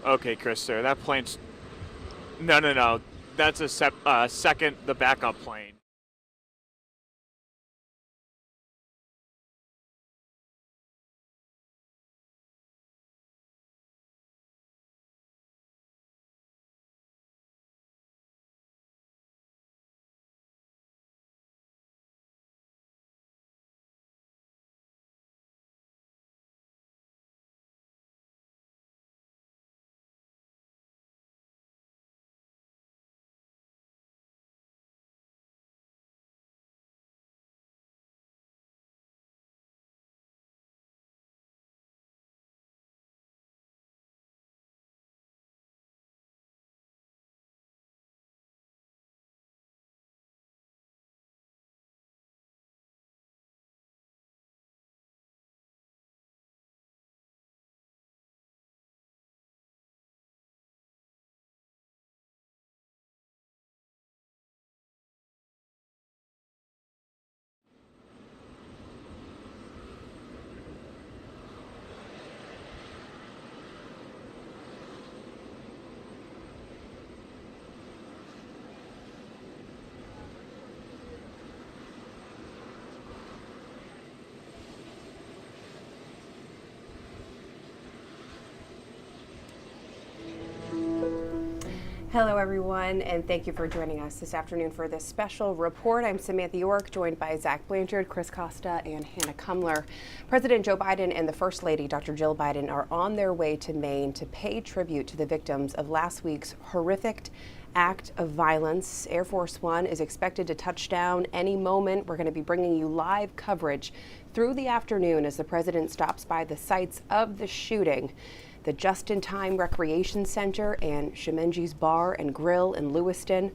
Okay, Chris, sir, that plane's... No, no, no. That's a second, the backup plane. Hello, everyone, and thank you for joining us this afternoon for this special report. I'm Samantha York, joined by Zach Blanchard, Chris Costa, and Hannah Kumler. President Joe Biden and the First Lady, Dr. Jill Biden, are on their way to Maine to pay tribute to the victims of last week's horrific act of violence. Air Force One is expected to touch down any moment. We're going to be bringing you live coverage through the afternoon as the president stops by the sites of the shooting, the Just-in-Time Recreation Center and Shemenji's Bar and Grill in Lewiston,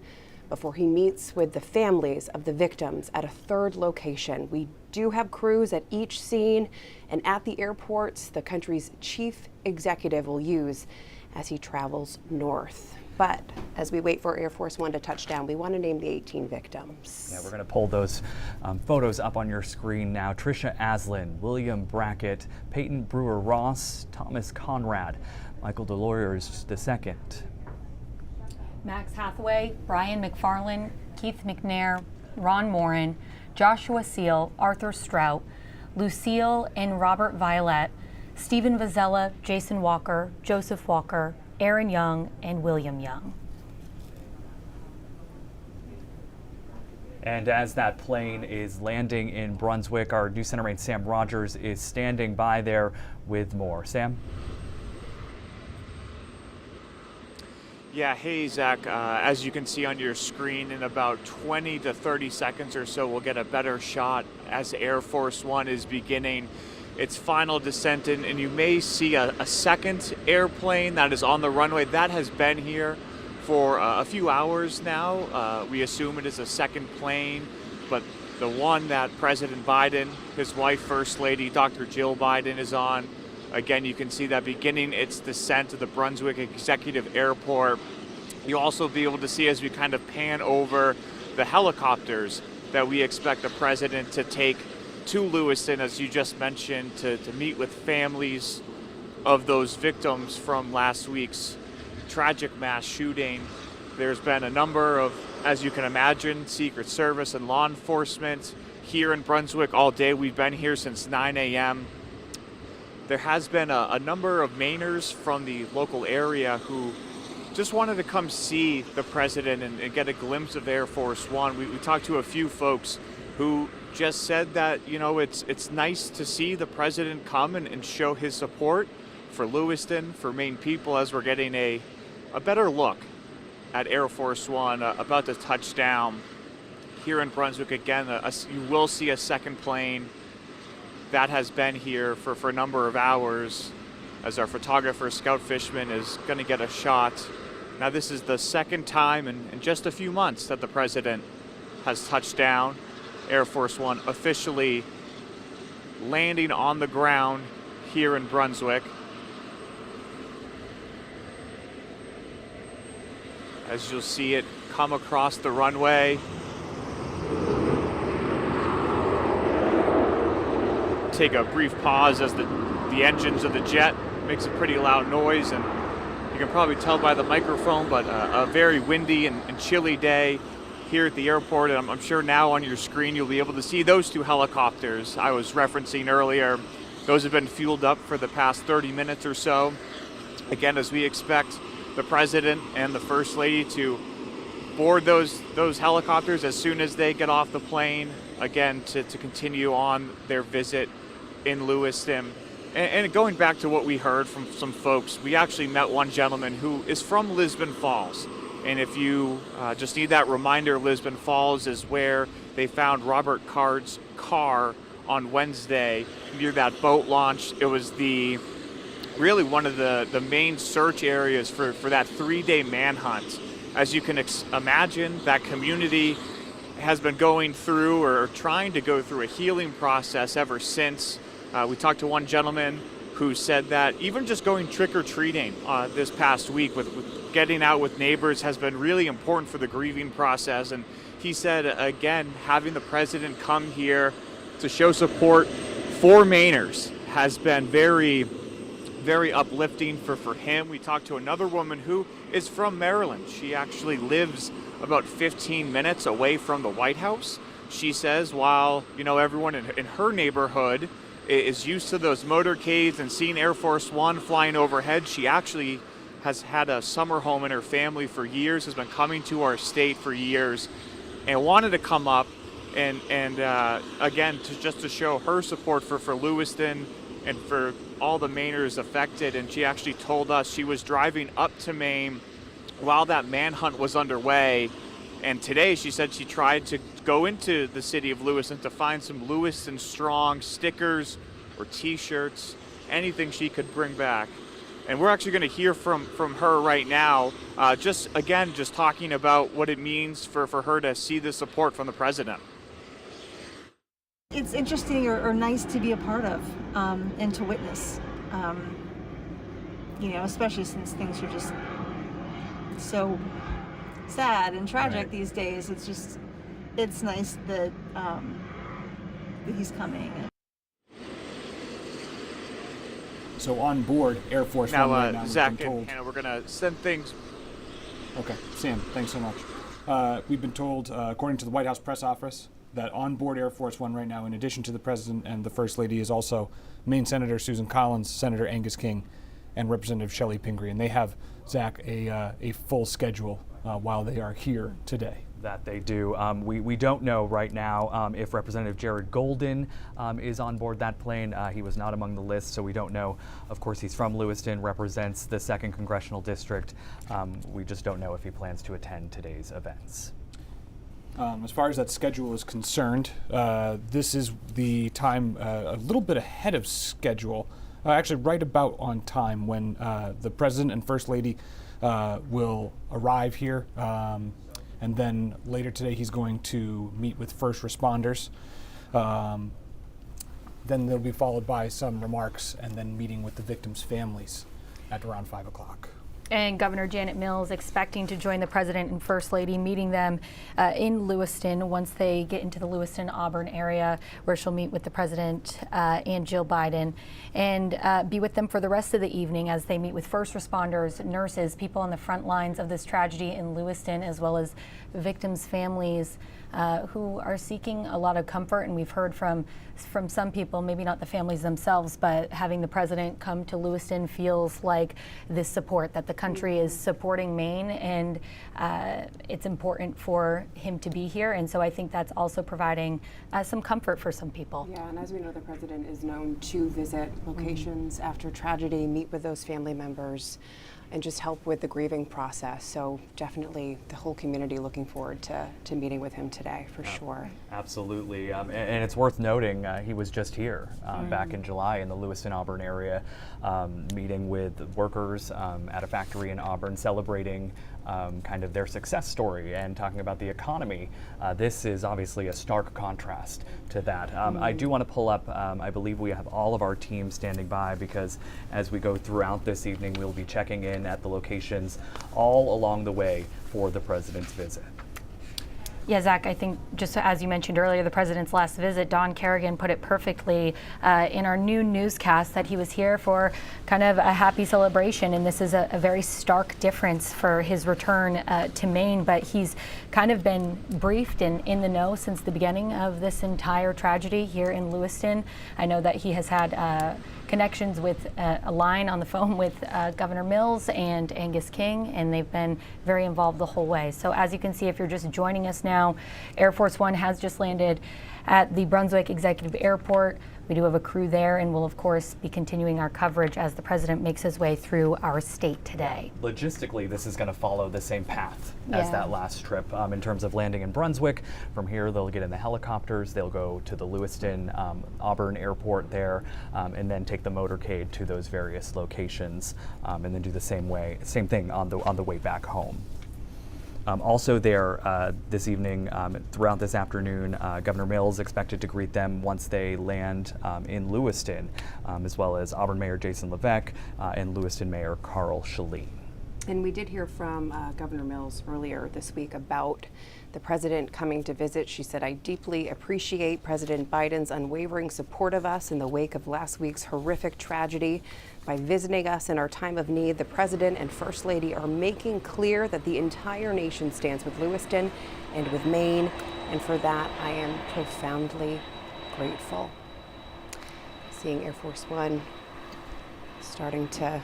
before he meets with the families of the victims at a third location. We do have crews at each scene and at the airports the country's chief executive will use as he travels north. But as we wait for Air Force One to touch down, we want to name the 18 victims. Yeah, we're going to pull those photos up on your screen now. Tricia Aslin, William Brackett, Peyton Brewer-Ross, Thomas Conrad, Michael DeLawyers II. Max Hathaway, Brian McFarland, Keith McNair, Ron Morin, Joshua Seal, Arthur Strout, Lucille and Robert Violet, Stephen Vazella, Jason Walker, Joseph Walker, Aaron Young, and William Young. And as that plane is landing in Brunswick, our News Center mate Sam Rogers is standing by there with more. Sam? Yeah, hey, Zach. As you can see on your screen, in about 20 to 30 seconds or so, we'll get a better shot as Air Force One is beginning its final descent in, and you may see a second airplane that is on the runway. That has been here for a few hours now. We assume it is a second plane, but the one that President Biden, his wife, First Lady, Dr. Jill Biden, is on, again, you can see that beginning its descent to the Brunswick Executive Airport. You'll also be able to see as we kind of pan over the helicopters that we expect the president to take to Lewiston, as you just mentioned, to meet with families of those victims from last week's tragic mass shooting. There's been a number of, as you can imagine, Secret Service and law enforcement here in Brunswick all day. We've been here since 9 a.m. There has been a number of Mainers from the local area who just wanted to come see the president and get a glimpse of Air Force One. We talked to a few folks who just said that, you know, it's nice to see the president come and show his support for Lewiston, for Maine people, as we're getting a better look at Air Force One about to touch down here in Brunswick. Again, you will see a second plane that has been here for a number of hours, as our photographer, Scout Fishman, is going to get a shot. Now, this is the second time in just a few months that the president has touched down. Air Force One officially landing on the ground here in Brunswick. As you'll see it come across the runway. Take a brief pause as the engines of the jet makes a pretty loud noise, and you can probably tell by the microphone, but a very windy and chilly day here at the airport. And I'm sure now on your screen you'll be able to see those two helicopters I was referencing earlier. Those have been fueled up for the past 30 minutes or so. Again, as we expect the president and the first lady to board those helicopters as soon as they get off the plane, again, to continue on their visit in Lewiston. And going back to what we heard from some folks, we actually met one gentleman who is from Lisbon Falls. And if you just need that reminder, Lisbon Falls is where they found Robert Card's car on Wednesday near that boat launch. It was really one of the main search areas for that 3-day manhunt. As you can imagine, that community has been going through or trying to go through a healing process ever since. We talked to one gentleman who said that even just going trick-or-treating this past week with getting out with neighbors has been really important for the grieving process. And he said, again, having the president come here to show support for Mainers has been very, very uplifting for him. We talked to another woman who is from Maryland. She actually lives about 15 minutes away from the White House. She says while, everyone in her neighborhood is used to those motorcades and seeing Air Force One flying overhead, she actually has had a summer home in her family for years, has been coming to our state for years, and wanted to come up and again, to show her support for Lewiston and for all the Mainers affected. And she actually told us she was driving up to Maine while that manhunt was underway. And today she said she tried to go into the city of Lewiston to find some Lewiston Strong stickers or t-shirts, anything she could bring back. And we're actually going to hear from her right now, just talking about what it means for her to see the support from the president. It's interesting or nice to be a part of and to witness, especially since things are just so sad and tragic these days. It's nice that he's coming. So on board Air Force Now, One right now, Zach we've been told. and Hannah, we're going to send things. Okay, Sam, thanks so much. We've been told, according to the White House press office, that on board Air Force One right now, in addition to the president and the first lady, is also Maine Senator Susan Collins, Senator Angus King, and Representative Shelley Pingree. And they have, Zach, a full schedule while they are here today. That they do. We don't know right now if Representative Jared Golden is on board that plane. He was not among the list, so we don't know. Of course, he's from Lewiston, represents the 2nd Congressional District. We just don't know if he plans to attend today's events. As far as that schedule is concerned, this is the time a little bit ahead of schedule, actually right about on time when the President and First Lady will arrive here. And then later today he's going to meet with first responders. Then they'll be followed by some remarks and then meeting with the victims' families at around 5 o'clock. And Governor Janet Mills expecting to join the president and first lady, meeting them in Lewiston once they get into the Lewiston-Auburn area, where she'll meet with the president and Jill Biden, and be with them for the rest of the evening as they meet with first responders, nurses, people on the front lines of this tragedy in Lewiston, as well as victims' families who are seeking a lot of comfort. And we've heard from some people, maybe not the families themselves, but having the president come to Lewiston feels like this support, that the country is supporting Maine, and it's important for him to be here. And so I think that's also providing some comfort for some people. Yeah, and as we know, the president is known to visit locations after tragedy, meet with those family members, and just help with the grieving process. So definitely the whole community looking forward to meeting with him today, for sure. Absolutely, and it's worth noting he was just here back in July in the Lewiston-Auburn area, meeting with workers at a factory in Auburn, celebrating kind of their success story and talking about the economy. This is obviously a stark contrast to that. I do want to pull up, I believe we have all of our team standing by, because as we go throughout this evening, we'll be checking in at the locations all along the way for the president's visit. Yeah, Zach, I think just as you mentioned earlier, the president's last visit, Don Kerrigan put it perfectly in our new newscast that he was here for kind of a happy celebration. And this is a very stark difference for his return to Maine. But he's kind of been briefed and in the know since the beginning of this entire tragedy here in Lewiston. I know that he has had connections with a line on the phone with Governor Mills and Angus King, and they've been very involved the whole way. So as you can see, if you're just joining us now, Air Force One has just landed at the Brunswick Executive Airport. We do have a crew there, and we'll of course be continuing our coverage as the president makes his way through our state today. Logistically, this is going to follow the same path as Yeah. that last trip in terms of landing in Brunswick. From here, they'll get in the helicopters, they'll go to the Lewiston-Auburn airport there, and then take the motorcade to those various locations, and then do the same thing on the way back home. Also there this evening, throughout this afternoon, Governor Mills expected to greet them once they land in Lewiston, as well as Auburn Mayor Jason Levesque and Lewiston Mayor Carl Shaleen. And we did hear from Governor Mills earlier this week about the president coming to visit. She said, "I deeply appreciate President Biden's unwavering support of us in the wake of last week's horrific tragedy. By visiting us in our time of need, the president and first lady are making clear that the entire nation stands with Lewiston and with Maine. And for that, I am profoundly grateful." Seeing Air Force One starting to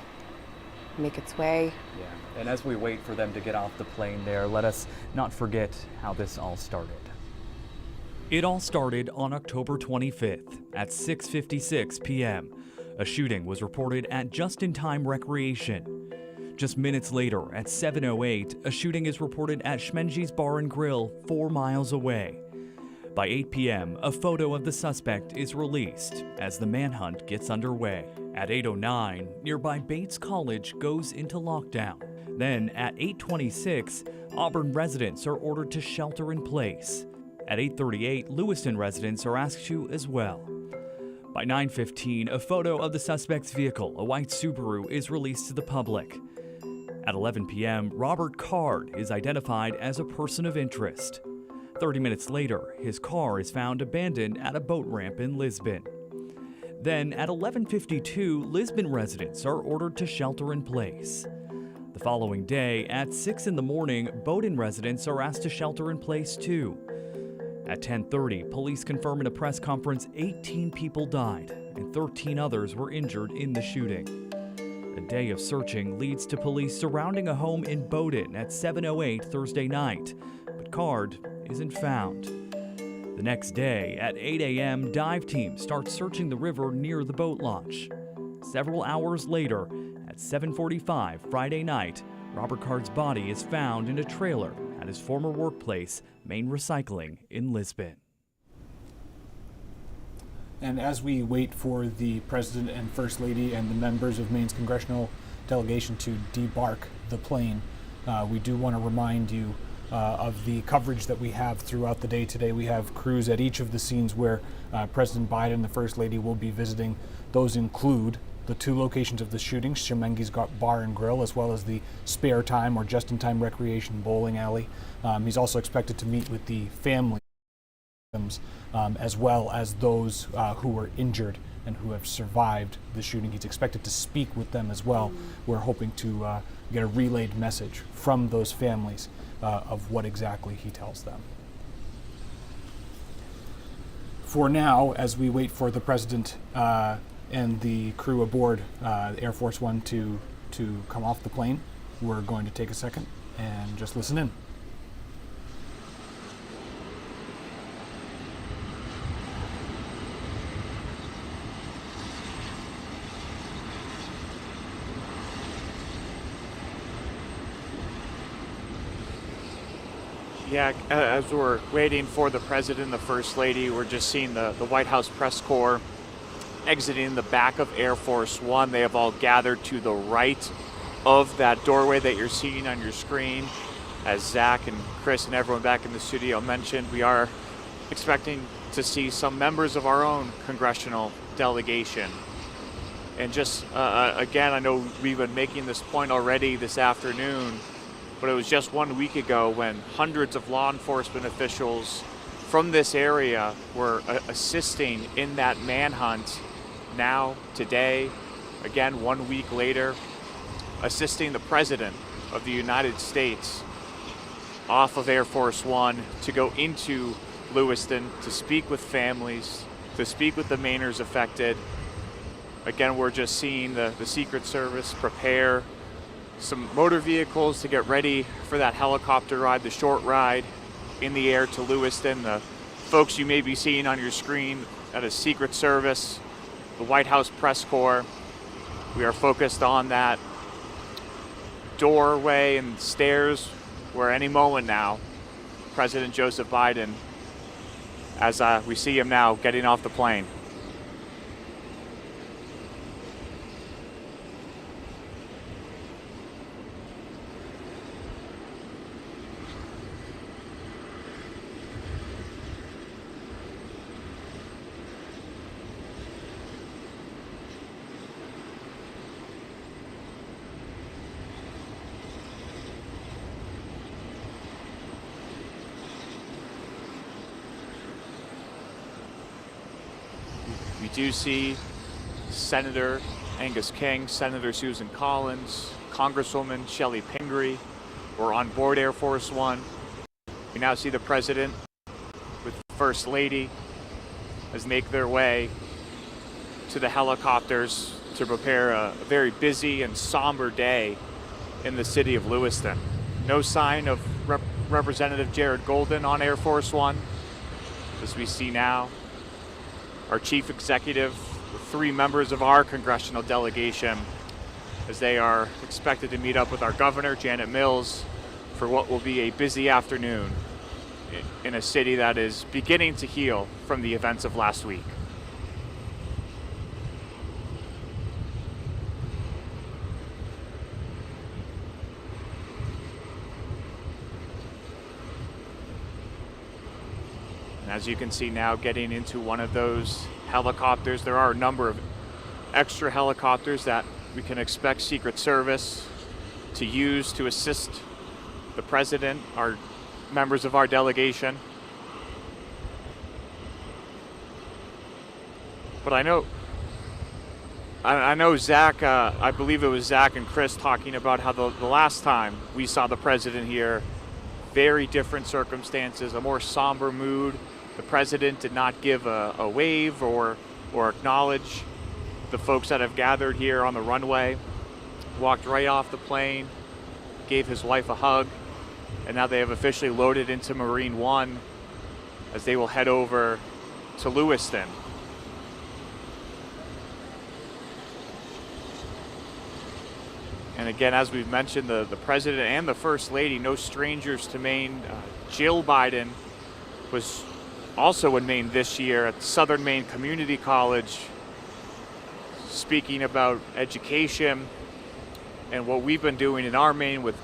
make its way. Yeah, and as we wait for them to get off the plane there, let us not forget how this all started. It all started on October 25th at 6:56 p.m. A shooting was reported at Just in Time Recreation. Just minutes later, at 7:08, a shooting is reported at Schmenge's Bar and Grill 4 miles away. By 8 p.m., a photo of the suspect is released as the manhunt gets underway. At 8:09, nearby Bates College goes into lockdown. Then at 8:26, Auburn residents are ordered to shelter in place. At 8:38, Lewiston residents are asked to as well. By 9:15, a photo of the suspect's vehicle, a white Subaru, is released to the public. At 11 p.m., Robert Card is identified as a person of interest. 30 minutes later, his car is found abandoned at a boat ramp in Lisbon. Then at 11:52, Lisbon residents are ordered to shelter in place. The following day, at 6 in the morning, Bowdoin residents are asked to shelter in place too. At 10:30, police confirm in a press conference 18 people died and 13 others were injured in the shooting. A day of searching leads to police surrounding a home in Bowdoin at 7:08 Thursday night, but Card isn't found. The next day, at 8 a.m., dive teams start searching the river near the boat launch. Several hours later, at 7:45 Friday night, Robert Card's body is found in a trailer at his former workplace, Maine Recycling in Lisbon. And as we wait for the President and First Lady and the members of Maine's congressional delegation to debark the plane, we do want to remind you of the coverage that we have throughout the day today. We have crews at each of the scenes where President Biden and the First Lady will be visiting. Those include the 2 locations of the shooting, Schemenge's Bar and Grill, as well as the Spare Time or Just in Time Recreation bowling alley. He's also expected to meet with the family, as well as those who were injured and who have survived the shooting. He's expected to speak with them as well. We're hoping to get a relayed message from those families of what exactly he tells them. For now, as we wait for the President and the crew aboard Air Force One to come off the plane, we're going to take a second and just listen in. Yeah, as we're waiting for the President and the First Lady, we're just seeing the White House press corps exiting the back of Air Force One. They have all gathered to the right of that doorway that you're seeing on your screen. As Zach and Chris and everyone back in the studio mentioned, we are expecting to see some members of our own congressional delegation. And just again, I know we've been making this point already this afternoon. but it was just 1 week ago when hundreds of law enforcement officials from this area were assisting in that manhunt. Now, today, again 1 week later, assisting the President of the United States off of Air Force One to go into Lewiston to speak with families, to speak with the Mainers affected. Again, we're just seeing the Secret Service prepare some motor vehicles to get ready for that helicopter ride, the short ride in the air to Lewiston. The folks you may be seeing on your screen, that is Secret Service, the White House Press Corps. We are focused on that doorway and stairs where any moment now, President Joseph Biden, as we see him now getting off the plane. We do see Senator Angus King, Senator Susan Collins, Congresswoman Shelley Pingree were on board Air Force One. We now see the President with First Lady as make their way to the helicopters to prepare a very busy and somber day in the city of Lewiston. No sign of Representative Jared Golden on Air Force One, as we see now our chief executive with 3 members of our congressional delegation as they are expected to meet up with our governor, Janet Mills, for what will be a busy afternoon in a city that is beginning to heal from the events of last week. And as you can see now, getting into one of those helicopters, there are a number of extra helicopters that we can expect Secret Service to use to assist the President, our members of our delegation. But I know Zach, I believe it was Zach and Chris talking about how the last time we saw the President here, very different circumstances, a more somber mood. The President did not give a wave or acknowledge the folks that have gathered here on the runway. Walked right off the plane, gave his wife a hug, and now they have officially loaded into Marine One as they will head over to Lewiston. And again, as we've mentioned, the President and the First Lady, no strangers to Maine. Jill Biden was also in Maine this year at Southern Maine Community College, speaking about education and what we've been doing in our Maine with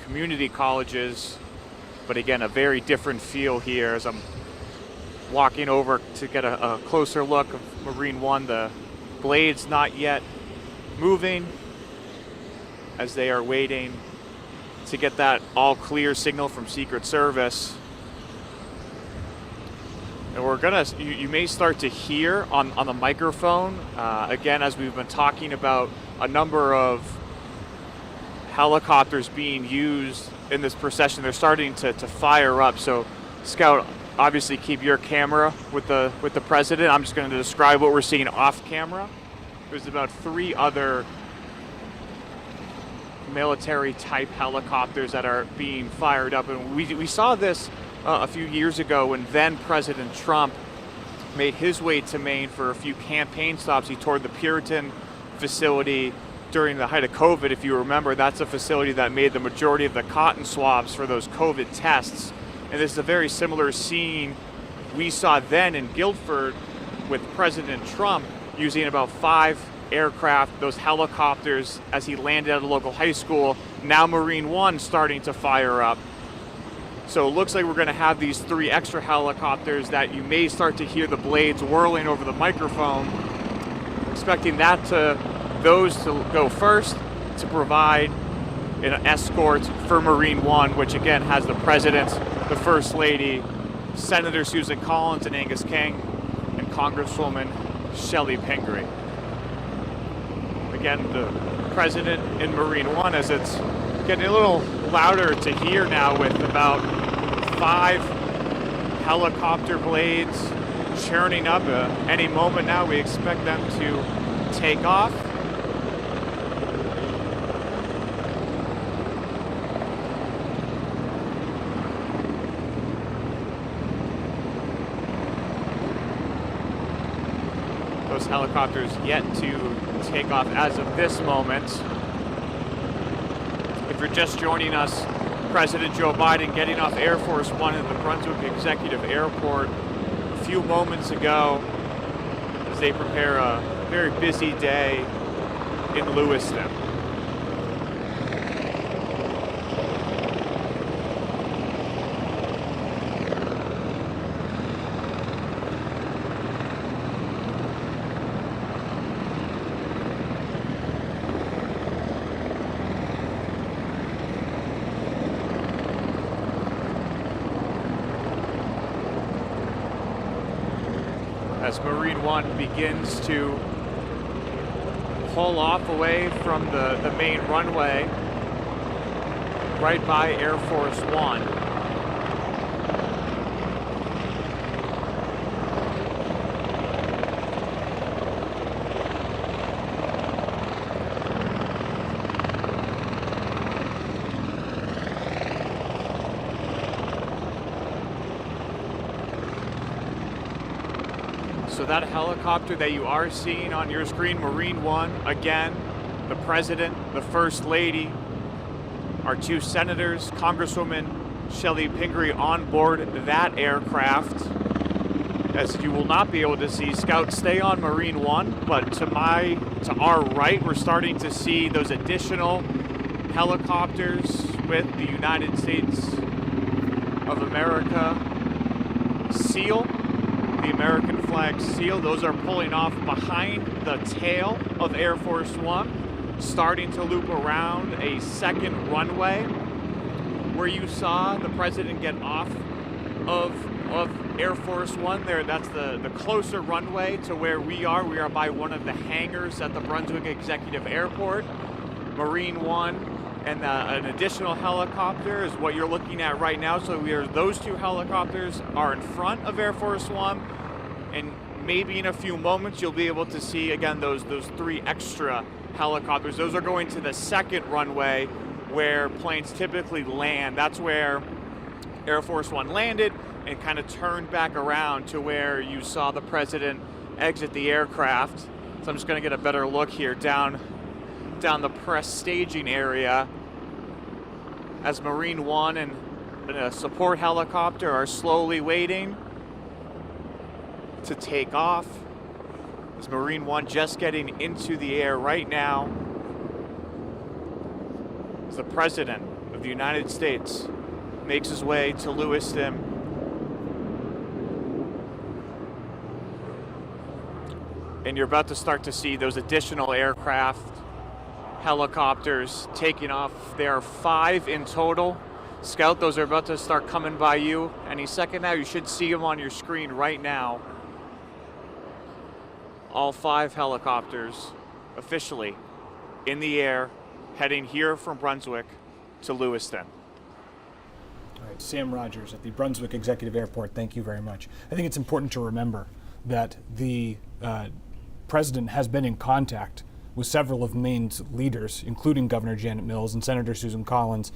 community colleges. But again, a very different feel here as I'm walking over to get a closer look of Marine One. The blades not yet moving as they are waiting to get that all clear signal from Secret Service. And we're gonna, you may start to hear on the microphone, again, as we've been talking about a number of helicopters being used in this procession. They're starting to fire up. So Scout, obviously keep your camera with the President. I'm just gonna describe what we're seeing off camera. There's about 3 other military type helicopters that are being fired up. And we saw this a few years ago when then President Trump made his way to Maine for a few campaign stops. He toured the Puritan facility during the height of COVID. If you remember, that's a facility that made the majority of the cotton swabs for those COVID tests. And this is a very similar scene we saw then in Guilford with President Trump using about 5 aircraft, those helicopters, as he landed at a local high school. Now Marine One starting to fire up. So it looks like we're going to have these 3 extra helicopters that you may start to hear the blades whirling over the microphone. Expecting those to go first to provide an escort for Marine One, which again has the President, the First Lady, Senator Susan Collins and Angus King, and Congresswoman Shelley Pingree. Again, the President in Marine One, as it's getting a little louder to hear now with about 5 helicopter blades churning up. Any moment now we expect them to take off. Those helicopters yet to take off as of this moment. If you're just joining us, President Joe Biden getting off Air Force One at the Brunswick Executive Airport a few moments ago as they prepare a very busy day in Lewiston. As Marine One begins to pull off away from the main runway right by Air Force One. So that helicopter that you are seeing on your screen, Marine One, again, the President, the First Lady, our 2 senators, Congresswoman Shelley Pingree on board that aircraft. As you will not be able to see, Scouts stay on Marine One, but to our right, we're starting to see those additional helicopters with the United States of America seal, the American flag seal. Those are pulling off behind the tail of Air Force One, starting to loop around a second runway where you saw the President get off of Air Force One there. That's the closer runway to where we are. We are by one of the hangars at the Brunswick Executive Airport. Marine One and an additional helicopter is what you're looking at right now. So those 2 helicopters are in front of Air Force One, and maybe in a few moments you'll be able to see again those 3 extra helicopters. Those are going to the second runway where planes typically land. That's where Air Force One landed and kind of turned back around to where you saw the President exit the aircraft. So I'm just going to get a better look here down the press staging area as Marine One and a support helicopter are slowly waiting to take off. As Marine One just getting into the air right now. As the President of the United States makes his way to Lewiston. And you're about to start to see those additional aircraft, helicopters taking off. There are 5 in total. Scout, those are about to start coming by you any second now. You should see them on your screen right now. All 5 helicopters officially in the air, heading here from Brunswick to Lewiston. All right, Sam Rogers at the Brunswick Executive Airport, thank you very much. I think it's important to remember that the President has been in contact with several of Maine's leaders, including Governor Janet Mills and Senator Susan Collins.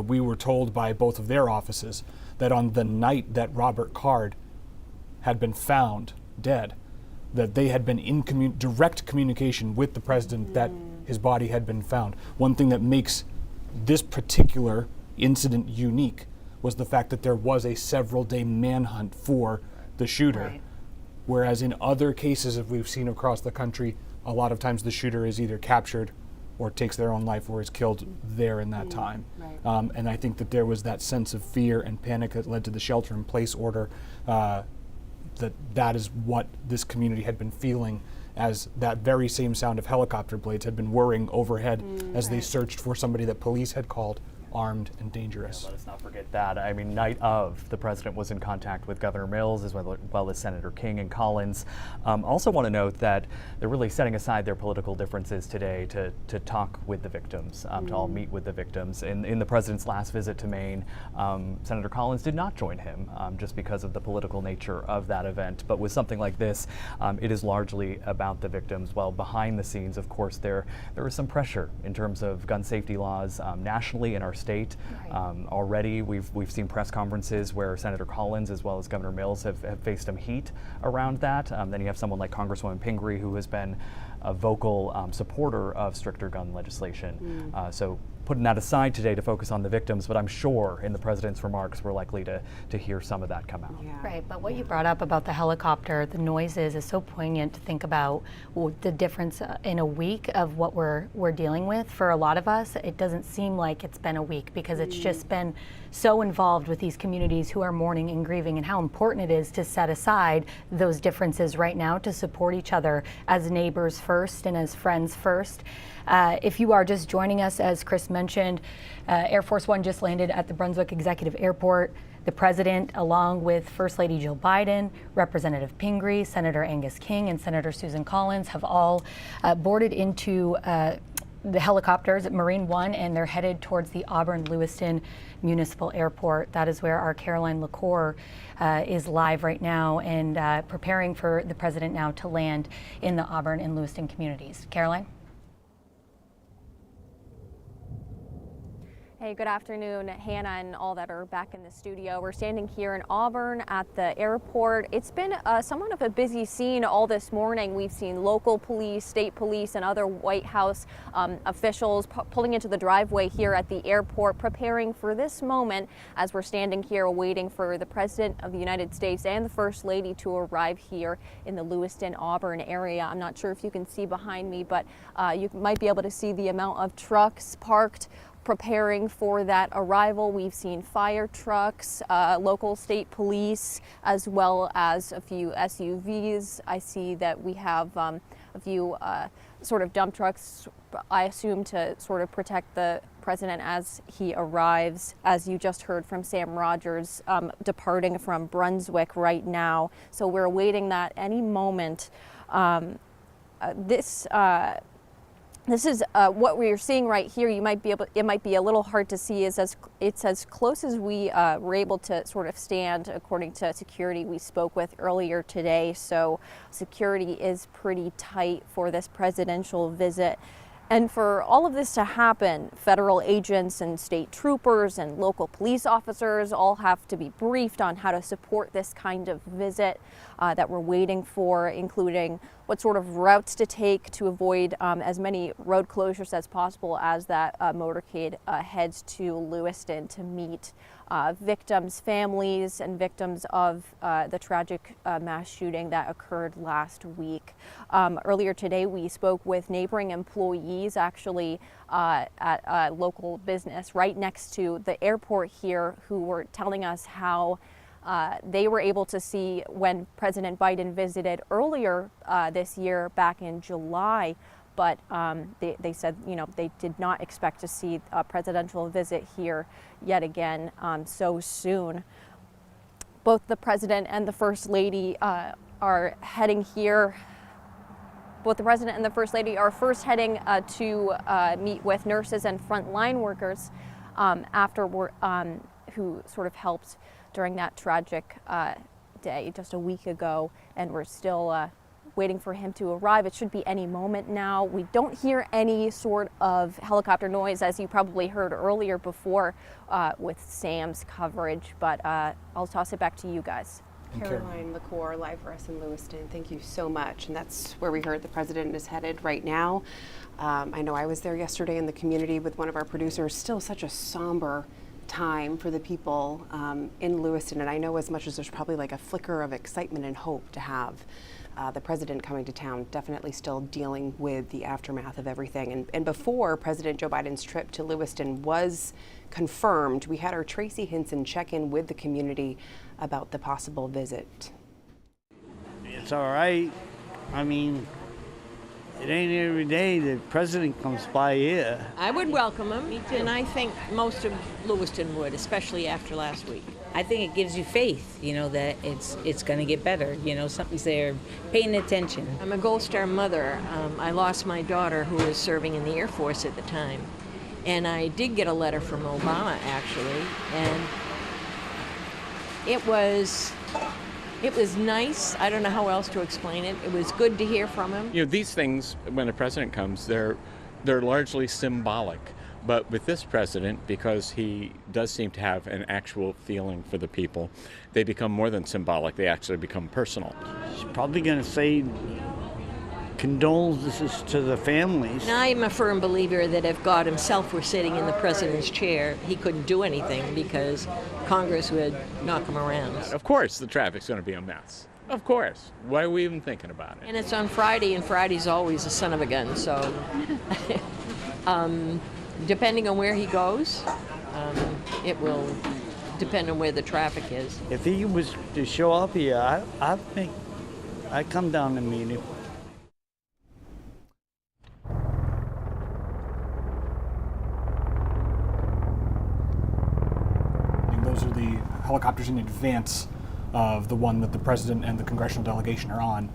We were told by both of their offices that on the night that Robert Card had been found dead, that they had been in direct communication with the President that his body had been found. One thing that makes this particular incident unique was the fact that there was a several-day manhunt for the shooter. Right. Whereas in other cases, as we've seen across the country, a lot of times the shooter is either captured or takes their own life or is killed there in that time. Right. And I think that there was that sense of fear and panic that led to the shelter-in-place order that is what this community had been feeling, as that very same sound of helicopter blades had been whirring overhead as they searched for somebody that police had called armed and dangerous. Let us not forget that. I mean, night of, the president was in contact with Governor Mills as well as Senator King and Collins. Also want to note that they're really setting aside their political differences today to talk with the victims, to all meet with the victims. In the president's last visit to Maine, Senator Collins did not join him just because of the political nature of that event. But with something like this, it is largely about the victims. While behind the scenes, of course, there is some pressure in terms of gun safety laws nationally in our state. Already we've seen press conferences where Senator Collins as well as Governor Mills have faced some heat around that. Then you have someone like Congresswoman Pingree, who has been a vocal supporter of stricter gun legislation. So putting that aside today to focus on the victims, but I'm sure in the president's remarks we're likely to hear some of that come out. Yeah. Right, but what you brought up about the helicopter, the noises, is so poignant to think about the difference in a week of what we're dealing with. For a lot of us, it doesn't seem like it's been a week because it's just been so involved with these communities who are mourning and grieving, and how important it is to set aside those differences right now to support each other as neighbors first and as friends first. If you are just joining us, as Chris mentioned, Air Force One just landed at the Brunswick Executive Airport. The president, along with First Lady Jill Biden, Representative Pingree, Senator Angus King, and Senator Susan Collins have all boarded into the helicopters at Marine One, and they're headed towards the Auburn-Lewiston Municipal Airport. That is where our Caroline LaCour is live right now and preparing for the president now to land in the Auburn and Lewiston communities. Caroline? Hey, good afternoon, Hannah and all that are back in the studio. We're standing here in Auburn at the airport. It's been somewhat of a busy scene all this morning. We've seen local police, state police, and other White House officials pulling into the driveway here at the airport, preparing for this moment as we're standing here waiting for the President of the United States and the First Lady to arrive here in the Lewiston-Auburn area. I'm not sure if you can see behind me, but you might be able to see the amount of trucks parked preparing for that arrival. We've seen fire trucks, local state police, as well as a few SUVs. I see that we have a few sort of dump trucks, I assume to sort of protect the president as he arrives, as you just heard from Sam Rogers, departing from Brunswick right now. So we're awaiting that any moment. This is what we're seeing right here. You might be able. It might be a little hard to see. It's as close as we were able to sort of stand, according to security we spoke with earlier today. So security is pretty tight for this presidential visit. And for all of this to happen, federal agents and state troopers and local police officers all have to be briefed on how to support this kind of visit that we're waiting for, including what sort of routes to take to avoid as many road closures as possible as that motorcade heads to Lewiston to meet victims' families and victims of the tragic mass shooting that occurred last week. Earlier today, we spoke with neighboring employees actually at a local business right next to the airport here, who were telling us how they were able to see when President Biden visited earlier this year back in July. But they said, they did not expect to see a presidential visit here yet again so soon. Both the president and the first lady are heading here. Both the president and the first lady are first heading to meet with nurses and frontline workers who sort of helped during that tragic day just a week ago, and we're still waiting for him to arrive. It should be any moment now. We don't hear any sort of helicopter noise, as you probably heard earlier before with Sam's coverage, but I'll toss it back to you guys. Caroline LaCour, live for us in Lewiston. Thank you so much. And that's where we heard the president is headed right now. I know I was there yesterday in the community with one of our producers. Still such a somber time for the people in Lewiston. And I know as much as there's probably like a flicker of excitement and hope to have the president coming to town, definitely still dealing with the aftermath of everything. And before President Joe Biden's trip to Lewiston was confirmed, we had our Tracy Hinson check in with the community about the possible visit. it's all right. I mean, it ain't every day the president comes by here. I would welcome him, and I think most of Lewiston would, especially after last week. I think it gives you faith, that it's going to get better. Something's there, paying attention. I'm a Gold Star mother. I lost my daughter who was serving in the Air Force at the time. And I did get a letter from Obama, actually, and it was nice. I don't know how else to explain it. It was good to hear from him. These things, when a president comes, they're largely symbolic. But with this president, because he does seem to have an actual feeling for the people, they become more than symbolic. They actually become personal. He's probably going to say condolences to the families. And I'm a firm believer that if God himself were sitting in the president's chair, he couldn't do anything because Congress would knock him around. Of course, the traffic's going to be a mess. Of course. Why are we even thinking about it? And it's on Friday, and Friday's always a son of a gun, so depending on where he goes, it will depend on where the traffic is. If he was to show up here, I think I'd come down and meet him. Those are the helicopters in advance of the one that the president and the congressional delegation are on,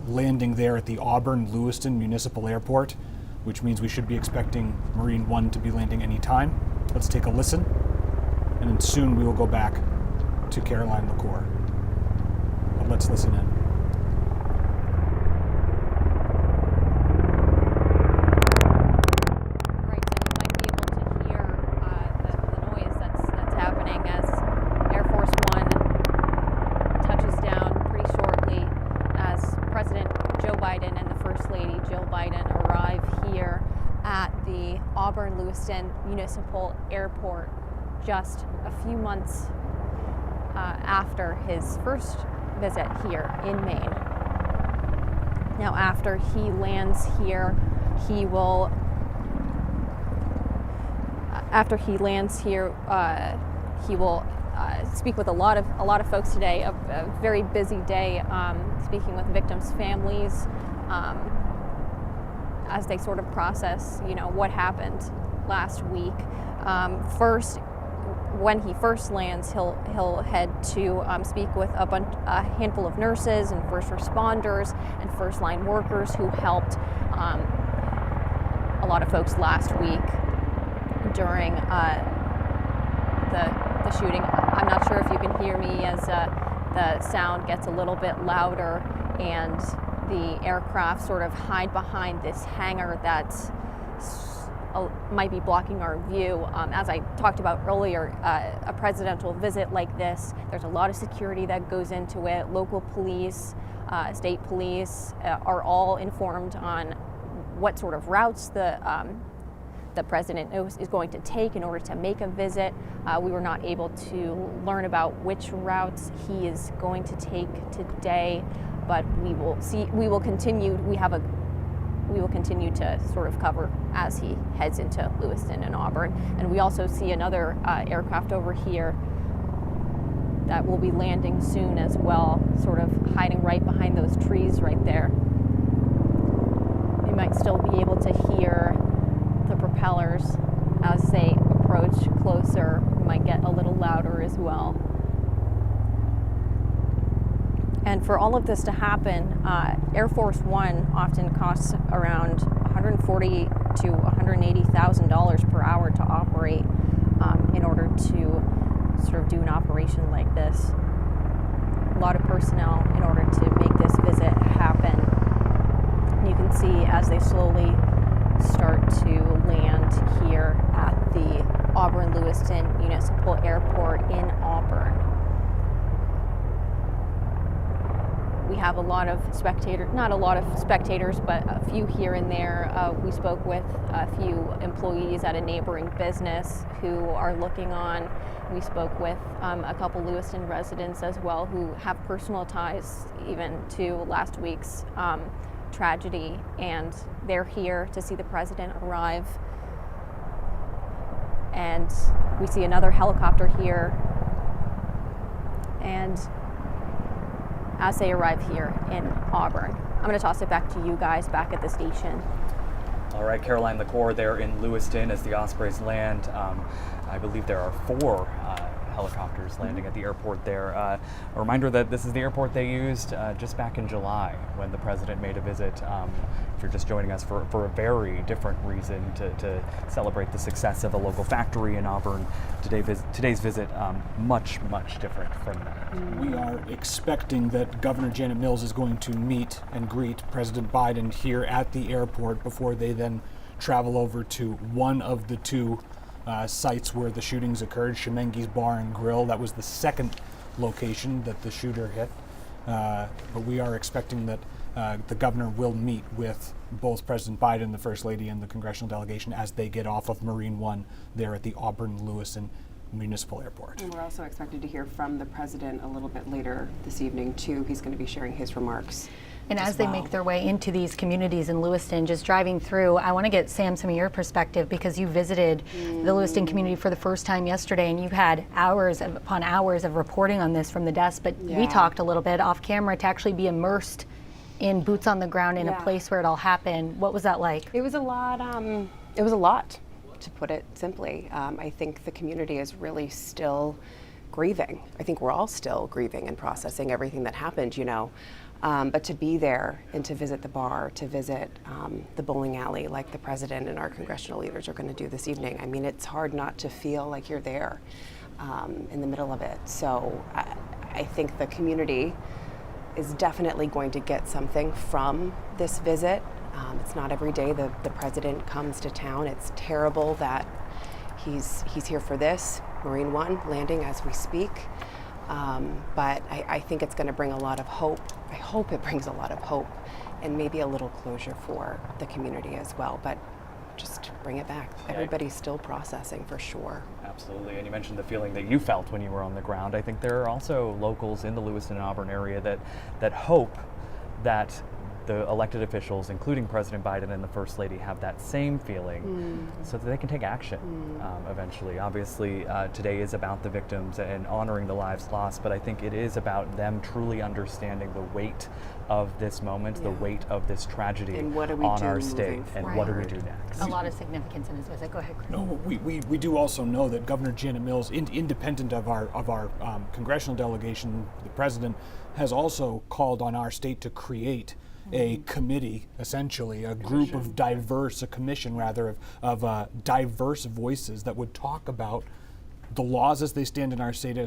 landing there at the Auburn-Lewiston Municipal Airport, which means we should be expecting Marine One to be landing any time. Let's take a listen, and then soon we will go back to Caroline LaCour. But let's listen in. Lewiston Municipal Airport just a few months after his first visit here in Maine. Now, after he lands here, he will speak with a lot of folks today. A very busy day, speaking with victims' families as they sort of process, what happened last week. First, when he first lands, he'll head to speak with a handful of nurses and first responders and first line workers who helped a lot of folks last week during the shooting. I'm not sure if you can hear me as the sound gets a little bit louder and the aircraft sort of hide behind this hangar that might be blocking our view. As I talked about earlier, a presidential visit like this, there's a lot of security that goes into it. Local police, state police are all informed on what sort of routes the president is going to take in order to make a visit. We were not able to learn about which routes he is going to take today, but we will continue to sort of cover as he heads into Lewiston and Auburn. And we also see another aircraft over here that will be landing soon as well, sort of hiding right behind those trees right there. You might still be able to hear the propellers as they approach closer. It might get a little louder as well. And for all of this to happen, Air Force One often costs around $140,000 to $180,000 per hour to operate in order to sort of do an operation like this. A lot of personnel in order to make this visit happen. You can see as they slowly start to land here at the Auburn-Lewiston Municipal Airport in Auburn. We have a lot of not a lot of spectators, but a few here and there. We spoke with a few employees at a neighboring business who are looking on. We spoke with a couple Lewiston residents as well who have personal ties even to last week's tragedy, and they're here to see the president arrive. And we see another helicopter here, and as they arrive here in Auburn. I'm going to toss it back to you guys back at the station. All right, Caroline, the Corps there in Lewiston as the Ospreys land. I believe there are 4 helicopters landing at the airport there. A reminder that this is the airport they used just back in July when the president made a visit. If you're just joining us for a very different reason to celebrate the success of a local factory in Auburn, today's visit much different from that. We are expecting that Governor Janet Mills is going to meet and greet President Biden here at the airport before they then travel over to one of the 2 sites where the shootings occurred, Shemengi's Bar and Grill. That was the second location that the shooter hit. But we are expecting that the governor will meet with both President Biden, the First Lady, and the congressional delegation as they get off of Marine One there at the Auburn-Lewiston Municipal Airport. And we're also expected to hear from the president a little bit later this evening, too. He's going to be sharing his remarks. And as they make their way into these communities in Lewiston, just driving through, I want to get, Sam, some of your perspective, because you visited the Lewiston community for the first time yesterday, and you've had hours upon hours of reporting on this from the desk, but we talked a little bit off camera to actually be immersed in boots on the ground in a place where it all happened. What was that like? It was a lot. It was a lot, to put it simply. I think the community is really still grieving. I think we're all still grieving and processing everything that happened, you know. But to be there and to visit the bar, to visit the bowling alley like the president and our congressional leaders are going to do this evening, I mean, it's hard not to feel like you're there in the middle of it. So I think the community is definitely going to get something from this visit. It's not every day the president comes to town. It's terrible that he's here for this, Marine One landing as we speak. But I think it's going to bring a lot of hope. I hope it brings a lot of hope and maybe a little closure for the community as well. But just bring it back. Everybody's still processing for sure. Absolutely, and you mentioned the feeling that you felt when you were on the ground. I think there are also locals in the Lewiston and Auburn area that hope that the elected officials, including President Biden and the First Lady, have that same feeling so that they can take action eventually. Obviously, today is about the victims and honoring the lives lost, but I think it is about them truly understanding the weight of this moment, the weight of this tragedy and what do we on do our state, and what do we do forward? next? A lot of significance in his visit. Go ahead, Chris. No, we do also know that Governor Janet Mills, independent of our congressional delegation, the president, has also called on our state to create a committee, essentially, a group of diverse, a commission rather, of diverse voices that would talk about the laws as they stand in our state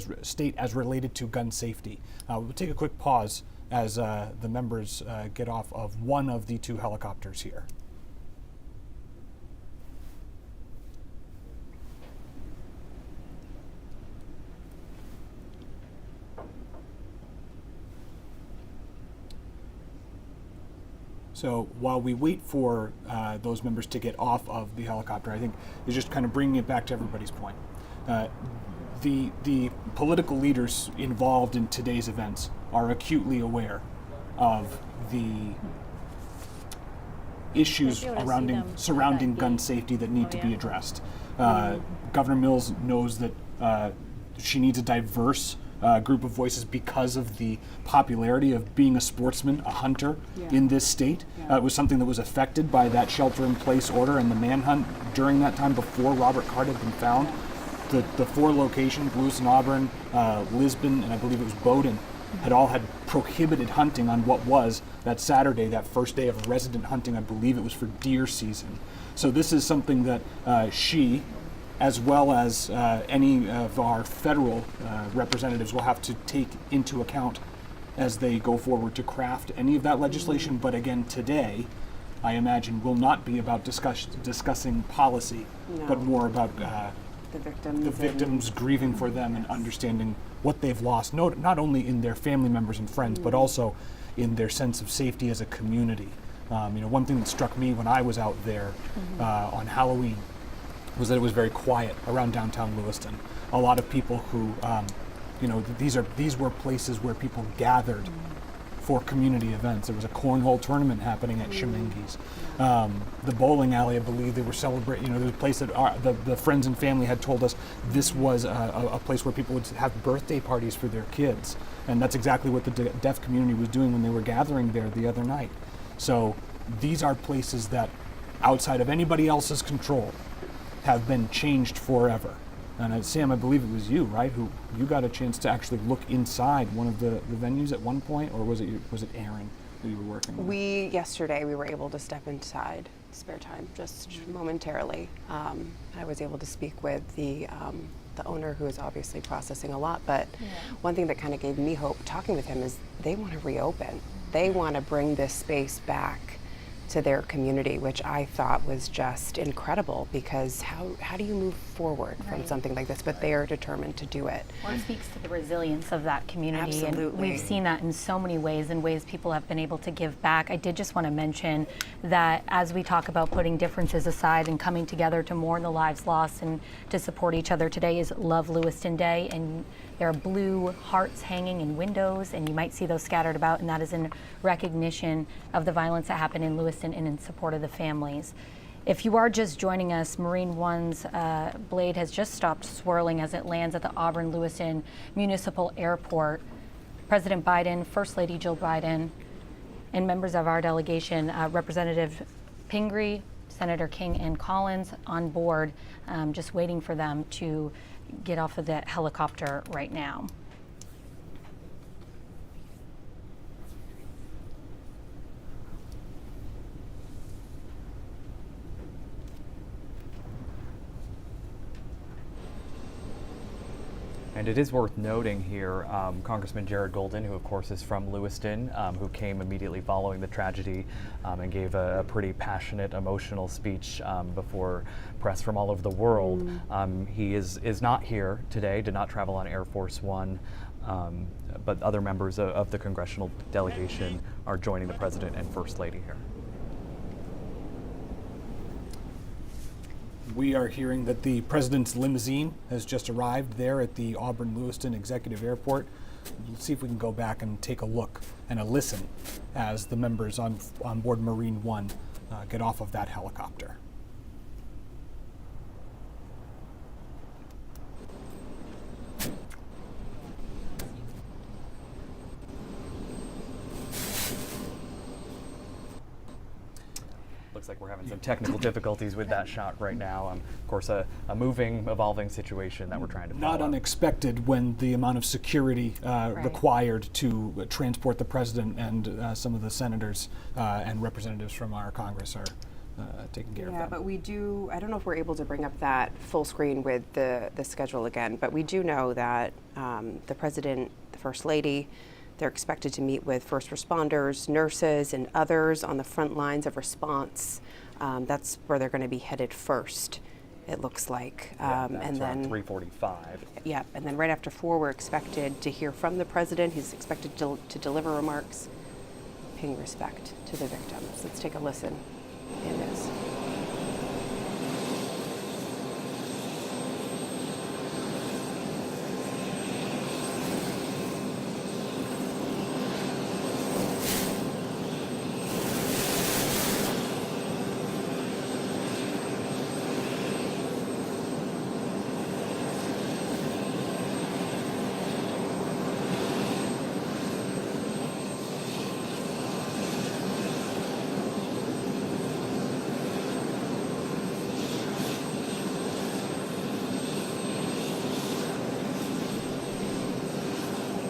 as related to gun safety. We'll take a quick pause as the members get off of one of the 2 helicopters here. So while we wait for those members to get off of the helicopter, I think is just kind of bringing it back to everybody's point. The political leaders involved in today's events are acutely aware of the issues surrounding gun safety that need to be addressed. Governor Mills knows that she needs a diverse group of voices because of the popularity of being a sportsman, a hunter in this state. It was something that was affected by that shelter-in-place order and the manhunt during that time before Robert Card had been found. The 4 locations, Lewiston-Auburn, Lisbon, and I believe it was Bowdoin, had all had prohibited hunting on what was that Saturday, that first day of resident hunting. I believe it was for deer season. So this is something that she, as well as any of our federal representatives, will have to take into account as they go forward to craft any of that legislation. But again, today, I imagine, will not be about discussing policy, but more about the victims, grieving for them and understanding what they've lost, not only in their family members and friends, but also in their sense of safety as a community. One thing that struck me when I was out there on Halloween was that it was very quiet around downtown Lewiston. A lot of people who, these were places where people gathered for community events. There was a cornhole tournament happening at Shemengi's. The bowling alley, I believe, they were celebrating. There was a place that the friends and family had told us this was a place where people would have birthday parties for their kids, and that's exactly what the deaf community was doing when they were gathering there the other night. So these are places that, outside of anybody else's control, have been changed forever. And Sam, I believe it was you, right, who you got a chance to actually look inside one of the venues at one point, or was it Aaron who you were working with? Yesterday we were able to step inside, spare time, just momentarily. I was able to speak with the owner, who is obviously processing a lot, but one thing that kind of gave me hope talking with him is they want to reopen. They want to bring this space back to their community, which I thought was just incredible, because how do you move forward from something like this? But they are determined to do it. Well, it speaks to the resilience of that community. Absolutely. And we've seen that in so many ways, in ways people have been able to give back. I did just want to mention that as we talk about putting differences aside and coming together to mourn the lives lost and to support each other, today is Love Lewiston Day, and there are blue hearts hanging in windows, and you might see those scattered about, and that is in recognition of the violence that happened in Lewiston and in support of the families. If you are just joining us, Marine One's blade has just stopped swirling as it lands at the Auburn-Lewiston Municipal Airport. President Biden, First Lady Jill Biden, and members of our delegation, Representative Pingree, Senator King, and Collins on board, just waiting for them to get off of that helicopter right now. And it is worth noting here, Congressman Jared Golden, who of course is from Lewiston, who came immediately following the tragedy and gave a pretty passionate, emotional speech before press from all over the world. He is not here today, did not travel on Air Force One, but other members of the congressional delegation are joining the President and First Lady here. We are hearing that the president's limousine has just arrived there at the Auburn-Lewiston Executive Airport. Let's see if we can go back and take a look and a listen as the members on board Marine One get off of that helicopter. Looks like we're having some technical difficulties with that shot right now. Of course, a moving, evolving situation that we're trying to follow. Not unexpected when the amount of security required to transport the president and some of the senators and representatives from our Congress are taking care of that. Yeah, but we do, I don't know if we're able to bring up that full screen with the schedule again, but we do know that the president, the First Lady, they're expected to meet with first responders, nurses, and others on the front lines of response. That's where they're going to be headed first, it looks like. That's and then 3:45. Yeah, and then right after 4, we're expected to hear from the president. He's expected to deliver remarks, paying respect to the victims. Let's take a listen in this.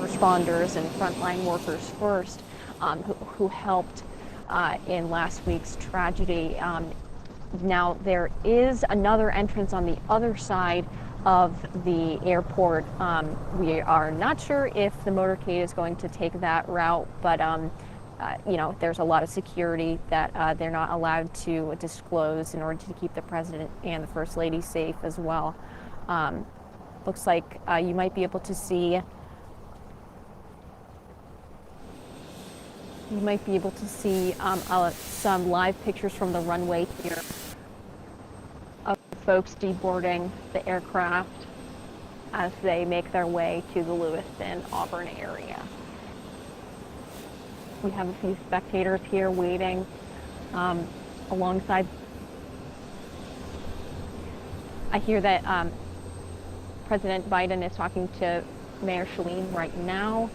Responders and frontline workers first, who helped in last week's tragedy. Now there is another entrance on the other side of the airport. We are not sure if the motorcade is going to take that route, but there's a lot of security that they're not allowed to disclose in order to keep the president and the First Lady safe as well. Looks like you might be able to see some live pictures from the runway here of folks deboarding the aircraft as they make their way to the Lewiston-Auburn area. We have a few spectators here waiting alongside. I hear that President Biden is talking to Mayor Shalin right now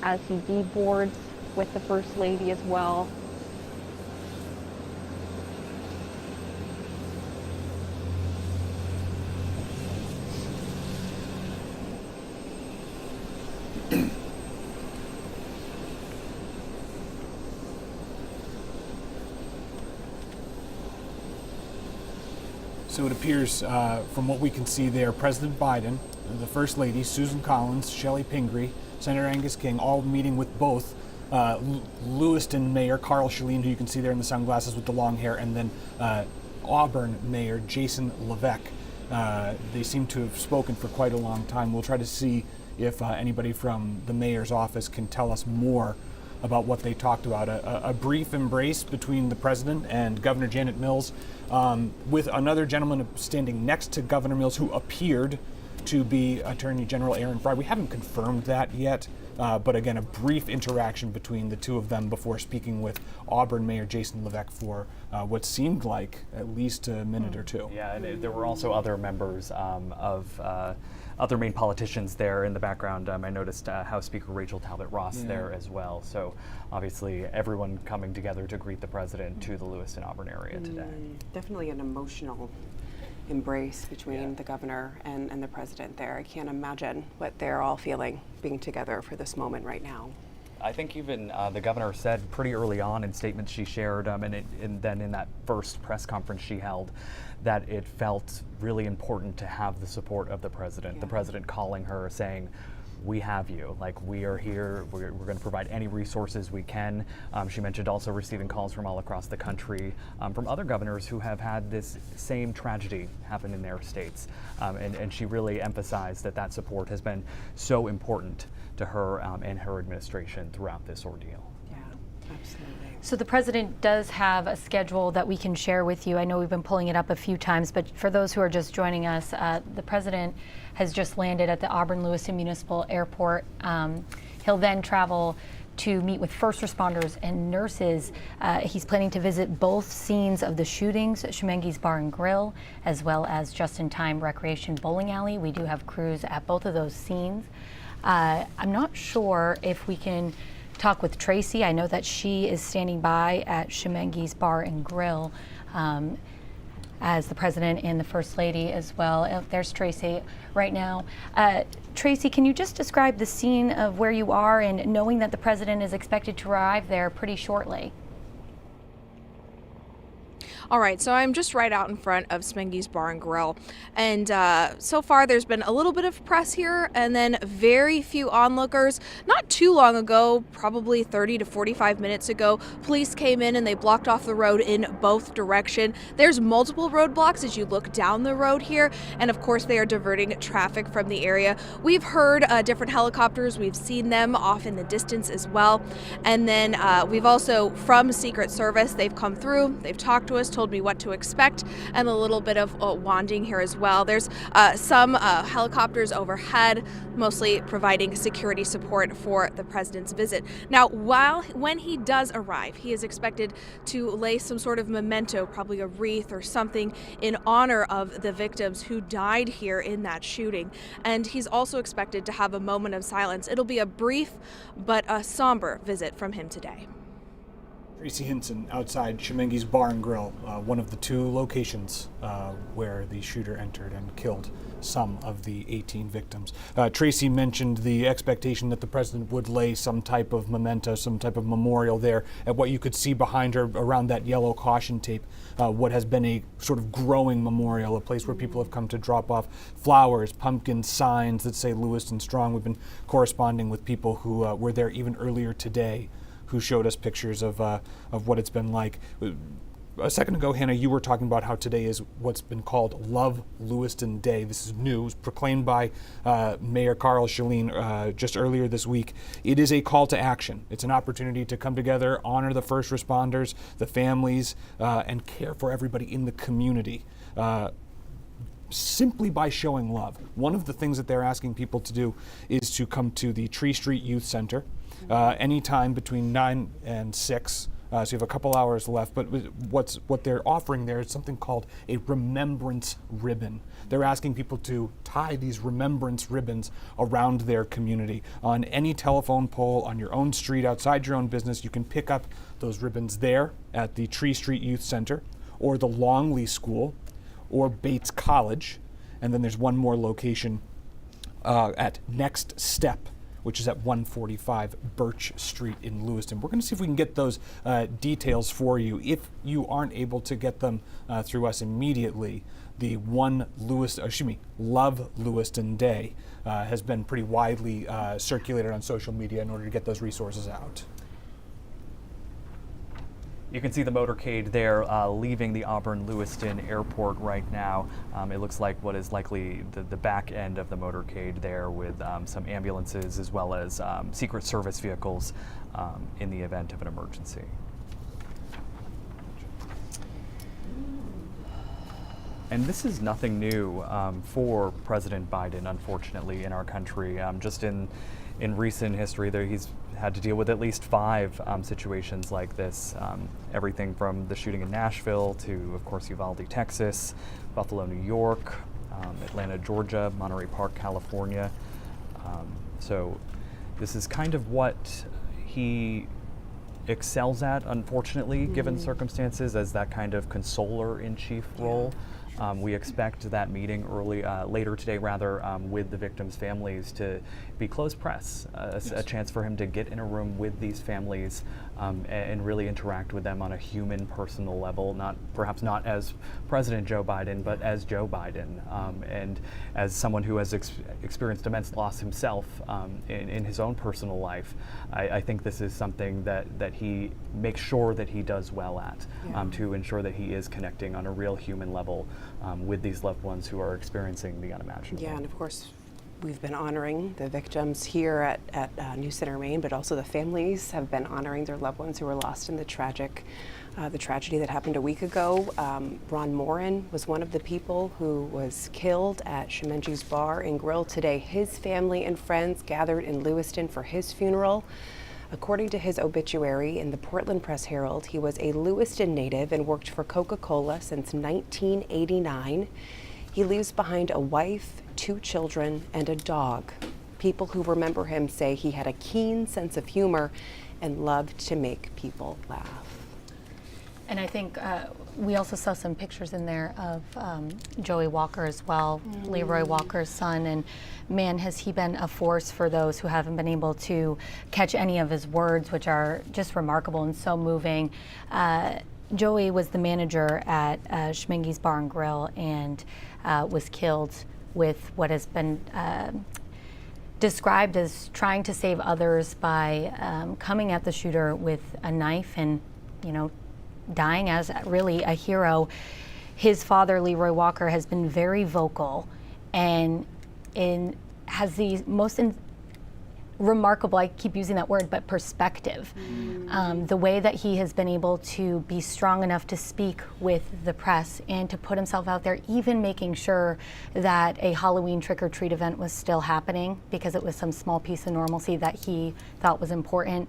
as he deboards with the First Lady as well. So it appears, from what we can see there, President Biden, the First Lady, Susan Collins, Shelley Pingree, Senator Angus King, all meeting with both Lewiston Mayor Carl Shalin, who you can see there in the sunglasses with the long hair, and then Auburn Mayor Jason Levesque. They seem to have spoken for quite a long time. We'll try to see if anybody from the mayor's office can tell us more about what they talked about. A brief embrace between the president and Governor Janet Mills, with another gentleman standing next to Governor Mills who appeared to be Attorney General Aaron Frey. We haven't confirmed that yet, but again, a brief interaction between the two of them before speaking with Auburn Mayor Jason Levesque for what seemed like at least a minute or two. Yeah, and there were also other members of other Maine politicians there in the background. I noticed House Speaker Rachel Talbot Ross there as well. So obviously everyone coming together to greet the president to the Lewiston-Auburn area today. Definitely an emotional embrace between the governor and the president there. I can't imagine what they're all feeling being together for this moment right now. I think even the governor said pretty early on in statements she shared, and then in that first press conference she held, that it felt really important to have the support of the president. Yeah. The president calling her, saying, "We have you. Like, we are here. We're going to provide any resources we can." She mentioned also receiving calls from all across the country, from other governors who have had this same tragedy happen in their states, and she really emphasized that support has been so important to her and her administration throughout this ordeal. Yeah, absolutely. So the president does have a schedule that we can share with you. I know we've been pulling it up a few times, but for those who are just joining us, the president has just landed at the Auburn-Lewiston Municipal Airport. He'll then travel to meet with first responders and nurses. He's planning to visit both scenes of the shootings, Schemengees Bar and Grill, as well as Just-in-Time Recreation Bowling Alley. We do have crews at both of those scenes. I'm not sure if we can talk with Tracy. I know that she is standing by at Schemengees Bar and Grill as the president and the first lady as well. There's Tracy right now. Tracy, can you just describe the scene of where you are and knowing that the president is expected to arrive there pretty shortly? All right, so I'm just right out in front of Schemengees Bar and Grill, and so far there's been a little bit of press here and then very few onlookers. Not too long ago, probably 30 to 45 minutes ago, police came in and they blocked off the road in both directions. There's multiple roadblocks as you look down the road here, and of course they are diverting traffic from the area. We've heard different helicopters, we've seen them off in the distance as well, and then we've also, from Secret Service, they've come through, they've talked to us, told me what to expect, and a little bit of wanding here as well. There's some helicopters overhead, mostly providing security support for the president's visit. Now, when he does arrive, he is expected to lay some sort of memento, probably a wreath or something, in honor of the victims who died here in that shooting. And he's also expected to have a moment of silence. It'll be a brief but a somber visit from him today. Tracy Hinson outside Schemengees Bar and Grill, one of the two locations where the shooter entered and killed some of the 18 victims. Tracy mentioned the expectation that the president would lay some type of memento, some type of memorial there at what you could see behind her around that yellow caution tape, what has been a sort of growing memorial, a place where people have come to drop off flowers, pumpkins, signs that say Lewiston Strong. We've been corresponding with people who were there even earlier today, who showed us pictures of what it's been like. A second ago, Hannah, you were talking about how today is what's been called Love Lewiston Day. This is news proclaimed by Mayor Carl Shalin just earlier this week. It is a call to action. It's an opportunity to come together, honor the first responders, the families, and care for everybody in the community. Simply by showing love. One of the things that they're asking people to do is to come to the Tree Street Youth Center anytime between 9 and 6. So you have a couple hours left, but what they're offering there is something called a remembrance ribbon. They're asking people to tie these remembrance ribbons around their community. On any telephone pole, on your own street, outside your own business, you can pick up those ribbons there at the Tree Street Youth Center, or the Longley School, or Bates College. And then there's one more location at Next Step, which is at 145 Birch Street in Lewiston. We're going to see if we can get those details for you. If you aren't able to get them through us immediately, the Love Lewiston Day has been pretty widely circulated on social media in order to get those resources out. You can see the motorcade there leaving the Auburn-Lewiston airport right now. It looks like what is likely the back end of the motorcade there, with some ambulances as well as Secret Service vehicles in the event of an emergency. And this is nothing new for President Biden, unfortunately, in our country. Just in recent history, he's had to deal with at least 5 situations like this. Everything from the shooting in Nashville to, of course, Uvalde, Texas, Buffalo, New York, Atlanta, Georgia, Monterey Park, California. So this is kind of what he excels at, unfortunately, given circumstances, as that kind of consoler-in-chief role. We expect that meeting later today, with the victims' families to be closed press, a chance for him to get in a room with these families and really interact with them on a human, personal level, perhaps not as President Joe Biden, but as Joe Biden, and as someone who has experienced immense loss himself in his own personal life. I think this is something that he makes sure that he does well at, to ensure that he is connecting on a real human level with these loved ones who are experiencing the unimaginable. Yeah, and of course, we've been honoring the victims here at New Center, Maine, but also the families have been honoring their loved ones who were lost in the tragedy that happened a week ago. Ron Morin was one of the people who was killed at Shemenji's Bar and Grill today. His family and friends gathered in Lewiston for his funeral. According to his obituary in the Portland Press-Herald, he was a Lewiston native and worked for Coca-Cola since 1989. He leaves behind a wife, 2 children, and a dog. People who remember him say he had a keen sense of humor and loved to make people laugh. And I think we also saw some pictures in there of Joey Walker as well, Leroy Walker's son. And man, has he been a force for those who haven't been able to catch any of his words, which are just remarkable and so moving. Joey was the manager at Shemenji's Bar and Grill and was killed with what has been described as trying to save others by coming at the shooter with a knife and, dying as really a hero. His father, Leroy Walker, has been very vocal and has the most remarkable, I keep using that word, but perspective. The way that he has been able to be strong enough to speak with the press and to put himself out there, even making sure that a Halloween trick-or-treat event was still happening because it was some small piece of normalcy that he thought was important.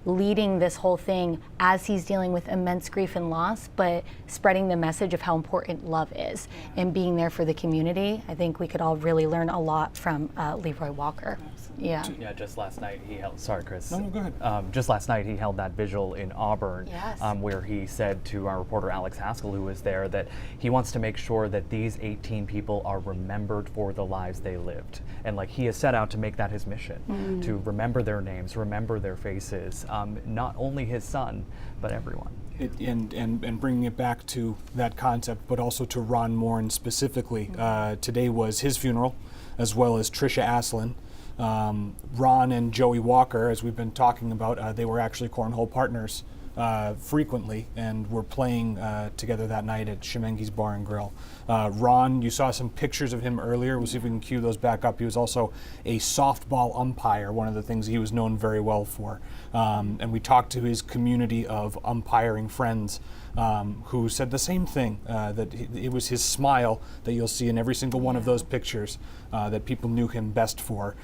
Leading this whole thing as he's dealing with immense grief and loss, but spreading the message of how important love is and being there for the community. I think we could all really learn a lot from Leroy Walker. Yeah. Yeah. Just last night he held. Sorry, Chris. No, go ahead. Just last night he held that vigil in Auburn, yes. Where he said to our reporter Alex Haskell, who was there, that he wants to make sure that these 18 people are remembered for the lives they lived, and he has set out to make that his mission, to remember their names, remember their faces, not only his son, but everyone. And bringing it back to that concept, but also to Ron Morin specifically. Today was his funeral, as well as Trisha Aslin. Ron and Joey Walker, as we've been talking about, they were actually cornhole partners frequently and were playing together that night at Shemenji's Bar and Grill. Ron, you saw some pictures of him earlier. We'll see if we can cue those back up. He was also a softball umpire, one of the things he was known very well for. And we talked to his community of umpiring friends who said the same thing, that it was his smile that you'll see in every single one of those pictures that people knew him best for.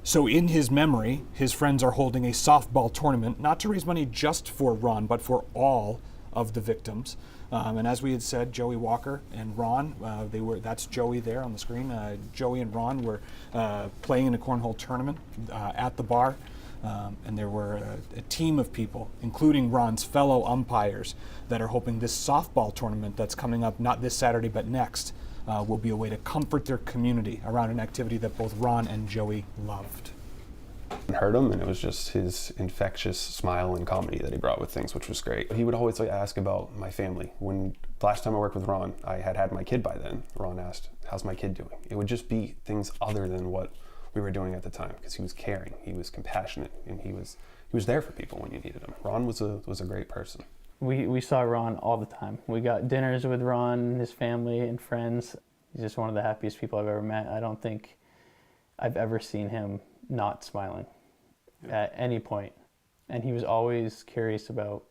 So in his memory, his friends are holding a softball tournament, not to raise money just for Ron, but for all of the victims. And as we had said, Joey Walker and Ron, that's Joey there on the screen. Joey and Ron were playing in a cornhole tournament at the bar. And there were a team of people, including Ron's fellow umpires, that are hoping this softball tournament that's coming up, not this Saturday, but next, will be a way to comfort their community around an activity that both Ron and Joey loved. Heard him, and it was just his infectious smile and comedy that he brought with things, which was great. He would always ask about my family. When the last time I worked with Ron, I had my kid by then. Ron asked, "How's my kid doing?" It would just be things other than what we were doing at the time, because he was caring, he was compassionate, and he was there for people when you needed him. Ron was a great person. We saw Ron all the time. We got dinners with Ron, his family and friends. He's just one of the happiest people I've ever met. I don't think I've ever seen him not smiling at any point. And he was always curious about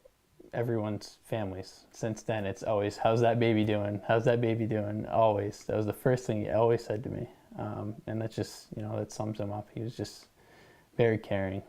everyone's families. Since then, it's always, "How's that baby doing? How's that baby doing?" Always. That was the first thing he always said to me. And that just, that sums him up. He was just very caring.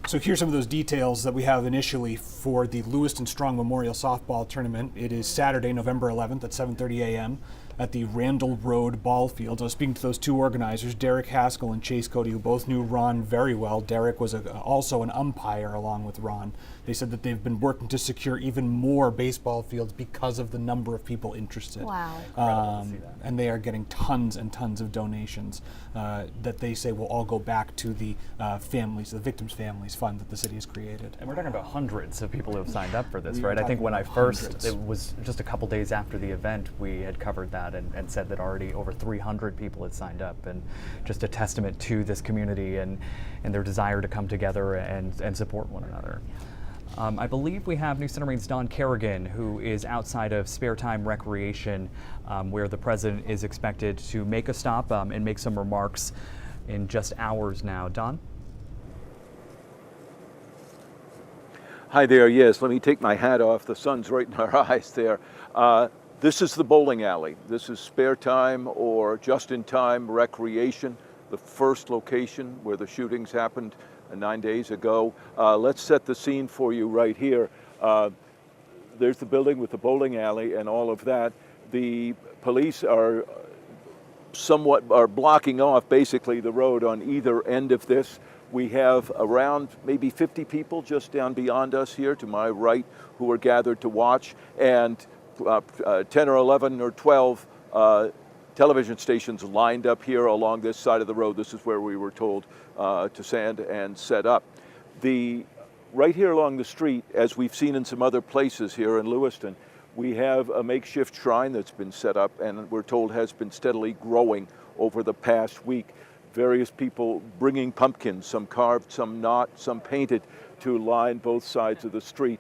So here's some of those details that we have initially for the Lewiston Strong Memorial Softball Tournament. It is Saturday, November 11th at 7:30 a.m. at the Randall Road Ball Field. I was speaking to those two organizers, Derek Haskell and Chase Cody, who both knew Ron very well. Derek was also an umpire along with Ron. They said that they've been working to secure even more baseball fields because of the number of people interested. Wow. And they are getting tons and tons of donations that they say will all go back to the families, the victims' families fund that the city has created. And we're talking about hundreds of people who have signed up for this, right? I think when hundreds. it was just a couple days after the event, we had covered that and said that already over 300 people had signed up, and just a testament to this community and their desire to come together and support one another. I believe we have News Center Maine's Don Kerrigan, who is outside of Spare Time Recreation, where the president is expected to make a stop and make some remarks in just hours now. Don? Hi there. Yes, let me take my hat off. The sun's right in our eyes there. This is the bowling alley. This is Spare Time or Just-in-Time Recreation, the first location where the shootings happened 9 days ago. Let's set the scene for you right here. There's the building with the bowling alley and all of that. The police are blocking off basically the road on either end of this. We have around maybe 50 people just down beyond us here to my right who are gathered to watch, and 10 or 11 or 12 television stations lined up here along this side of the road. This is where we were told to stand and set up. Right here along the street, as we've seen in some other places here in Lewiston, we have a makeshift shrine that's been set up and we're told has been steadily growing over the past week. Various people bringing pumpkins, some carved, some not, some painted, to line both sides of the street.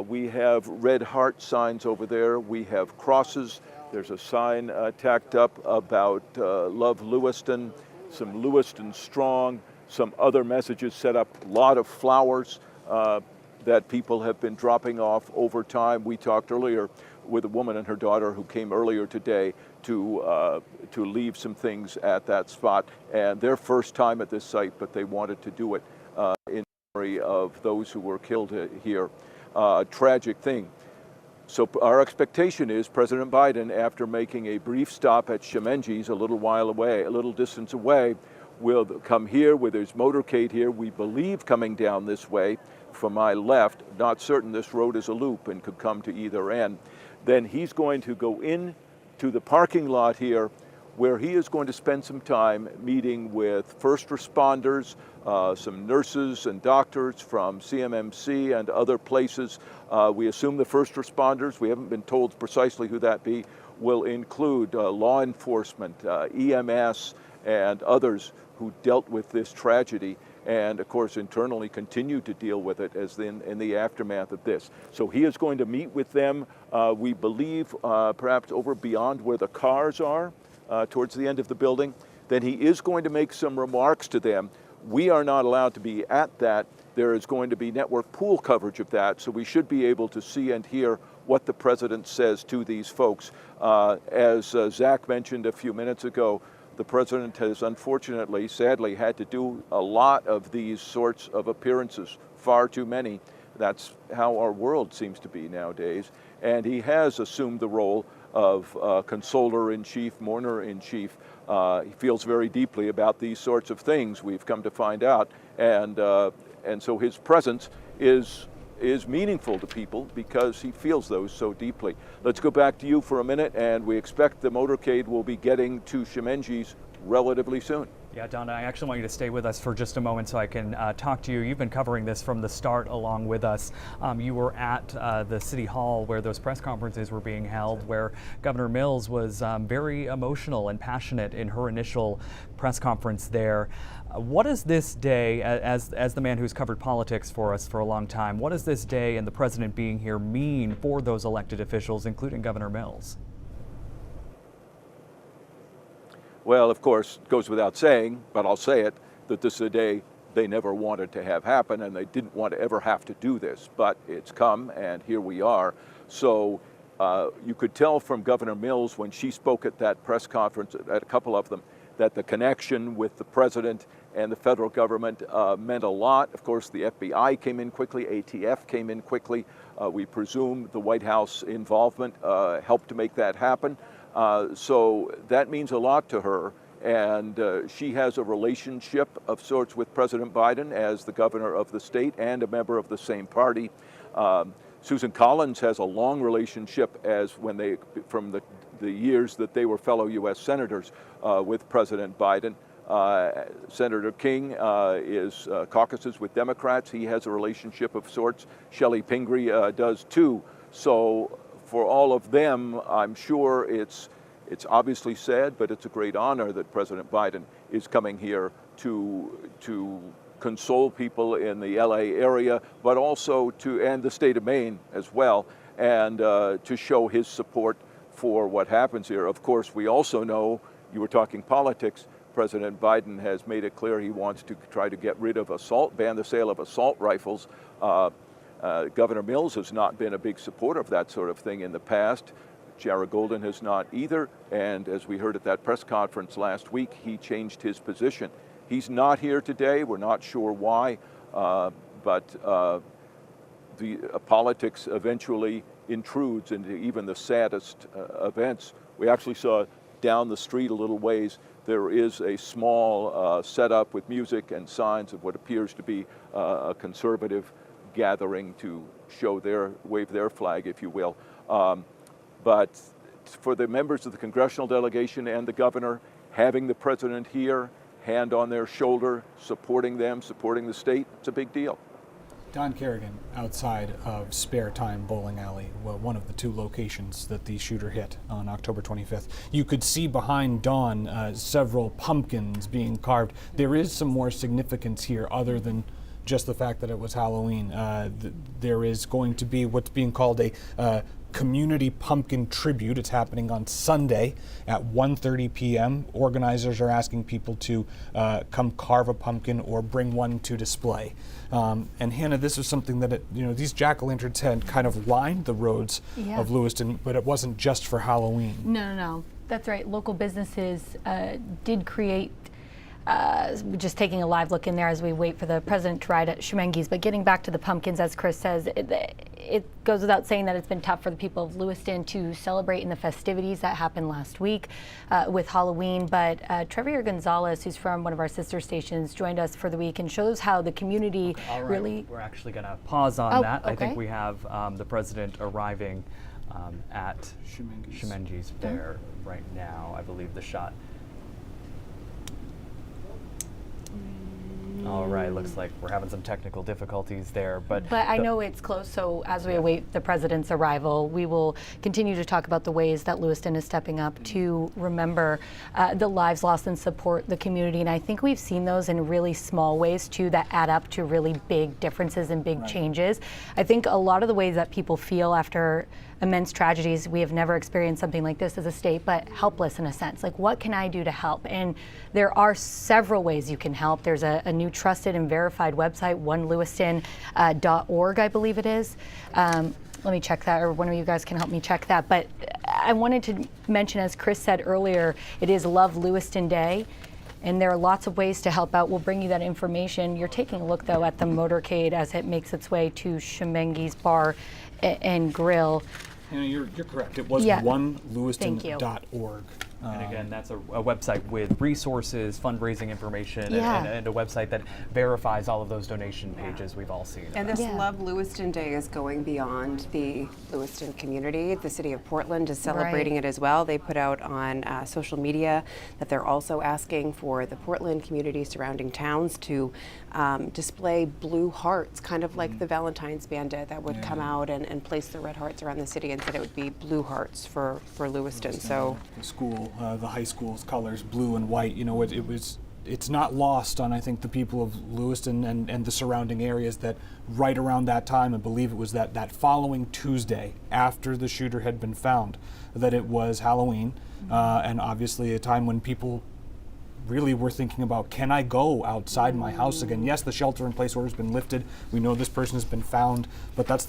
We have red heart signs over there. We have crosses. There's a sign tacked up about Love Lewiston, some Lewiston Strong, some other messages set up, a lot of flowers that people have been dropping off over time. We talked earlier with a woman and her daughter who came earlier today to leave some things at that spot. And their first time at this site, but they wanted to do it in memory of those who were killed here. A tragic thing. So our expectation is President Biden, after making a brief stop at Shemenji's a little while away, a little distance away, will come here with his motorcade here, we believe coming down this way from my left, not certain, this road is a loop and could come to either end. Then he's going to go in to the parking lot here, where he is going to spend some time meeting with first responders, some nurses and doctors from CMMC and other places. We assume the first responders, we haven't been told precisely who that be, will include law enforcement, EMS, and others who dealt with this tragedy, and of course internally continue to deal with it as in the aftermath of this. So he is going to meet with them, we believe, perhaps over beyond where the cars are, towards the end of the building. Then he is going to make some remarks to them. We are not allowed to be at that. There is going to be network pool coverage of that, so we should be able to see and hear what the president says to these folks. As Zach mentioned a few minutes ago, The president has unfortunately, sadly, had to do a lot of these sorts of appearances, far too many. That's how our world seems to be nowadays. And he has assumed the role of consoler-in-chief, mourner-in-chief. He feels very deeply about these sorts of things, we've come to find out. And so his presence is meaningful to people because he feels those so deeply. Let's go back to you for a minute, and we expect the motorcade will be getting to Shemenges relatively soon. Yeah, Don, I actually want you to stay with us for just a moment so I can talk to you. You've been covering this from the start along with us. You were at the City Hall where those press conferences were being held, where Governor Mills was very emotional and passionate in her initial press conference there. What is this day, as the man who's covered politics for us for a long time, what does this day and the president being here mean for those elected officials, including Governor Mills? Well, of course, it goes without saying, but I'll say it, that this is a day they never wanted to have happen, and they didn't want to ever have to do this. But it's come, and here we are. So you could tell from Governor Mills when she spoke at that press conference, at a couple of them, that the connection with the president and the federal government meant a lot. Of course, the FBI came in quickly, ATF came in quickly. We presume the White House involvement helped to make that happen. So that means a lot to her, and she has a relationship of sorts with President Biden as the governor of the state and a member of the same party. Susan Collins has a long relationship from the years that they were fellow U.S. senators with President Biden. Senator King caucuses with Democrats. He has a relationship of sorts. Shelley Pingree does too. So for all of them, I'm sure it's obviously sad, but it's a great honor that President Biden is coming here to console people in the LA area, but also and the state of Maine as well, and to show his support for what happens here. Of course, we also know, you were talking politics, President Biden has made it clear he wants to try to get rid of ban the sale of assault rifles. Governor Mills has not been a big supporter of that sort of thing in the past. Jared Golden has not either, and as we heard at that press conference last week, he changed his position. He's not here today. We're not sure why, but politics eventually intrudes into even the saddest events. We actually saw down the street a little ways, there is a small setup with music and signs of what appears to be a conservative gathering to wave their flag, if you will. But for the members of the congressional delegation and the governor, having the president here, hand on their shoulder, supporting them, supporting the state, it's a big deal. Don Kerrigan, outside of Spare Time Bowling Alley, one of the two locations that the shooter hit on October 25th. You could see behind Don several pumpkins being carved. There is some more significance here other than just the fact that it was Halloween. There is going to be what's being called a community pumpkin tribute. It's happening on Sunday at 1:30 p.m. Organizers are asking people to come carve a pumpkin or bring one to display. And Hannah, this is something that these jack-o'-lanterns had kind of lined the roads of Lewiston, but it wasn't just for Halloween. No. That's right. Local businesses did create. Just taking a live look in there as we wait for the president to ride at Shemenges. But getting back to the pumpkins, as Chris says, it goes without saying that it's been tough for the people of Lewiston to celebrate in the festivities that happened last week with Halloween. But Trevier Gonzalez, who's from one of our sister stations, joined us for the week and shows how the community really... We're actually going to pause on that. Okay. I think we have the president arriving at Shemenges there right now. I believe the shot. All right, looks like we're having some technical difficulties there, but I know it's close, so as we await the president's arrival, we will continue to talk about the ways that Lewiston is stepping up to remember the lives lost and support the community, and I think we've seen those in really small ways too that add up to really big differences and big changes. I think a lot of the ways that people feel after immense tragedies, we have never experienced something like this as a state, but helpless in a sense. Like, what can I do to help? And there are several ways you can help. There's a new trusted and verified website, onelewiston.org, I believe it is. Let me check that, or one of you guys can help me check that. But I wanted to mention, as Chris said earlier, it is Love Lewiston Day, and there are lots of ways to help out. We'll bring you that information. You're taking a look, though, at the motorcade as it makes its way to Shemengi's Bar and Grill. You're correct. It was onelewiston.org. And again, that's a website with resources, fundraising information, Yeah. and a website that verifies all of those donation pages we've all seen. And this Love Lewiston Day is going beyond the Lewiston community. The city of Portland is celebrating it as well. They put out on social media that they're also asking for the Portland community surrounding towns to display blue hearts, kind of like the Valentine's Bandit that would come out and place the red hearts around the city, and said it would be blue hearts for Lewiston. So the school, the high school's colors, blue and white. It's not lost on, I think, the people of Lewiston and the surrounding areas that right around that time, I believe it was that following Tuesday after the shooter had been found, that it was Halloween, and obviously a time when people really were thinking about, can I go outside my house again? Yes, the shelter-in-place order has been lifted. We know this person has been found, but that's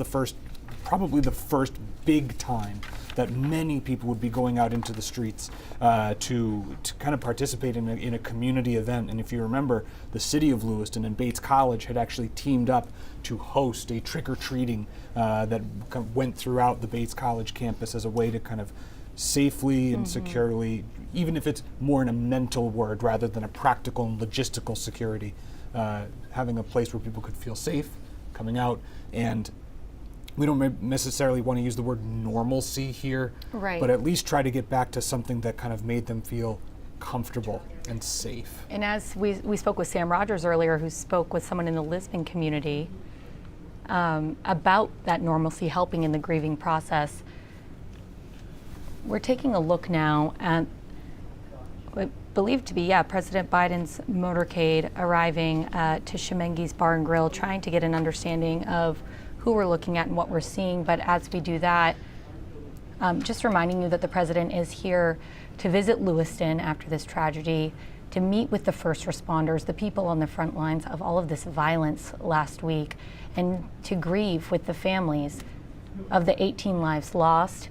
probably the first big time that many people would be going out into the streets to kind of participate in a community event. And if you remember, the city of Lewiston and Bates College had actually teamed up to host a trick-or-treating that kind of went throughout the Bates College campus as a way to kind of safely and securely, even if it's more in a mental word rather than a practical and logistical security, having a place where people could feel safe coming out. And we don't necessarily want to use the word normalcy here, but at least try to get back to something that kind of made them feel comfortable and safe. And as we spoke with Sam Rogers earlier, who spoke with someone in the Lisbon community about that normalcy helping in the grieving process, we're taking a look now at what believed to be, President Biden's motorcade arriving to Shemengi's Bar and Grill, trying to get an understanding of who we're looking at and what we're seeing. But as we do that, just reminding you that the president is here to visit Lewiston after this tragedy, to meet with the first responders, the people on the front lines of all of this violence last week, and to grieve with the families of the 18 lives lost,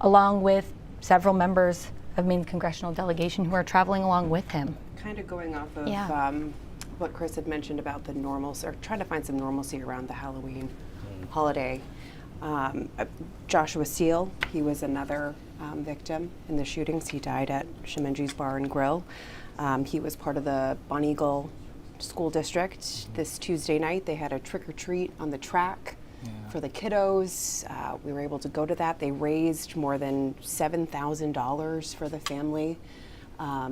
along with several members of Maine congressional delegation who are traveling along with him. kind of going off of what Chris had mentioned about the normalcy, or trying to find some normalcy around the Halloween holiday. Joshua Seal, he was another victim in the shootings. He died at Shemengi's Bar and Grill. He was part of the Bon Eagle School District. This Tuesday night, they had a trick-or-treat on the track for the kiddos. We were able to go to that. They raised more than $7,000 for the family.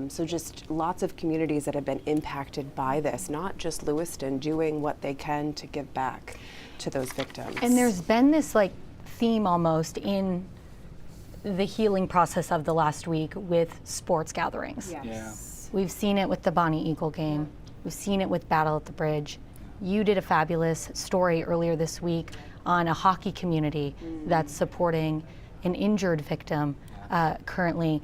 So just lots of communities that have been impacted by this, not just Lewiston, doing what they can to give back to those victims. And there's been this like theme almost in the healing process of the last week with sports gatherings. Yes. We've seen it with the Bonnie Eagle game. We've seen it with Battle at the Bridge. You did a fabulous story earlier this week on a hockey community that's supporting an injured victim currently.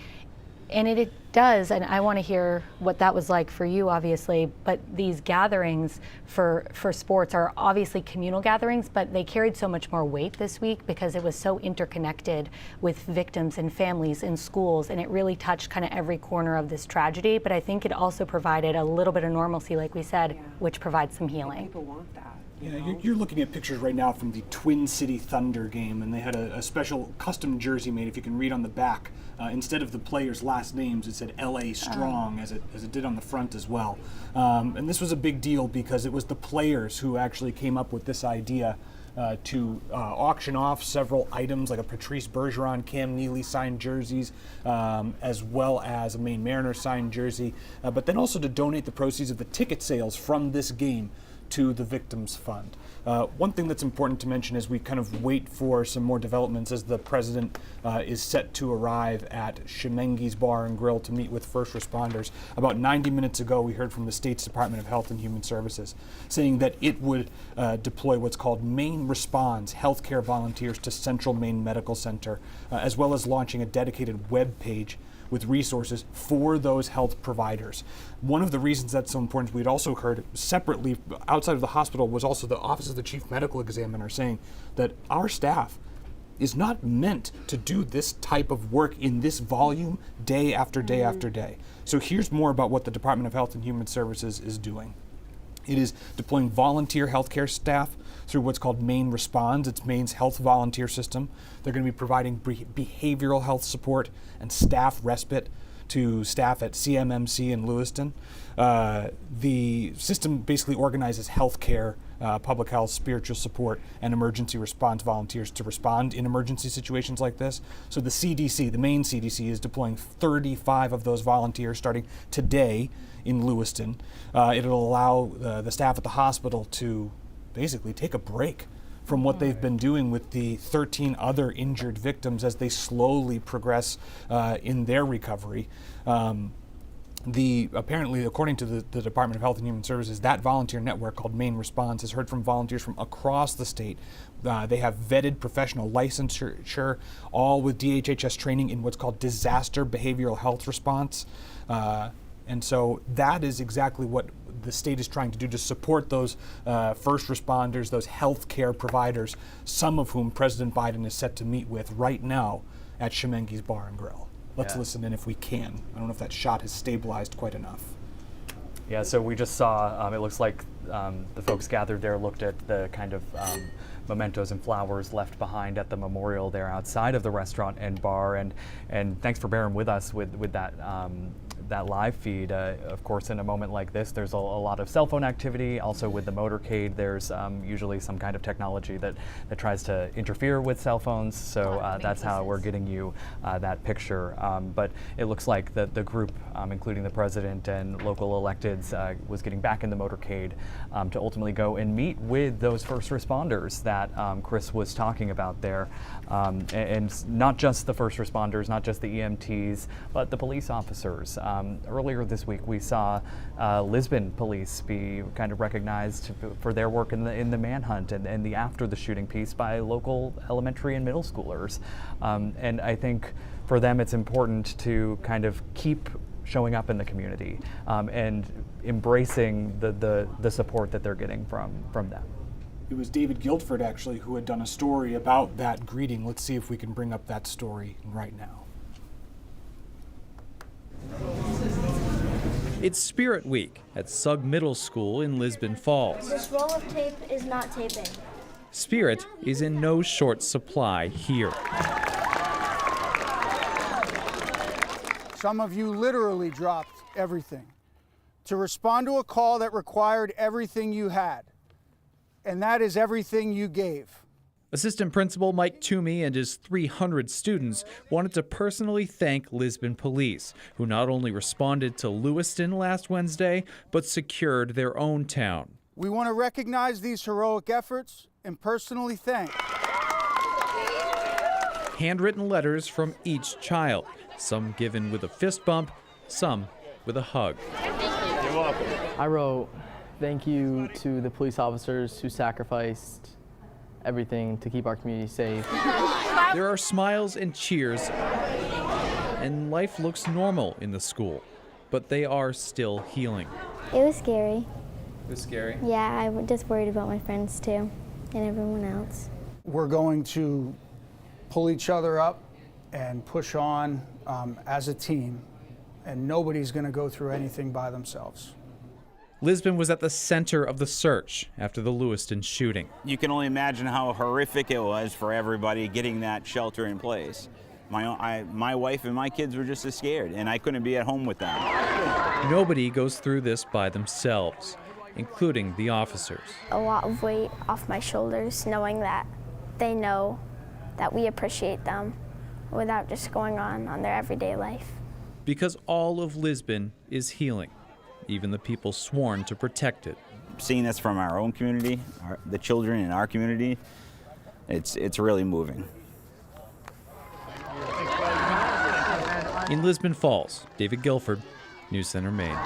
And it does, and I want to hear what that was like for you, obviously, but these gatherings for sports are obviously communal gatherings, but they carried so much more weight this week because it was so interconnected with victims and families and schools, and it really touched kind of every corner of this tragedy. But I think it also provided a little bit of normalcy, like we said, which provides some healing. People want that. Yeah, you're looking at pictures right now from the Twin City Thunder game, and they had a special custom jersey made. If you can read on the back, instead of the players' last names, it said "L.A. Strong" as it did on the front as well. And this was a big deal because it was the players who actually came up with this idea to auction off several items, like a Patrice Bergeron, Cam Neely signed jerseys, as well as a Maine Mariners signed jersey, but then also to donate the proceeds of the ticket sales from this game to the Victims Fund. One thing that's important to mention as we kind of wait for some more developments as the president is set to arrive at Shemengi's Bar and Grill to meet with first responders. About 90 minutes ago, we heard from the state's Department of Health and Human Services saying that it would deploy what's called Maine Responds healthcare volunteers to Central Maine Medical Center, as well as launching a dedicated web page with resources for those health providers. One of the reasons that's so important, we'd also heard separately outside of the hospital, was also the Office of the Chief Medical Examiner saying that our staff is not meant to do this type of work in this volume day after day after day. So here's more about what the Department of Health and Human Services is doing. It is deploying volunteer healthcare staff through what's called Maine Responds. It's Maine's health volunteer system. They're going to be providing behavioral health support and staff respite to staff at CMMC in Lewiston. The system basically organizes healthcare, public health, spiritual support, and emergency response volunteers to respond in emergency situations like this. So the CDC, the Maine CDC, is deploying 35 of those volunteers starting today in Lewiston. It'll allow the staff at the hospital to basically take a break from what they've been doing with the 13 other injured victims as they slowly progress in their recovery. Apparently, according to the Department of Health and Human Services, that volunteer network called Maine Response has heard from volunteers from across the state. They have vetted professional licensure, all with DHHS training in what's called disaster behavioral health response. And so that is exactly what the state is trying to do to support those first responders, those healthcare providers, some of whom President Biden is set to meet with right now at Schemengees Bar and Grill. Let's listen in if we can. I don't know if that shot has stabilized quite enough. Yeah, so we just saw, it looks like the folks gathered there looked at the kind of mementos and flowers left behind at the memorial there outside of the restaurant and bar. And thanks for bearing with us with that that live feed. Of course, in a moment like this, there's a lot of cell phone activity. Also with the motorcade, there's usually some kind of technology that tries to interfere with cell phones. So that's how we're getting you that picture. But it looks like the group, including the president and local electeds, was getting back in the motorcade to ultimately go and meet with those first responders that Chris was talking about there. And not just the first responders, not just the EMTs, but the police officers. Earlier this week, we saw Lisbon police be kind of recognized for their work in the manhunt and the after the shooting piece by local elementary and middle schoolers. And I think for them, it's important to kind of keep showing up in the community and embracing the support that they're getting from them. It was David Guildford, actually, who had done a story about that greeting. Let's see if we can bring up that story right now. It's Spirit Week at Sugg Middle School in Lisbon Falls. This roll of tape is not taping. Spirit is in no short supply here. Some of you literally dropped everything to respond to a call that required everything you had, and that is everything you gave. Assistant Principal Mike Toomey and his 300 students wanted to personally thank Lisbon Police, who not only responded to Lewiston last Wednesday, but secured their own town. We want to recognize these heroic efforts and personally thank. Handwritten letters from each child, some given with a fist bump, some with a hug. You're welcome. I wrote, "Thank you to the police officers who sacrificed everything to keep our community safe." There are smiles and cheers, and life looks normal in the school, but they are still healing. It was scary. It was scary? Yeah, I was just worried about my friends too, and everyone else. We're going to pull each other up and push on as a team, and nobody's going to go through anything by themselves. Lisbon was at the center of the search after the Lewiston shooting. You can only imagine how horrific it was for everybody getting that shelter in place. My wife and my kids were just as scared, and I couldn't be at home with them. Nobody goes through this by themselves, including the officers. A lot of weight off my shoulders, knowing that they know that we appreciate them without just going on their everyday life. Because all of Lisbon is healing, even the people sworn to protect it. Seeing this from our own community, the children in our community, it's really moving. In Lisbon Falls, David Guilford, News Center, Maine.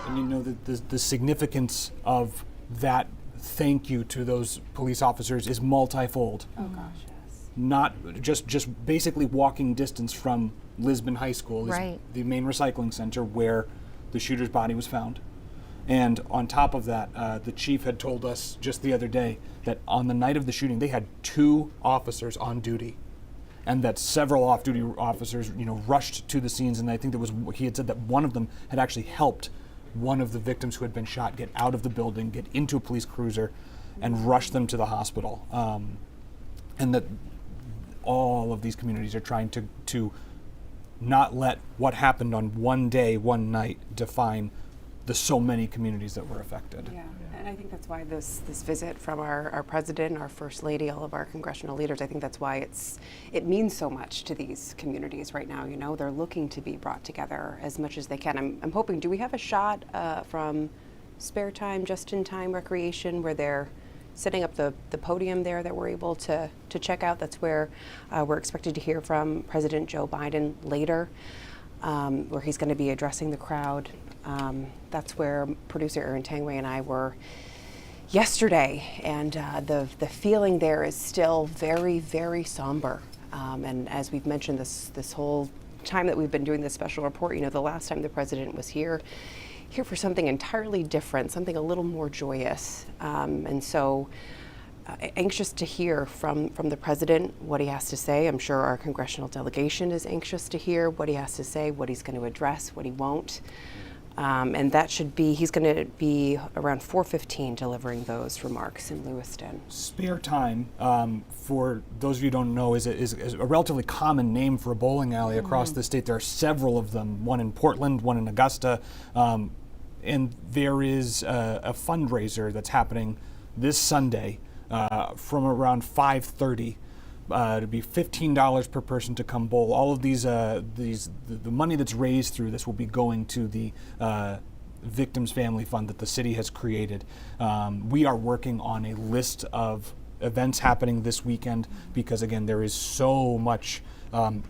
And you know that the significance of that thank you to those police officers is multifold. Oh gosh, yes. Not just basically walking distance from Lisbon High School is Right. the main recycling center where the shooter's body was found. And on top of that, the chief had told us just the other day that on the night of the shooting, they had 2 officers on duty, and that several off-duty officers, rushed to the scenes. And I think he had said that one of them had actually helped one of the victims who had been shot get out of the building, get into a police cruiser, and rush them to the hospital. And that all of these communities are trying to not let what happened on one day, one night, define the so many communities that were affected. Yeah, and I think that's why this visit from our president, our first lady, all of our congressional leaders, I think that's why it means so much to these communities right now. They're looking to be brought together as much as they can. I'm hoping, do we have a shot from Spare Time, Just in Time Recreation, where they're setting up the podium there that we're able to check out? That's where we're expected to hear from President Joe Biden later, where he's going to be addressing the crowd. That's where producer Erin Tangway and I were yesterday, and the feeling there is still very, very somber. And as we've mentioned this whole time that we've been doing this special report, the last time the president was here for something entirely different, something a little more joyous. And so anxious to hear from the president what he has to say. I'm sure our congressional delegation is anxious to hear what he has to say, what he's going to address, what he won't. And that he's going to be around 4:15 delivering those remarks in Lewiston. Spare Time, for those of you who don't know, is a relatively common name for a bowling alley across the state. There are several of them, one in Portland, one in Augusta, and there is a fundraiser that's happening this Sunday from around 5:30. It'd be $15 per person to come bowl. All of the money that's raised through this will be going to the Victims Family Fund that the city has created. We are working on a list of events happening this weekend because, again, there is so much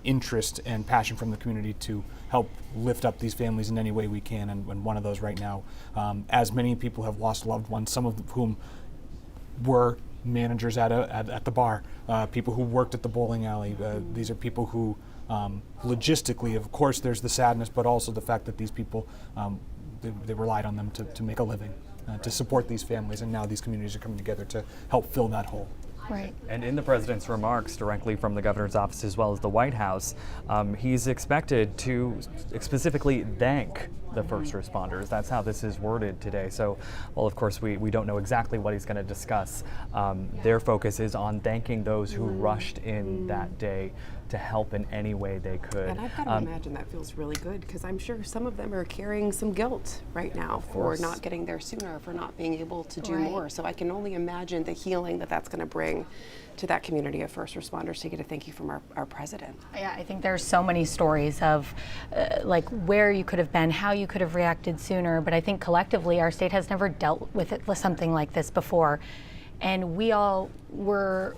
interest and passion from the community to help lift up these families in any way we can. And one of those right now, as many people have lost loved ones, some of whom were managers at the bar, people who worked at the bowling alley. These are people who, logistically, of course, there's the sadness, but also the fact that these people, they relied on them to make a living, to support these families, and now these communities are coming together to help fill that hole. Right. And in the president's remarks directly from the governor's office as well as the White House, he's expected to specifically thank the first responders. That's how this is worded today. So, well, of course, we don't know exactly what he's going to discuss. Their focus is on thanking those who rushed in that day to help in any way they could. And I've got to imagine that feels really good, because I'm sure some of them are carrying some guilt right now for not getting there sooner, for not being able to do more. So I can only imagine the healing that's going to bring to that community of first responders to get a thank you from our president. Yeah, I think there's so many stories of like where you could have been, how you could have reacted sooner, but I think collectively our state has never dealt with something like this before. And we all were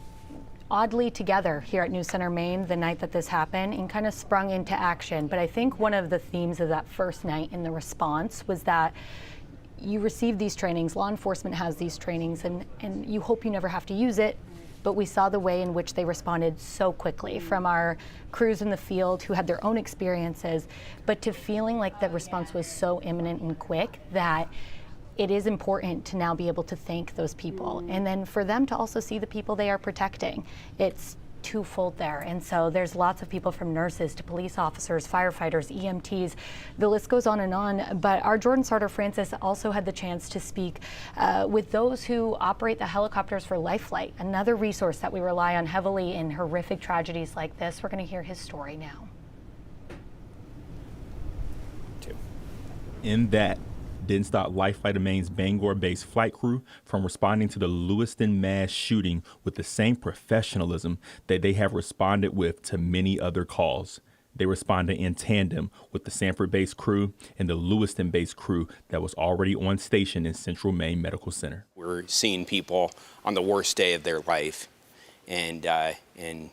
oddly together here at News Center, Maine, the night that this happened, and kind of sprung into action. But I think one of the themes of that first night in the response was that you receive these trainings, law enforcement has these trainings, and you hope you never have to use it. But we saw the way in which they responded so quickly, from our crews in the field who had their own experiences, but to feeling like the response was so imminent and quick that it is important to now be able to thank those people, and then for them to also see the people they are protecting. It's twofold there. And so there's lots of people, from nurses to police officers, firefighters, EMTs, the list goes on. But our Jordan Sartor Francis also had the chance to speak with those who operate the helicopters for Life Flight, another resource that we rely on heavily in horrific tragedies like this. We're going to hear his story now. In that didn't stop Life Flight of Maine's Bangor-based flight crew from responding to the Lewiston mass shooting with the same professionalism that they have responded with to many other calls. They responded in tandem with the Sanford-based crew and the Lewiston-based crew that was already on station in Central Maine Medical Center. We're seeing people on the worst day of their life, and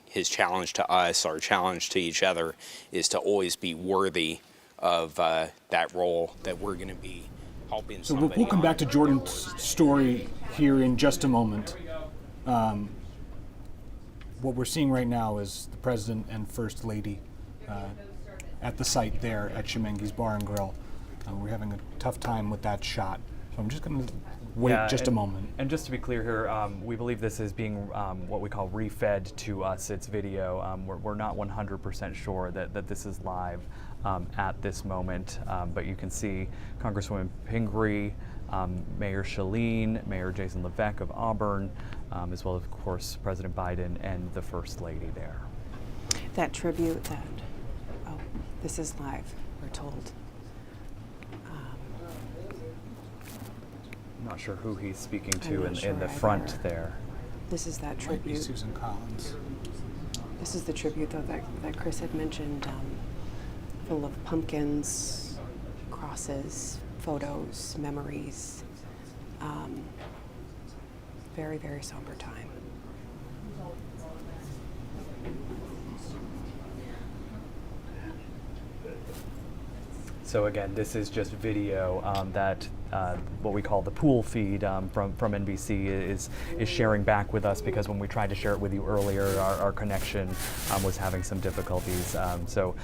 his challenge to us, our challenge to each other, is to always be worthy of that role that we're going to be helping. So we'll come back to Jordan's story here in just a moment. What we're seeing right now is the President and First Lady at the site there at Schemengees Bar and Grill. We're having a tough time with that shot. So I'm just going to wait just a moment. And just to be clear here, we believe this is being what we call refed to us. It's video. We're not 100% sure that this is live at this moment, but you can see Congresswoman Pingree, Mayor Shaleen, Mayor Jason Levesque of Auburn, as well as, of course, President Biden and the First Lady there. That tribute this is live, we're told. I'm not sure who he's speaking I'm to not sure in the either. front there. This is that Might be tribute. Susan Collins. This is the tribute, though, that Chris had mentioned, full of pumpkins, crosses, photos, memories. Very, very somber time. So again, this is just video that what we call the pool feed from NBC is sharing back with us, because when we tried to share it with you earlier, our connection was having some difficulties. So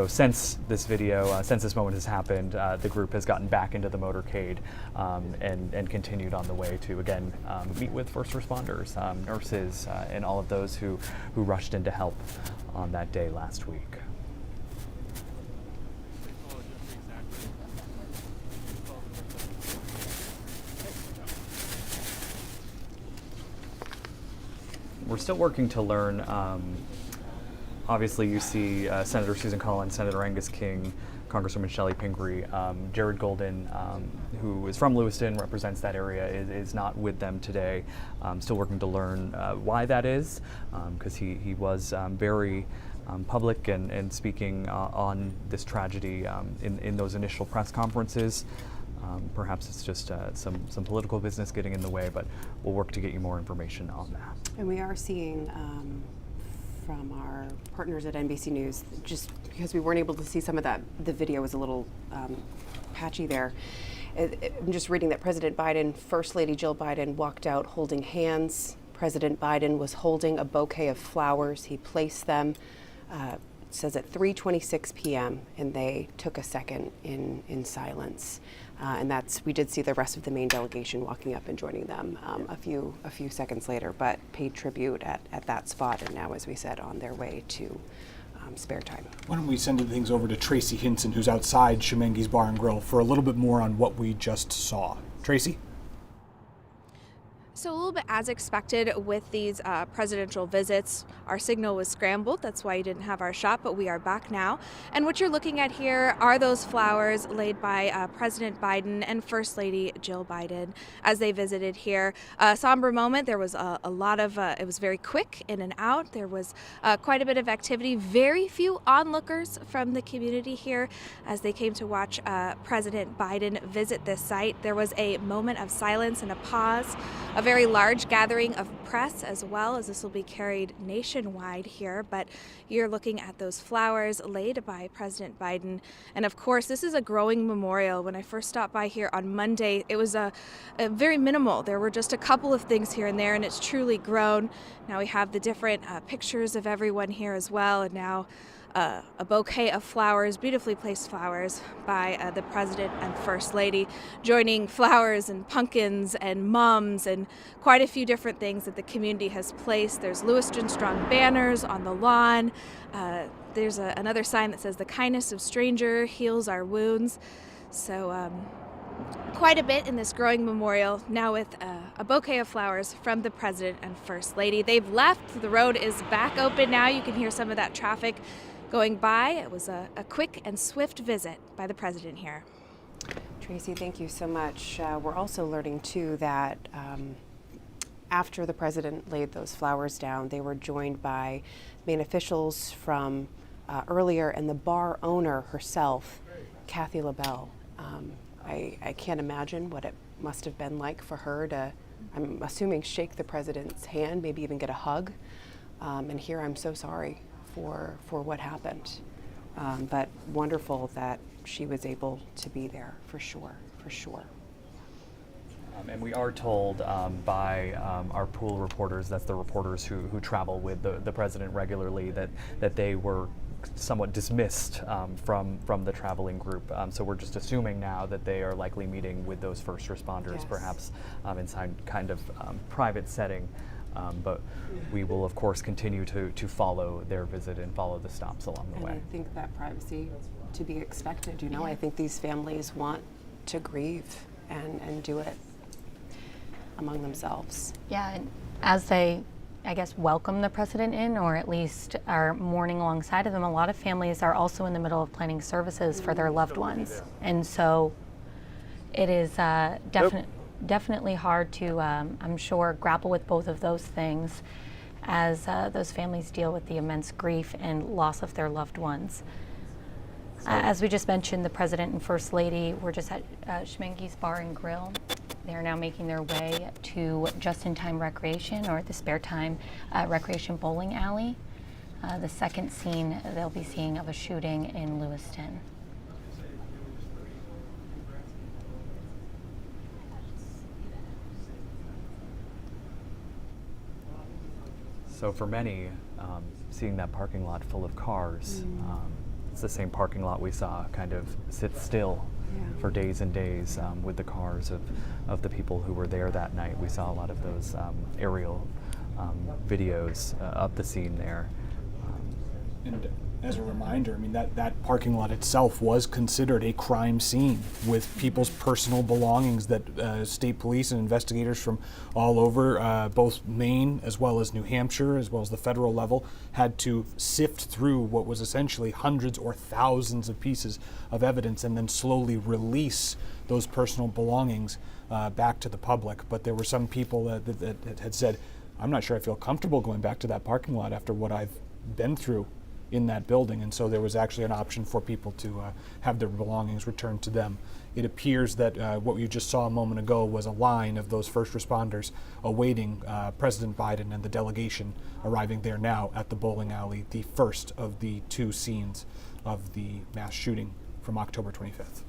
since this video, since this moment has happened, the group has gotten back into the motorcade and continued on the way to again meet with first responders, nurses, and all of those who rushed in to help on that day last week. We're still working to learn. Obviously, you see Senator Susan Collins, Senator Angus King, Congresswoman Shelley Pingree, Jared Golden, who is from Lewiston, represents that area, is not with them today. Still working to learn why that is, because he was very public and speaking on this tragedy in those initial press conferences. Perhaps it's just some political business getting in the way, but we'll work to get you more information on that. And we are seeing from our partners at NBC News, just because we weren't able to see some of that, the video was a little patchy there. I'm just reading that President Biden, First Lady Jill Biden, walked out holding hands. President Biden was holding a bouquet of flowers. He placed them, it says at 3:26 p.m., and they took a second in silence. And we did see the rest of the Maine delegation walking up and joining them a few seconds later, but paid tribute at that spot, and now, as we said, on their way to spare time. Why don't we send things over to Tracy Hinson, who's outside Schemengees Bar and Grill, for a little bit more on what we just saw. Tracy? So a little bit as expected with these presidential visits, our signal was scrambled. That's why you didn't have our shot, but we are back now. And what you're looking at here are those flowers laid by President Biden and First Lady Jill Biden as they visited here. Somber moment. There was a lot of, it was very quick in and out. There was quite a bit of activity. Very few onlookers from the community here as they came to watch President Biden visit this site. There was a moment of silence and a pause. A very large gathering of press as well, as this will be carried nationwide here, but you're looking at those flowers laid by President Biden. And of course, this is a growing memorial. When I first stopped by here on Monday, it was a very minimal. There were just a couple of things here and there, and it's truly grown. Now we have the different pictures of everyone here as well, and now a bouquet of flowers, beautifully placed flowers by the President and First Lady, joining flowers and pumpkins and mums and quite a few different things that the community has placed. There's Lewiston Strong banners on the lawn. There's another sign that says, "The kindness of stranger heals our wounds." So quite a bit in this growing memorial, now with a bouquet of flowers from the President and First Lady. They've left. The road is back open now. You can hear some of that traffic going by. It was a quick and swift visit by the President here. Tracy, thank you so much. We're also learning, too, that after the President laid those flowers down, they were joined by Maine officials from earlier, and the bar owner herself, Kathy LaBelle. I can't imagine what it must have been like for her to, I'm assuming, shake the President's hand, maybe even get a hug, and hear, "I'm so sorry for what happened." But wonderful that she was able to be there, for sure. And we are told by our pool reporters, that's the reporters who travel with the President regularly, that they were somewhat dismissed from the traveling group. So we're just assuming now that they are likely meeting with those first responders, Yes. perhaps in some kind of private setting. But we will, of course, continue to follow their visit and follow the stops along the And way. I think that privacy to be expected, you know, I think these families want to grieve and do it among themselves. Yeah, and as they, I guess, welcome the president in, or at least are mourning alongside of them, a lot of families are also in the middle of planning services for their loved ones. And so it is definitely hard to, I'm sure, grapple with both of those things as those families deal with the immense grief and loss of their loved ones. As we just mentioned, the President and First Lady were just at Schmenke's Bar and Grill. They are now making their way to Just-in-Time Recreation, or the Spare Time Recreation Bowling Alley. The second scene they'll be seeing of a shooting in Lewiston. So for many, seeing that parking lot full of cars, it's the same parking lot we saw kind of sit still for days and days with the cars of the people who were there that night. We saw a lot of those aerial videos of the scene there. And as a reminder, I mean, that parking lot itself was considered a crime scene with people's personal belongings that state police and investigators from all over, both Maine as well as New Hampshire, as well as the federal level, had to sift through what was essentially hundreds or thousands of pieces of evidence and then slowly release those personal belongings back to the public. But there were some people that had said, I'm not sure I feel comfortable going back to that parking lot after what I've been through in that building, and so there was actually an option for people to have their belongings returned to them. It appears that what you just saw a moment ago was a line of those first responders awaiting President Biden and the delegation arriving there now at the bowling alley, the first of the two scenes of the mass shooting from October 25th.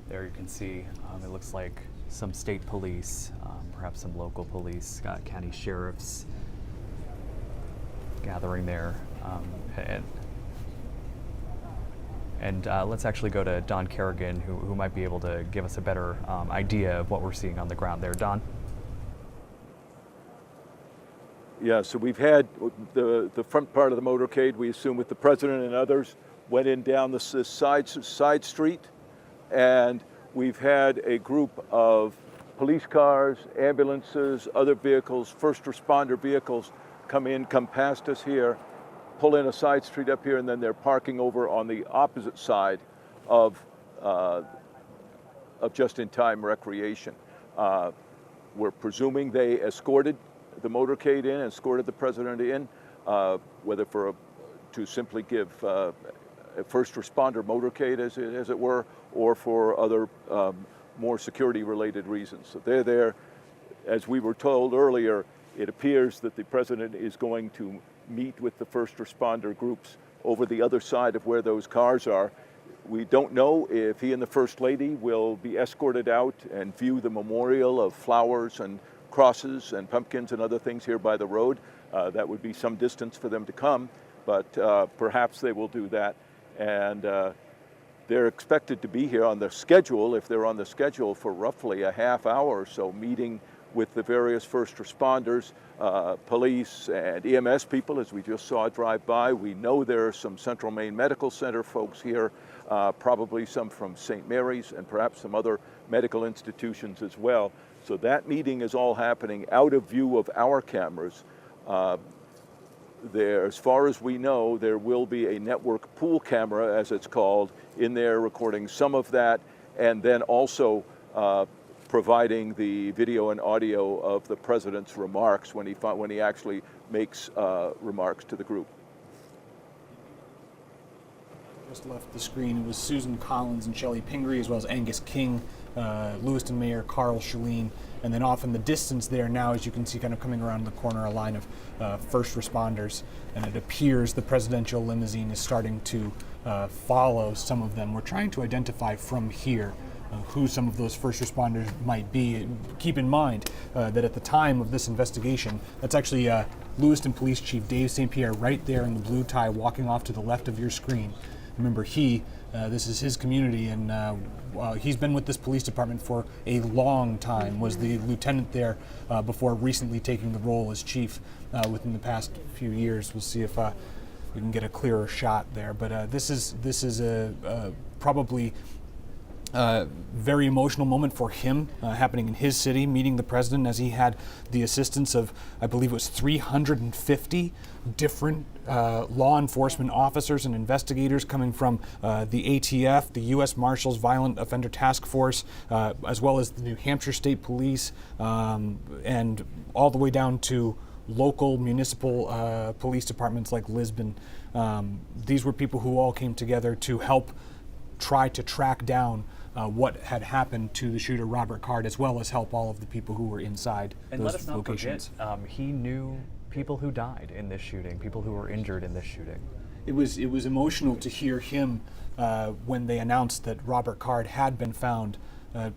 There you can see, it looks like some state police, perhaps some local police, county sheriffs gathering there. And let's actually go to Don Kerrigan, who might be able to give us a better idea of what we're seeing on the ground there. Don? Yeah, so we've had the front part of the motorcade, we assume with the president and others, went in down this side street. And we've had a group of police cars, ambulances, other vehicles, first responder vehicles come past us here, pull in a side street up here, and then they're parking over on the opposite side of Just-in-Time Recreation. We're presuming they escorted the motorcade in, escorted the president in, whether to simply give a first responder motorcade, as it were, or for other more security-related reasons. So they're there. As we were told earlier, it appears that the president is going to meet with the first responder groups over the other side of where those cars are. We don't know if he and the First Lady will be escorted out and view the memorial of flowers and crosses and pumpkins and other things here by the road. That would be some distance for them to come, but perhaps they will do that. And they're expected to be here on the schedule, if they're on the schedule, for roughly a half hour or so, meeting with the various first responders, police and EMS people, as we just saw drive by. We know there are some Central Maine Medical Center folks here, probably some from St. Mary's and perhaps some other medical institutions as well. So that meeting is all happening out of view of our cameras. There, as far as we know, there will be a network pool camera, as it's called, in there recording some of that, and then also providing the video and audio of the president's remarks when he actually makes remarks to the group. Just left the screen. It was Susan Collins and Shelley Pingree, as well as Angus King, Lewiston Mayor Carl Shalene, and then off in the distance there now, as you can see, kind of coming around the corner, a line of first responders, and it appears the presidential limousine is starting to follow some of them. We're trying to identify from here who some of those first responders might be. Keep in mind that at the time of this investigation, that's actually Lewiston Police Chief Dave St. Pierre right there in the blue tie walking off to the left of your screen. Remember, this is his community, and he's been with this police department for a long time, was the lieutenant there before recently taking the role as chief within the past few years. We'll see if we can get a clearer shot there. But this is a probably very emotional moment for him, happening in his city, meeting the president as he had the assistance of, I believe it was 350 different law enforcement officers and investigators coming from the ATF, the U.S. Marshals Violent Offender Task Force, as well as the New Hampshire State Police, and all the way down to local municipal police departments like Lisbon. These were people who all came together to help try to track down what had happened to the shooter, Robert Card, as well as help all of the people who were inside and those let us not locations. Forget, he knew people who died in this shooting, people who were injured in this shooting. It was emotional to hear him when they announced that Robert Card had been found.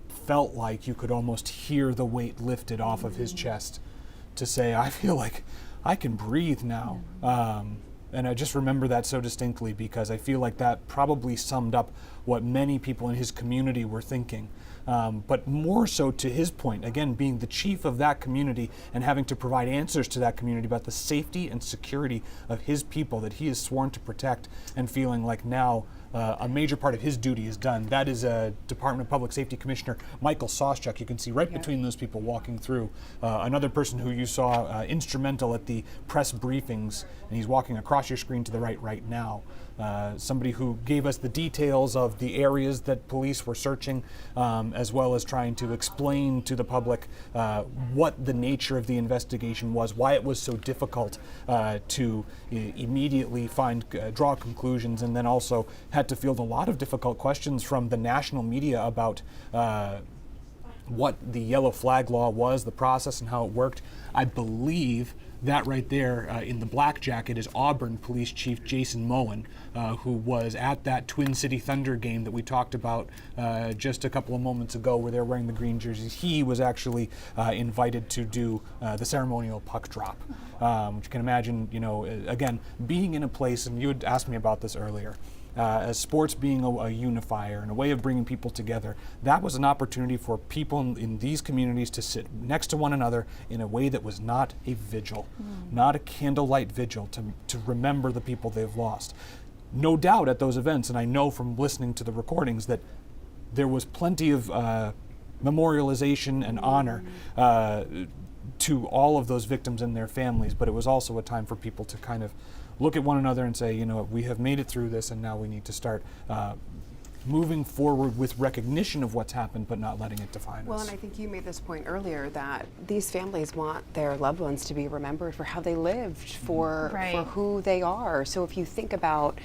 Felt like you could almost hear the weight lifted off of his chest to say, I feel like I can breathe now. And I just remember that so distinctly because I feel like that probably summed up what many people in his community were thinking. But more so to his point, again, being the chief of that community and having to provide answers to that community about the safety and security of his people that he is sworn to protect, and feeling like now a major part of his duty is done. That is Department of Public Safety Commissioner Michael Soschuk. You can see right between those people walking through. Another person who you saw instrumental at the press briefings, and he's walking across your screen to the right now. Somebody who gave us the details of the areas that police were searching, as well as trying to explain to the public what the nature of the investigation was, why it was so difficult to immediately draw conclusions, and then also had to field a lot of difficult questions from the national media about what the yellow flag law was, the process, and how it worked. I believe that right there in the black jacket is Auburn Police Chief Jason Moen, who was at that Twin City Thunder game that we talked about just a couple of moments ago where they're wearing the green jerseys. He was actually invited to do the ceremonial puck drop, which you can imagine, again, being in a place, and you had asked me about this earlier, as sports being a unifier and a way of bringing people together, that was an opportunity for people in these communities to sit next to one another in a way that was not a vigil, not a candlelight vigil to remember the people they've lost. No doubt at those events, and I know from listening to the recordings that there was plenty of memorialization and honor to all of those victims and their families, but it was also a time for people to kind of look at one another and say, we have made it through this, and now we need to start moving forward with recognition of what's happened, but not letting it define us. Well, and I think you made this point earlier that these families want their loved ones to be remembered for how they lived, for who they are. So if you think about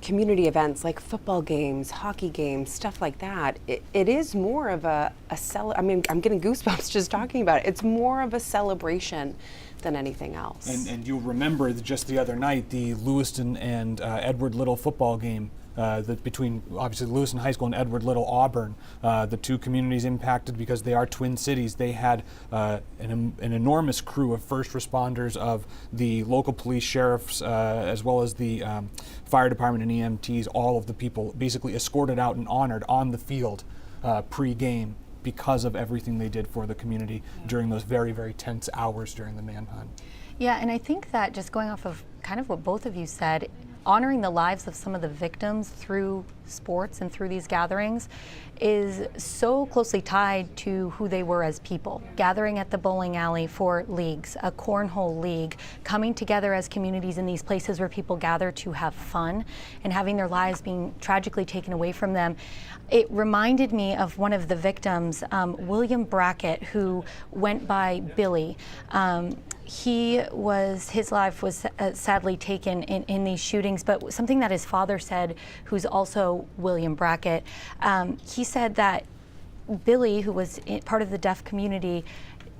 community events like football games, hockey games, stuff like that, it is more of I'm getting goosebumps just talking about it. It's more of a celebration than anything else. And you'll remember just the other night, the Lewiston and Edward Little football game between obviously Lewiston High School and Edward Little Auburn, the two communities impacted because they are twin cities. They had an enormous crew of first responders, of the local police, sheriffs, as well as the fire department and EMTs. All of the people basically escorted out and honored on the field pre-game because of everything they did for the community during those very, very tense hours during the manhunt. Yeah, and I think that just going off of kind of what both of you said, honoring the lives of some of the victims through sports and through these gatherings is so closely tied to who they were as people. Gathering at the bowling alley for leagues, a cornhole league, coming together as communities in these places where people gather to have fun and having their lives being tragically taken away from them. It reminded me of one of the victims, William Brackett, who went by Billy. His life was sadly taken in these shootings, but something that his father said, who's also William Brackett, he said that Billy, who was part of the deaf community,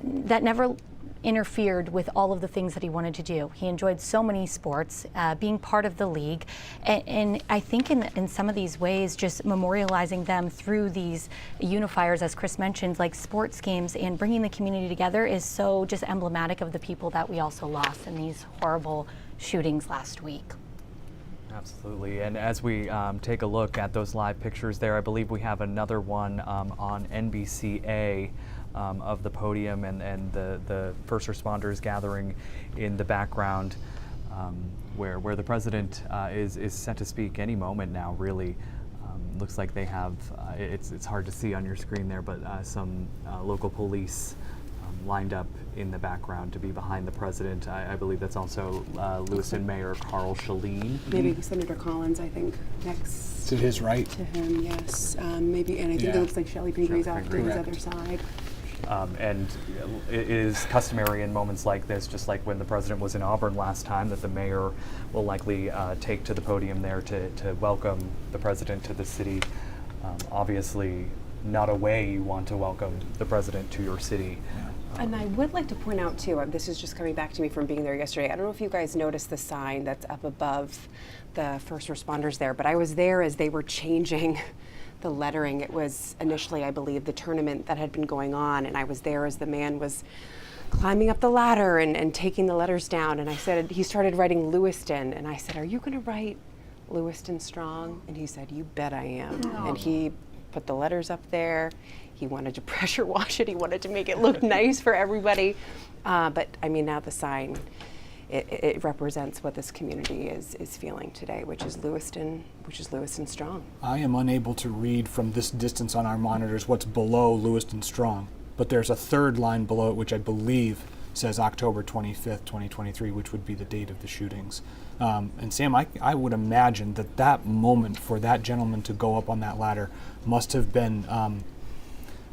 that never interfered with all of the things that he wanted to do. He enjoyed so many sports, being part of the league, and I think in some of these ways, just memorializing them through these unifiers, as Chris mentioned, like sports games and bringing the community together is so just emblematic of the people that we also lost in these horrible shootings last week. Absolutely, and as we take a look at those live pictures there, I believe we have another one on NBCA of the podium and the first responders gathering in the background, where the president is set to speak any moment now, really. Looks like they have, it's hard to see on your screen there, but some local police lined up in the background to be behind the president. I believe that's also Lewiston Mayor Carl Shaleen. Maybe Senator Collins, I think, next. To his right. To him, yes. Maybe, and I think it looks like Shelley Pingree off to his other side. And it is customary in moments like this, just like when the president was in Auburn last time, that the mayor will likely take to the podium there to welcome the president to the city. Obviously, not a way you want to welcome the president to your city. And I would like to point out too, this is just coming back to me from being there yesterday. I don't know if you guys noticed the sign that's up above the first responders there, but I was there as they were changing the lettering. It was initially, I believe, the tournament that had been going on, and I was there as the man was climbing up the ladder and taking the letters down, and I said, he started writing Lewiston, and I said, "Are you gonna write Lewiston Strong?" And he said, "You bet I am." Oh. And he put the letters up there. He wanted to pressure wash it. He wanted to make it look nice for everybody. But I mean, now the sign, it represents what this community is feeling today, which is Lewiston Strong. I am unable to read from this distance on our monitors what's below Lewiston Strong, but there's a third line below it, which I believe says October 25th, 2023, which would be the date of the shootings. And Sam, I would imagine that moment for that gentleman to go up on that ladder must have been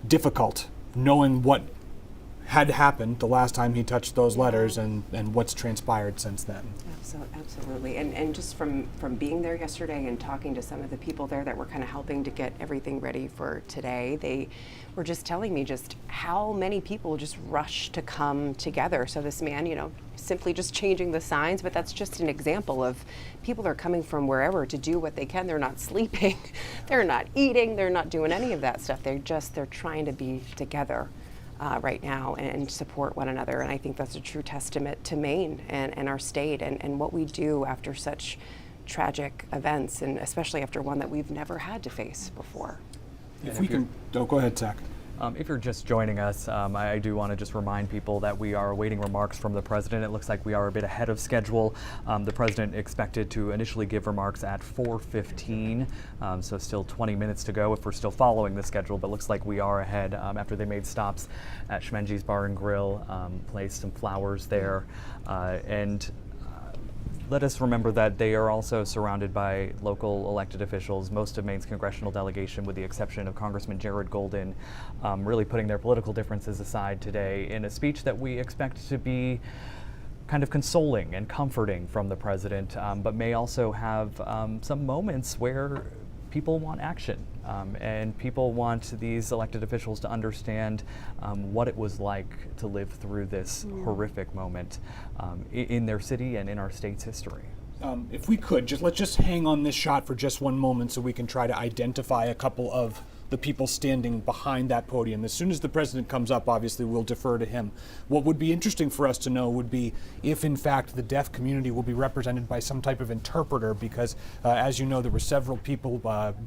difficult, knowing what had happened the last time he touched those letters and what's transpired since then. Absolutely. And just from being there yesterday and talking to some of the people there that were kind of helping to get everything ready for today, they were just telling me just how many people just rushed to come together. So this man, simply just changing the signs, but that's just an example of people are coming from wherever to do what they can. They're not sleeping, they're not eating, they're not doing any of that stuff. They're trying to be together right now and support one another. And I think that's a true testament to Maine and our state and what we do after such tragic events, and especially after one that we've never had to face before. If we can, go ahead, Zach. If you're just joining us, I do want to just remind people that we are awaiting remarks from the president. It looks like we are a bit ahead of schedule. The president expected to initially give remarks at 4:15, so still 20 minutes to go if we're still following the schedule, but looks like we are ahead after they made stops at Schmenge's Bar and Grill, placed some flowers there, and let us remember that they are also surrounded by local elected officials. Most of Maine's congressional delegation, with the exception of Congressman Jared Golden, really putting their political differences aside today in a speech that we expect to be kind of consoling and comforting from the president, but may also have some moments where people want action, and people want these elected officials to understand what it was like to live through this horrific moment in their city and in our state's history. If we could, let's just hang on this shot for just one moment so we can try to identify a couple of the people standing behind that podium. As soon as the president comes up, obviously we'll defer to him. What would be interesting for us to know would be if in fact the deaf community will be represented by some type of interpreter, because as you know, there were several people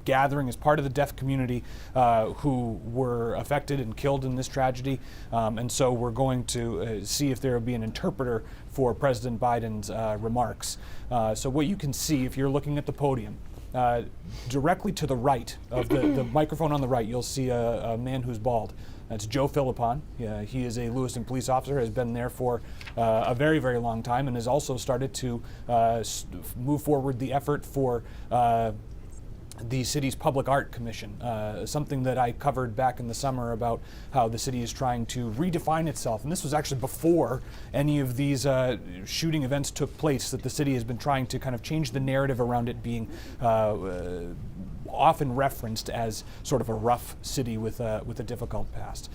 gathering as part of the deaf community who were affected and killed in this tragedy. And so we're going to see if there will be an interpreter for President Biden's remarks. So what you can see if you're looking at the podium, directly to the right of the microphone on the right, you'll see a man who's bald. That's Joe Philippon. He is a Lewiston police officer, has been there for a very, very long time, and has also started to move forward the effort for the city's public art commission, something that I covered back in the summer about how the city is trying to redefine itself. And this was actually before any of these shooting events took place, that the city has been trying to kind of change the narrative around it being often referenced as sort of a rough city with a difficult past.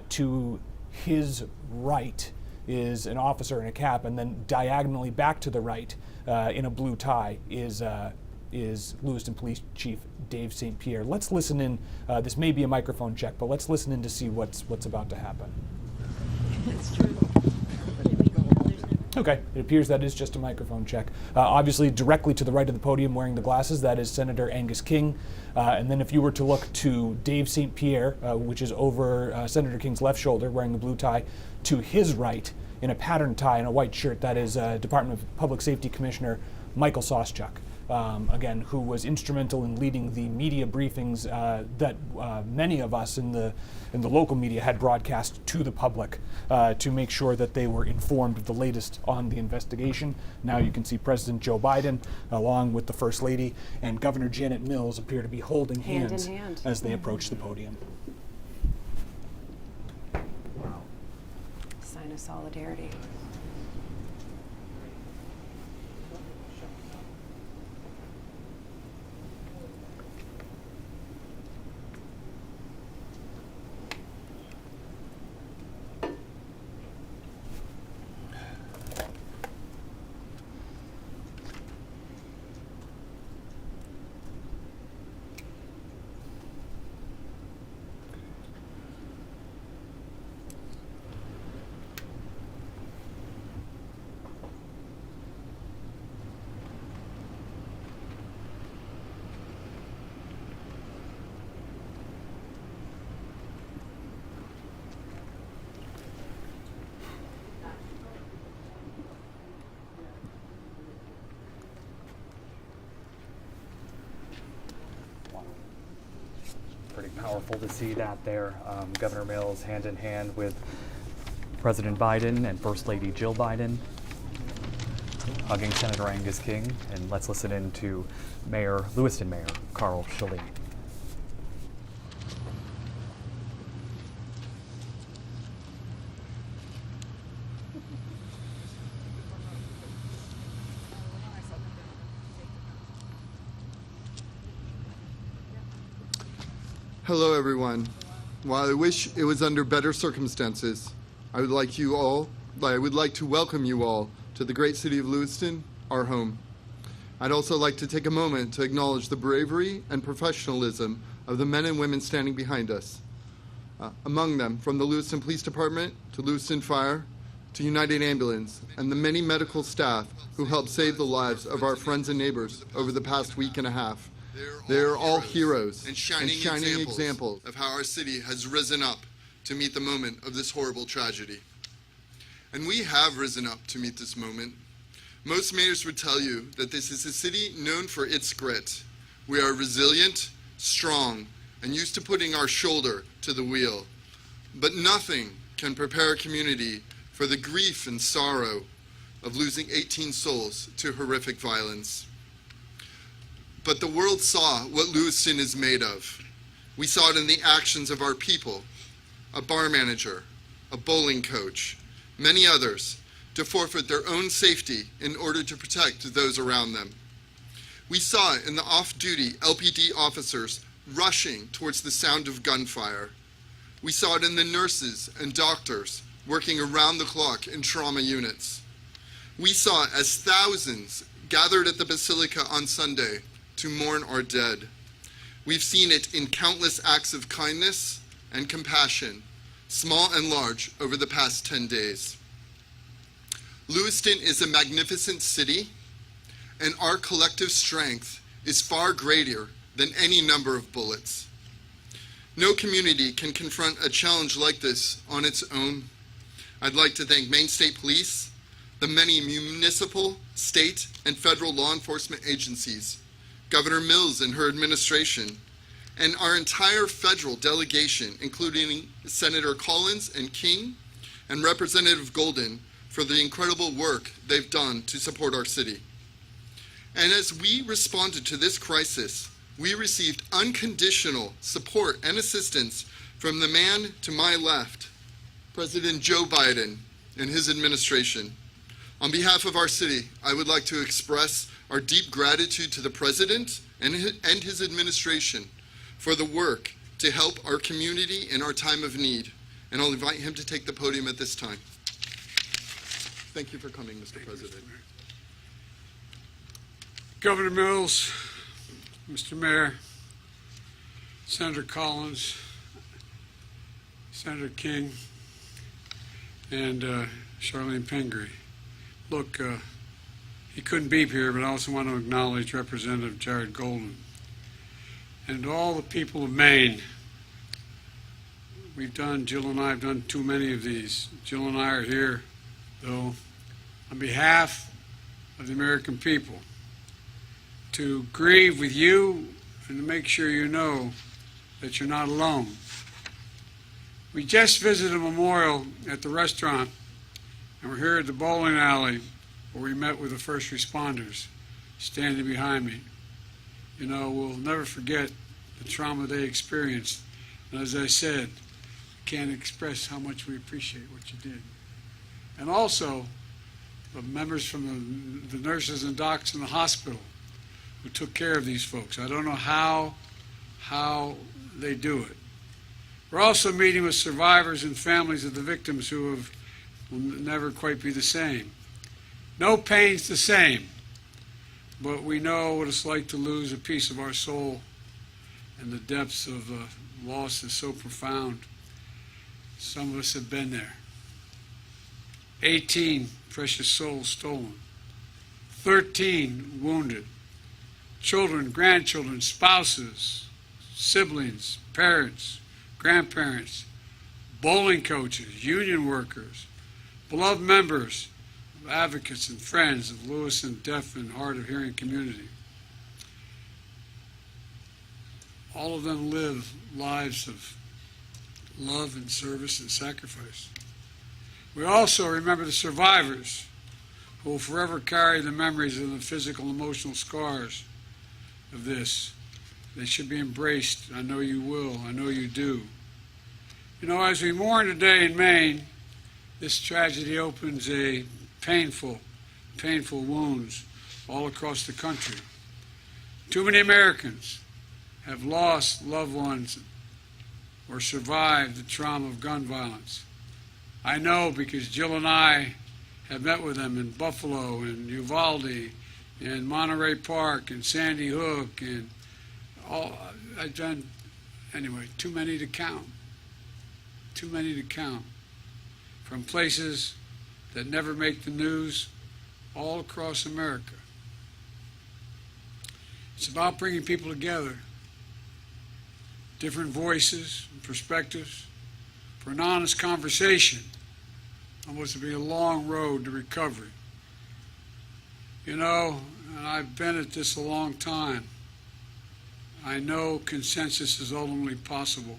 To his right is an officer in a cap, and then diagonally back to the right in a blue tie is Lewiston Police Chief Dave St. Pierre. Let's listen in. This may be a microphone check, but let's listen in to see what's about to happen. That's true. Okay, it appears that is just a microphone check. Obviously, directly to the right of the podium wearing the glasses, that is Senator Angus King. And then if you were to look to Dave St. Pierre, which is over Senator King's left shoulder wearing the blue tie, to his right in a patterned tie and a white shirt, that is Department of Public Safety Commissioner Michael Soschuk. Again, who was instrumental in leading the media briefings that many of us in the local media had broadcast to the public to make sure that they were informed of the latest on the investigation. Now you can see President Joe Biden, along with the First Lady, and Governor Janet Mills appear to be holding hands in hand as they approach the podium. Sign of solidarity. Pretty powerful to see that there. Governor Mills hand in hand with President Biden and First Lady Jill Biden, hugging Senator Angus King. And let's listen in to Lewiston Mayor Carl Shilley. Hello, everyone. While I wish it was under better circumstances, I would like to welcome you all to the great city of Lewiston, our home. I'd also like to take a moment to acknowledge the bravery and professionalism of the men and women standing behind us. Among them, from the Lewiston Police Department to Lewiston Fire to United Ambulance, and the many medical staff who helped save the lives of our friends and neighbors over the past week and a half. They are all heroes and shining examples of how our city has risen up to meet the moment of this horrible tragedy. And we have risen up to meet this moment. Most mayors would tell you that this is a city known for its grit. We are resilient, strong, and used to putting our shoulder to the wheel. But nothing can prepare a community for the grief and sorrow of losing 18 souls to horrific violence. But the world saw what Lewiston is made of. We saw it in the actions of our people, a bar manager, a bowling coach, many others, to forfeit their own safety in order to protect those around them. We saw it in the off-duty LPD officers rushing towards the sound of gunfire. We saw it in the nurses and doctors working around the clock in trauma units. We saw it as thousands gathered at the Basilica on Sunday to mourn our dead. We've seen it in countless acts of kindness and compassion, small and large, over the past 10 days. Lewiston is a magnificent city, and our collective strength is far greater than any number of bullets. No community can confront a challenge like this on its own. I'd like to thank Maine State Police, the many municipal, state, and federal law enforcement agencies, Governor Mills and her administration, and our entire federal delegation, including Senator Collins and King and Representative Golden, for the incredible work they've done to support our city. And as we responded to this crisis, we received unconditional support and assistance from the man to my left, President Joe Biden and his administration. On behalf of our city, I would like to express our deep gratitude to the President and his administration for the work to help our community in our time of need, and I'll invite him to take the podium at this time. Thank you for coming, Mr. President. Governor Mills, Mr. Mayor, Senator Collins, Senator King, and Charlene Pingree. Look, he couldn't be here, but I also want to acknowledge Representative Jared Golden and all the people of Maine. Jill and I have done too many of these. Jill and I are here, though, on behalf of the American people, to grieve with you and to make sure you know that you're not alone. We just visited a memorial at the restaurant, and we're here at the bowling alley where we met with the first responders standing behind me. You know, we'll never forget the trauma they experienced. And as I said, can't express how much we appreciate what you did. And also, the members from the nurses and docs in the hospital who took care of these folks. I don't know how they do it. We're also meeting with survivors and families of the victims who will never quite be the same. No pain's the same, but we know what it's like to lose a piece of our soul, and the depths of loss is so profound. Some of us have been there. 18 precious souls stolen, 13 wounded, children, grandchildren, spouses, siblings, parents, grandparents, bowling coaches, union workers, beloved members, advocates and friends of Lewiston deaf and hard of hearing community. All of them live lives of love and service and sacrifice. We also remember the survivors who will forever carry the memories of the physical and emotional scars of this. They should be embraced. I know you will. I know you do. You know, as we mourn today in Maine, this tragedy opens a painful wounds all across the country. Too many Americans have lost loved ones or survived the trauma of gun violence. I know because Jill and I have met with them in Buffalo and Uvalde and Monterey Park and Sandy Hook and all. I've done, anyway, too many to count. Too many to count. From places that never make the news all across America. It's about bringing people together, different voices and perspectives, for an honest conversation on what's to be a long road to recovery. You know, and I've been at this a long time. I know consensus is ultimately possible.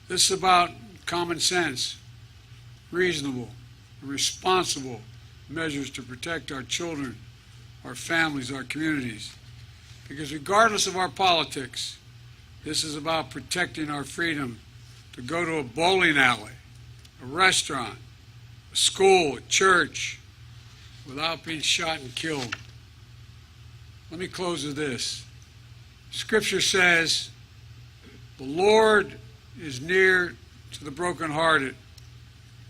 This is about common sense, reasonable, responsible measures to protect our children, our families, our communities. Because regardless of our politics, this is about protecting our freedom to go to a bowling alley, a restaurant, a school, a church, without being shot and killed. Let me close with this. Scripture says, the Lord is near to the brokenhearted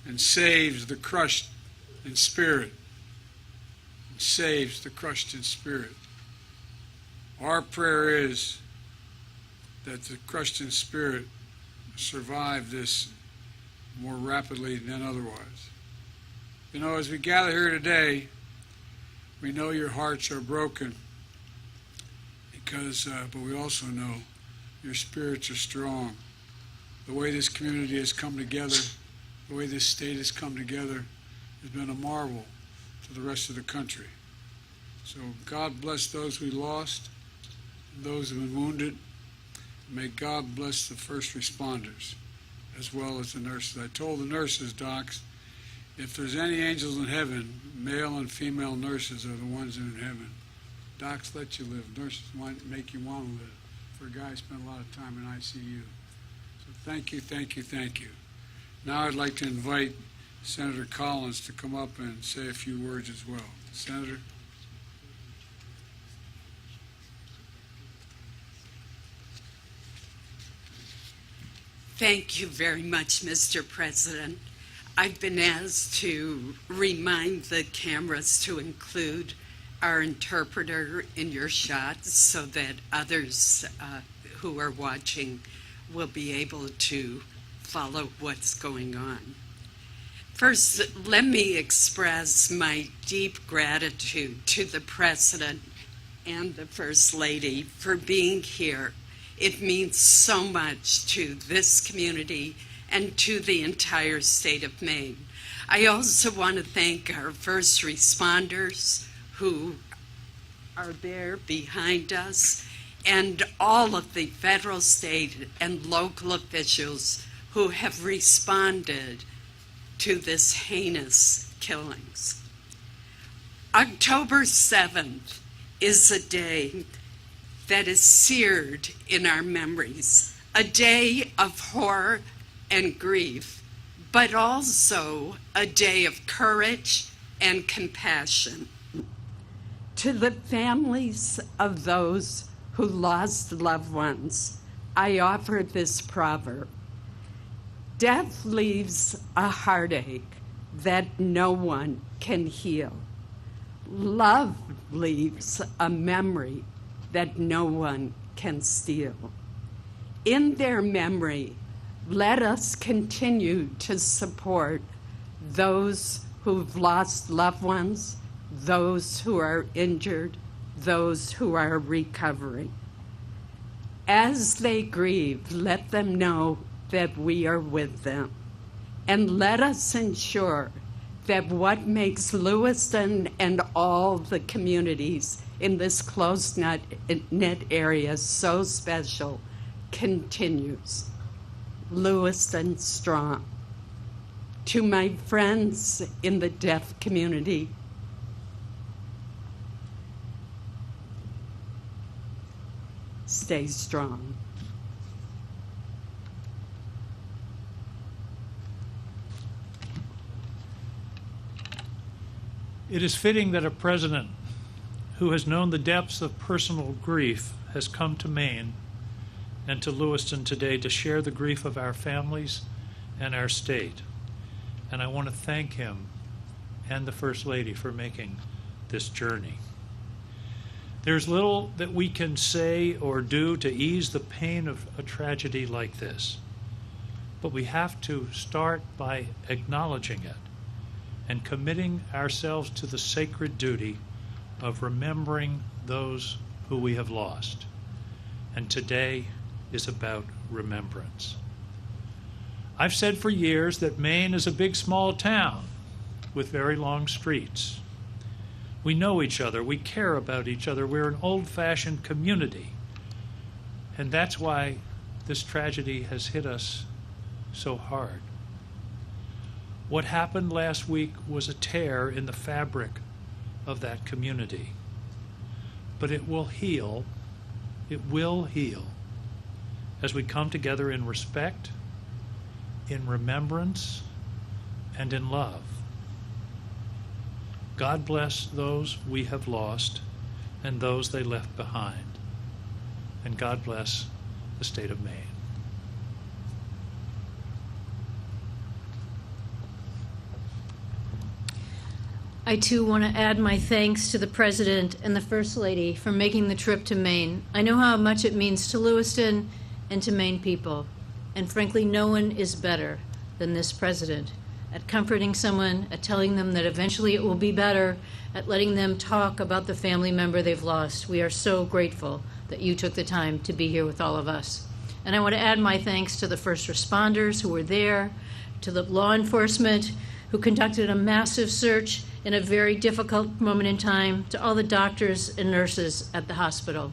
and saves the crushed in spirit. And saves the crushed in spirit. Our prayer is that the crushed in spirit survive this more rapidly than otherwise. You know, as we gather here today, we know your hearts are broken because, but we also know your spirits are strong. The way this community has come together, the way this state has come together, has been a marvel to the rest of the country. So God bless those we lost, those who have been wounded. May God bless the first responders as well as the nurses. I told the nurses, docs, if there's any angels in heaven, male and female nurses are the ones that are in heaven. Docs let you live. Nurses want make you want to live. For a guy who spent a lot of time in ICU. So thank you, thank you, thank you. Now I'd like to invite Senator Collins to come up and say a few words as well. Senator. Thank you very much, Mr. President. I've been asked to remind the cameras to include our interpreter in your shots so that others who are watching will be able to follow what's going on. First, let me express my deep gratitude to the President and the First Lady for being here. It means so much to this community and to the entire state of Maine. I also want to thank our first responders who are there behind us, and all of the federal, state, and local officials who have responded to this heinous killings. October 7th is a day that is seared in our memories, a day of horror and grief, but also a day of courage and compassion. To the families of those who lost loved ones, I offer this proverb: death leaves a heartache that no one can heal. Love leaves a memory that no one can steal. In their memory, let us continue to support those who've lost loved ones, those who are injured, those who are recovering. As they grieve, let them know that we are with them. And let us ensure that what makes Lewiston and all the communities in this close-knit area so special continues. Lewiston strong. To my friends in the deaf community, stay strong. It is fitting that a president who has known the depths of personal grief has come to Maine and to Lewiston today to share the grief of our families and our state. And I want to thank him and the First Lady for making this journey. There's little that we can say or do to ease the pain of a tragedy like this, but we have to start by acknowledging it and committing ourselves to the sacred duty of remembering those who we have lost. And today is about remembrance. I've said for years that Maine is a big, small town with very long streets. We know each other, we care about each other, we're an old-fashioned community. And that's why this tragedy has hit us so hard. What happened last week was a tear in the fabric of that community. But it will heal, as we come together in respect, in remembrance, and in love. God bless those we have lost and those they left behind. And God bless the state of Maine. I too want to add my thanks to the President and the First Lady for making the trip to Maine. I know how much it means to Lewiston and to Maine people. And frankly, no one is better than this President at comforting someone, at telling them that eventually it will be better, at letting them talk about the family member they've lost. We are so grateful that you took the time to be here with all of us. And I want to add my thanks to the first responders who were there, to the law enforcement who conducted a massive search in a very difficult moment in time, to all the doctors and nurses at the hospital.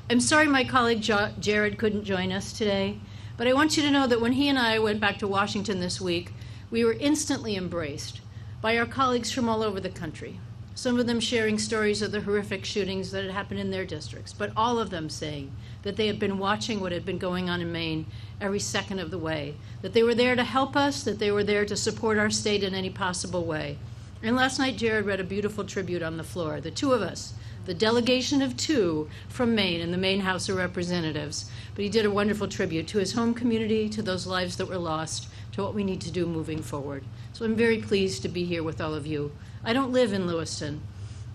I'm sorry my colleague Jared couldn't join us today, but I want you to know that when he and I went back to Washington this week, we were instantly embraced by our colleagues from all over the country, some of them sharing stories of the horrific shootings that had happened in their districts, but all of them saying that they had been watching what had been going on in Maine every second of the way, that they were there to help us, that they were there to support our state in any possible way. And last night, Jared read a beautiful tribute on the floor. The two of us, the delegation of 2 from Maine in the Maine House of Representatives. But he did a wonderful tribute to his home community, to those lives that were lost, to what we need to do moving forward. So I'm very pleased to be here with all of you. I don't live in Lewiston,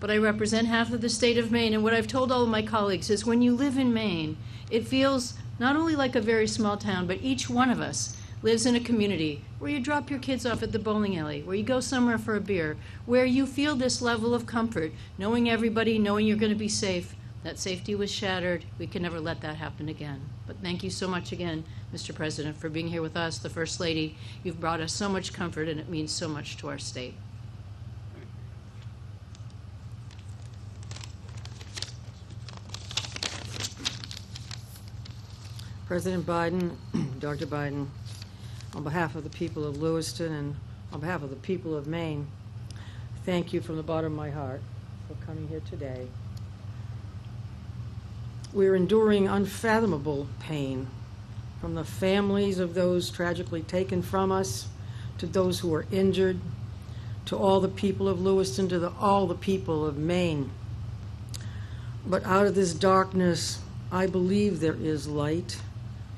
but I represent half of the state of Maine, and what I've told all of my colleagues is when you live in Maine, it feels not only like a very small town, but each one of us lives in a community where you drop your kids off at the bowling alley, where you go somewhere for a beer, where you feel this level of comfort, knowing everybody, knowing you're going to be safe. That safety was shattered. We can never let that happen again. But thank you so much again, Mr. President, for being here with us, the First Lady. You've brought us so much comfort, and it means so much to our state. President Biden, Dr. Biden, on behalf of the people of Lewiston and on behalf of the people of Maine, thank you from the bottom of my heart for coming here today. We're enduring unfathomable pain, from the families of those tragically taken from us, to those who are injured, to all the people of Lewiston, to all the people of Maine. But out of this darkness, I believe there is light.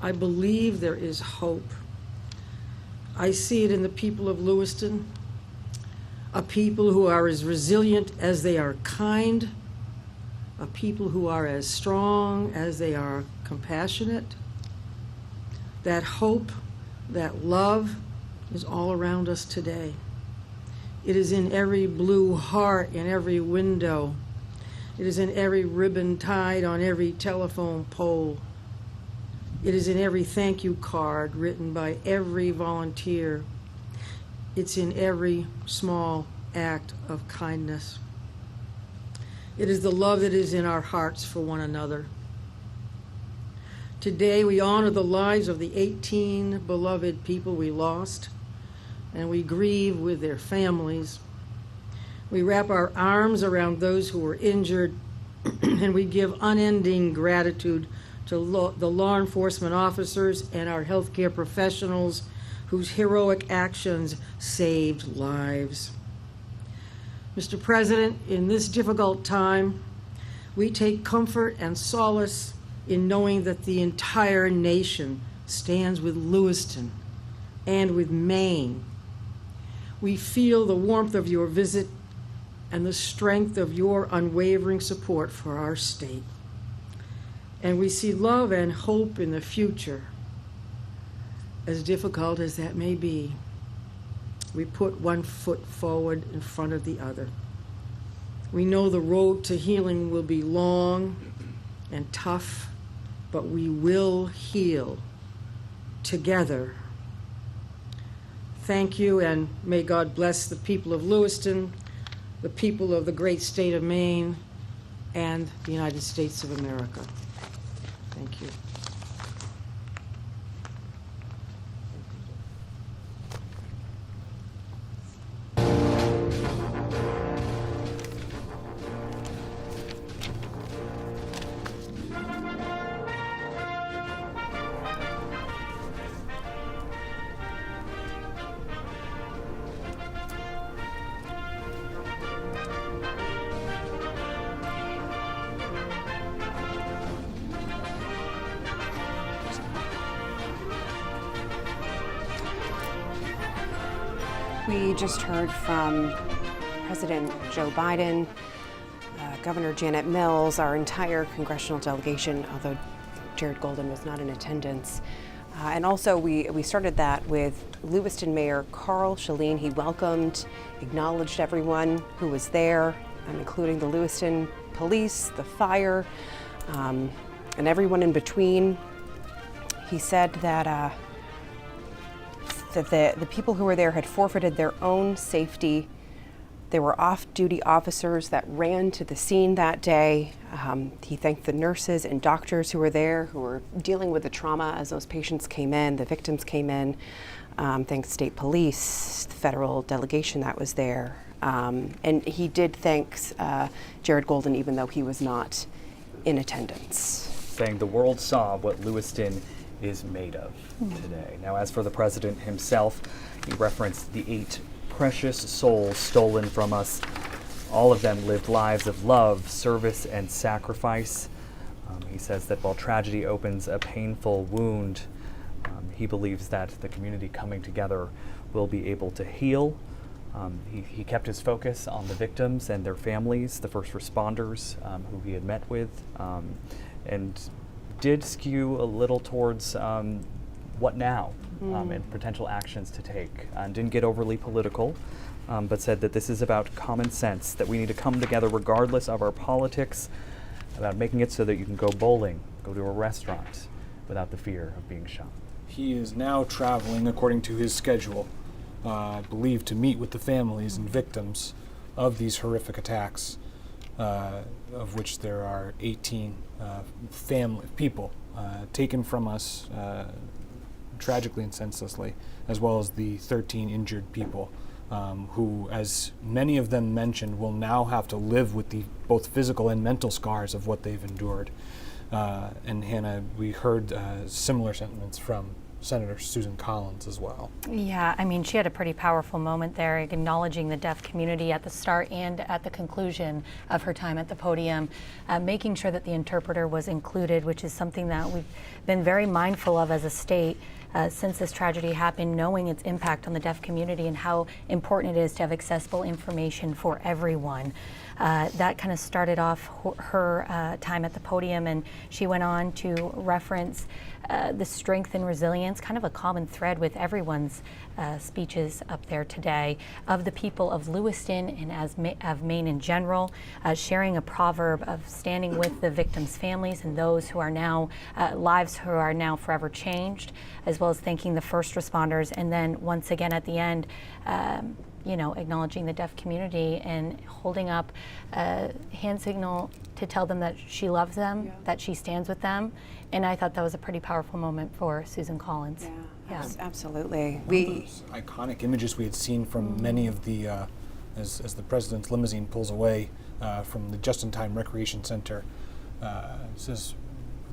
I believe there is hope. I see it in the people of Lewiston, a people who are as resilient as they are kind, a people who are as strong as they are compassionate. That hope, that love is all around us today. It is in every blue heart, in every window. It is in every ribbon tied on every telephone pole. It is in every thank you card written by every volunteer. It's in every small act of kindness. It is the love that is in our hearts for one another. Today we honor the lives of the 18 beloved people we lost, and we grieve with their families. We wrap our arms around those who were injured, and we give unending gratitude to the law enforcement officers and our healthcare professionals whose heroic actions saved lives. Mr. President, in this difficult time, we take comfort and solace in knowing that the entire nation stands with Lewiston and with Maine. We feel the warmth of your visit and the strength of your unwavering support for our state. And we see love and hope in the future, as difficult as that may be. We put one foot forward in front of the other. We know the road to healing will be long and tough, but we will heal together. Thank you, and may God bless the people of Lewiston, the people of the great state of Maine, and the United States of America. Thank you. We just heard from President Joe Biden, Governor Janet Mills, our entire congressional delegation, although Jared Golden was not in attendance. And also we started that with Lewiston Mayor Carl Shaleen. He welcomed, acknowledged everyone who was there, including the Lewiston police, the fire, and everyone in between. He said that the people who were there had forfeited their own safety. There were off-duty officers that ran to the scene that day. He thanked the nurses and doctors who were there, who were dealing with the trauma as those patients came in, the victims came in. Thanks state police, the federal delegation that was there. And he did thank Jared Golden, even though he was not in attendance. Saying the world saw what Lewiston is made of today. Now, as for the president himself, he referenced the 8 precious souls stolen from us All of them lived lives of love, service, and sacrifice. He says that while tragedy opens a painful wound, he believes that the community coming together will be able to heal. He kept his focus on the victims and their families, the first responders who he had met with, and did skew a little towards what now and potential actions to take. Didn't get overly political, but said that this is about common sense, that we need to come together regardless of our politics, about making it so that you can go bowling, go to a restaurant without the fear of being shot. He is now traveling according to his schedule, I believe, to meet with the families and victims of these horrific attacks, of which there are 18 people taken from us tragically and senselessly, as well as the 13 injured people who, as many of them mentioned, will now have to live with the both physical and mental scars of what they've endured. And Hannah, we heard similar sentiments from Senator Susan Collins as well. Yeah, I mean, she had a pretty powerful moment there, acknowledging the deaf community at the start and at the conclusion of her time at the podium, making sure that the interpreter was included, which is something that we've been very mindful of as a state since this tragedy happened, knowing its impact on the deaf community and how important it is to have accessible information for everyone. That kind of started off her time at the podium, and she went on to reference the strength and resilience, kind of a common thread with everyone's speeches up there today, of the people of Lewiston and of Maine in general, sharing a proverb of standing with the victims' families and those who are now, lives who are now forever changed, as well as thanking the first responders, and then once again at the end, acknowledging the deaf community and holding up a hand signal to tell them that she loves them, that she stands with them. And I thought that was a pretty powerful moment for Susan Collins. Yeah. Absolutely. Those iconic images we had seen from many of the, as the president's limousine pulls away from the Just-in-Time Recreation Center, says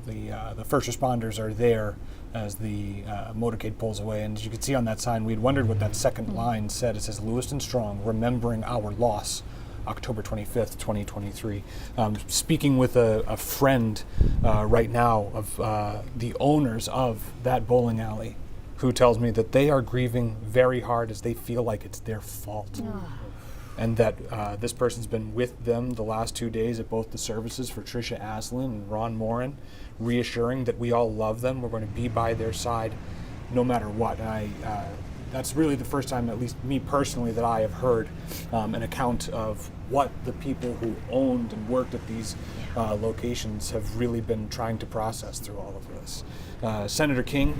the first responders are there as the motorcade pulls away. And as you can see on that sign, we had wondered what that second line said. It says, "Lewiston Strong, remembering our loss, October 25th, 2023. Speaking with a friend right now of the owners of that bowling alley, who tells me that they are grieving very hard as they feel like it's their fault. And that this person's been with them the last 2 days at both the services for Tricia Aslin and Ron Morin, reassuring that we all love them. We're going to be by their side no matter what. And that's really the first time, at least me personally, that I have heard an account of what the people who owned and worked at these locations have really been trying to process through all of this. Senator King,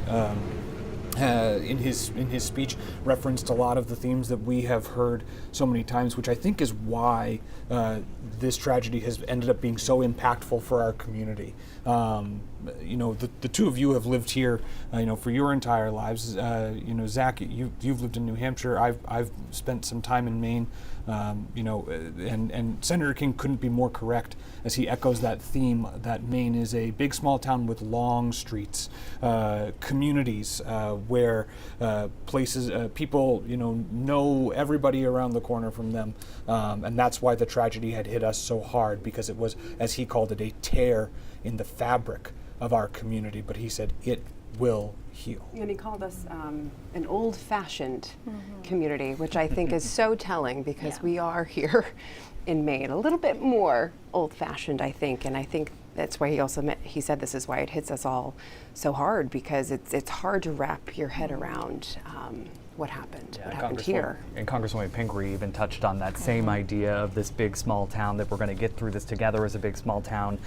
in his speech, referenced a lot of the themes that we have heard so many times, which I think is why this tragedy has ended up being so impactful for our community. The two of you have lived here, for your entire lives. Zach, you've lived in New Hampshire. I've spent some time in Maine. And Senator King couldn't be more correct as he echoes that theme that Maine is a big small town with long streets, communities where places, people, know everybody around the corner from them. And that's why the tragedy had hit us so hard, because it was, as he called it, a tear in the fabric of our community. But he said it will heal. And he called us an old-fashioned community, which I think is so telling, because we are here in Maine a little bit more old-fashioned, I think. And I think that's why he said this is why it hits us all so hard, because it's hard to wrap your head around what happened here. And Congresswoman Pingree even touched on that same idea of this big small town, that we're going to get through this together as a big small town,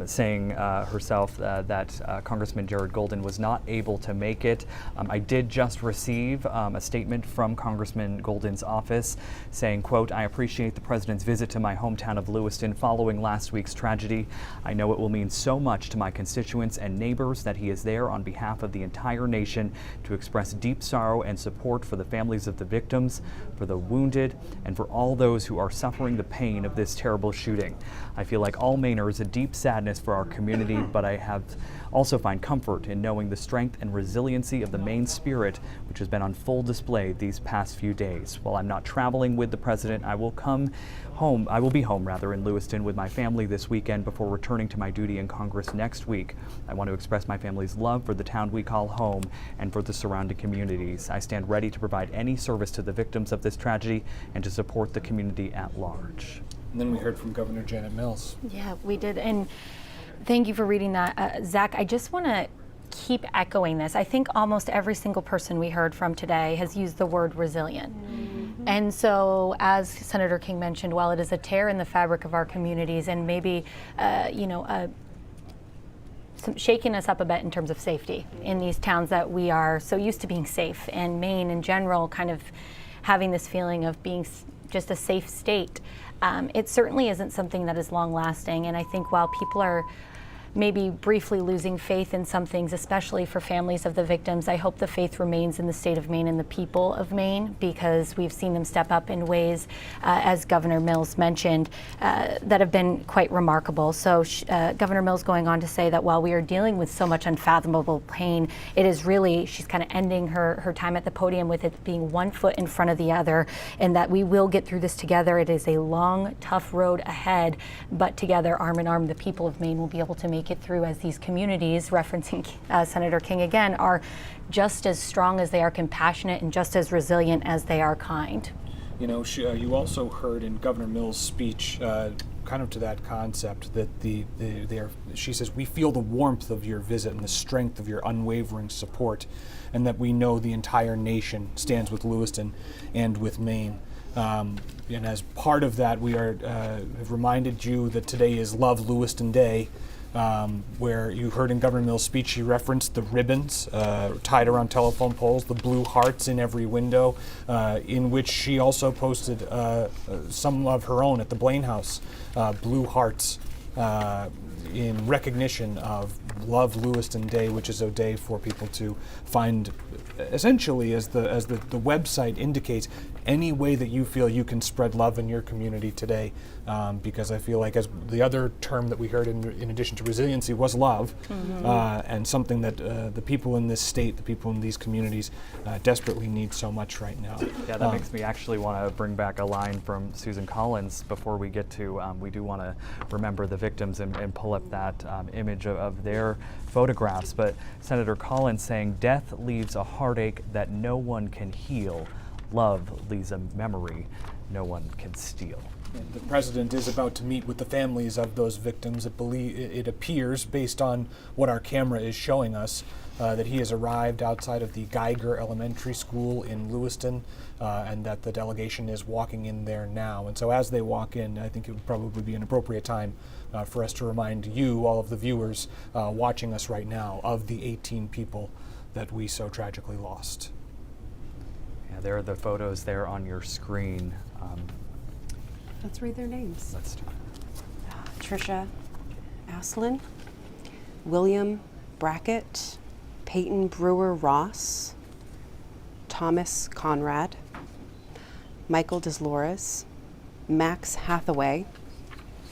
saying herself that Congressman Jared Golden was not able to make it. I did just receive a statement from Congressman Golden's office saying, quote, "I appreciate the president's visit to my hometown of Lewiston following last week's tragedy. I know it will mean so much to my constituents and neighbors that he is there on behalf of the entire nation to express deep sorrow and support for the families of the victims, for the wounded, and for all those who are suffering the pain of this terrible shooting. I feel like all Mainers a deep sadness for our community, but I have also find comfort in knowing the strength and resiliency of the Maine spirit, which has been on full display these past few days. While I'm not traveling with the president, I will be home in Lewiston with my family this weekend before returning to my duty in Congress next week. I want to express my family's love for the town we call home and for the surrounding communities. I stand ready to provide any service to the victims of this tragedy and to support the community at large. And then we heard from Governor Janet Mills. Yeah, we did. And thank you for reading that. Zach, I just want to keep echoing this. I think almost every single person we heard from today has used the word resilient. And so, as Senator King mentioned, while it is a tear in the fabric of our communities and maybe, shaking us up a bit in terms of safety in these towns that we are so used to being safe, and Maine in general kind of having this feeling of being just a safe state, it certainly isn't something that is long lasting. And I think while people are maybe briefly losing faith in some things, especially for families of the victims, I hope the faith remains in the state of Maine and the people of Maine, because we've seen them step up in ways, as Governor Mills mentioned, that have been quite remarkable. So Governor Mills going on to say that while we are dealing with so much unfathomable pain, it is really, she's kind of ending her time at the podium with it being one foot in front of the other, and that we will get through this together. It is a long, tough road ahead, but together, arm in arm, the people of Maine will be able to make it through, as these communities, referencing Senator King again, are just as strong as they are compassionate and just as resilient as they are kind. You know, you also heard in Governor Mills' speech kind of to that concept that she says, we feel the warmth of your visit and the strength of your unwavering support, and that we know the entire nation stands with Lewiston and with Maine. And as part of that, we have reminded you that today is Love Lewiston Day, where you heard in Governor Mills' speech, she referenced the ribbons tied around telephone poles, the blue hearts in every window, in which she also posted some of her own at the Blaine House, blue hearts in recognition of Love Lewiston Day, which is a day for people to find, essentially, as the website indicates, any way that you feel you can spread love in your community today, because I feel like, as the other term that we heard in addition to resiliency was love, and something that the people in this state, the people in these communities desperately need so much right now. Yeah, that makes me actually want to bring back a line from Susan Collins before we get to, we do want to remember the victims and pull up that image of their photographs. But Senator Collins saying, death leaves a heartache that no one can heal. Love leaves a memory no one can steal. And the president is about to meet with the families of those victims. It appears, based on what our camera is showing us, that he has arrived outside of the Geiger Elementary School in Lewiston, and that the delegation is walking in there now. And so as they walk in, I think it would probably be an appropriate time for us to remind you, all of the viewers watching us right now, of the 18 people that we so tragically lost. Yeah, there are the photos there on your screen. Let's read their names. Let's do it. Tricia Aslin, William Brackett, Peyton Brewer Ross, Thomas Conrad, Michael Deslores, Max Hathaway,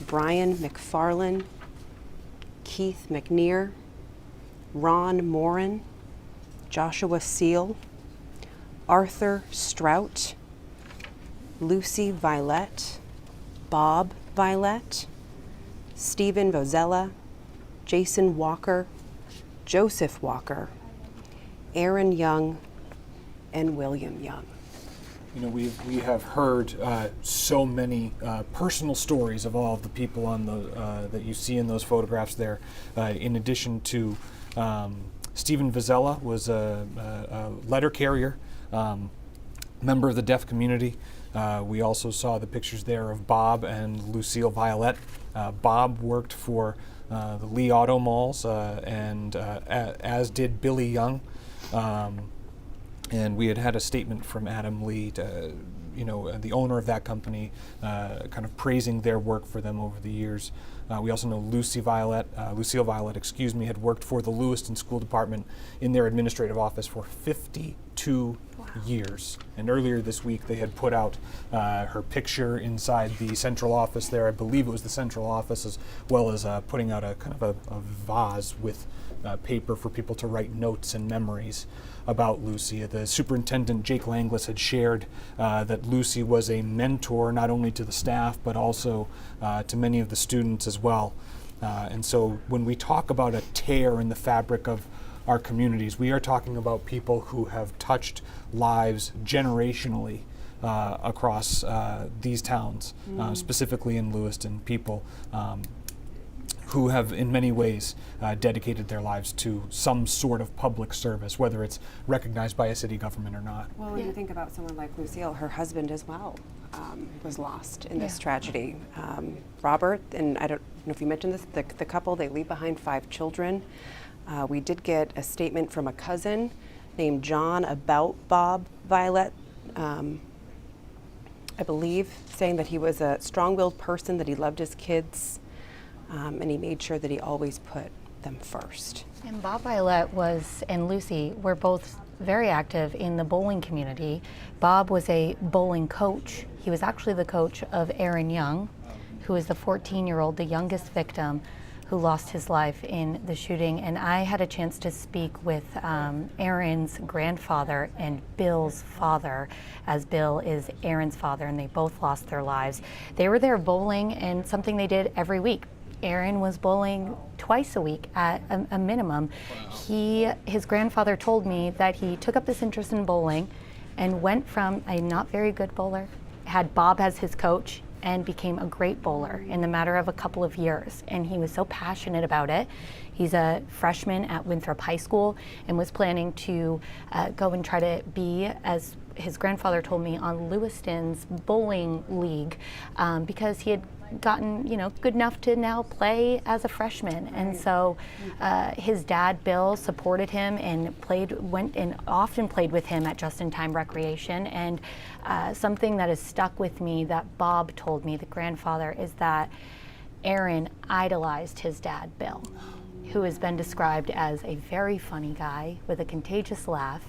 Brian McFarlane, Keith McNear, Ron Morin, Joshua Seal, Arthur Strout, Lucy Violet, Bob Violet, Stephen Vozella, Jason Walker, Joseph Walker, Aaron Young, and William Young. You know, we have heard so many personal stories of all of the people on the that you see in those photographs there. In addition to Stephen Vozella was a letter carrier, member of the deaf community. We also saw the pictures there of Bob and Lucille Violet. Bob worked for the Lee Auto Malls, and as did Billy Young. And we had a statement from Adam Lee the owner of that company, kind of praising their work for them over the years. We also know Lucille Violet, had worked for the Lewiston School Department in their administrative office for 52 years. And earlier this week, they had put out her picture inside the central office there. I believe it was the central office, as well as putting out a kind of a vase with paper for people to write notes and memories about Lucy. The superintendent, Jake Langlis, had shared that Lucy was a mentor not only to the staff, but also to many of the students as well. And so when we talk about a tear in the fabric of our communities, we are talking about people who have touched lives generationally across these towns, specifically in Lewiston, people who have in many ways dedicated their lives to some sort of public service, whether it's recognized by a city government or not. Well, when you think about someone like Lucille, her husband as well was lost in this tragedy. Robert, and I don't know if you mentioned this, the couple, they leave behind 5 children. We did get a statement from a cousin named John about Bob Violet, I believe, saying that he was a strong-willed person, that he loved his kids, and he made sure that he always put them first. And Bob Violet and Lucy were both very active in the bowling community. Bob was a bowling coach. He was actually the coach of Aaron Young, who is the 14-year-old, the youngest victim who lost his life in the shooting. And I had a chance to speak with Aaron's grandfather and Bill's father, as Bill is Aaron's father, and they both lost their lives. They were there bowling, and something they did every week. Aaron was bowling twice a week at a minimum. His grandfather told me that he took up this interest in bowling and went from a not very good bowler, had Bob as his coach, and became a great bowler in the matter of a couple of years. And he was so passionate about it. He's a freshman at Winthrop High School and was planning to go and try to be, as his grandfather told me, on Lewiston's bowling league because he had gotten good enough to now play as a freshman. And so his dad Bill supported him and went and often played with him at Just in Time Recreation. And something that has stuck with me that Bob told me, the grandfather, is that Aaron idolized his dad Bill, who has been described as a very funny guy with a contagious laugh.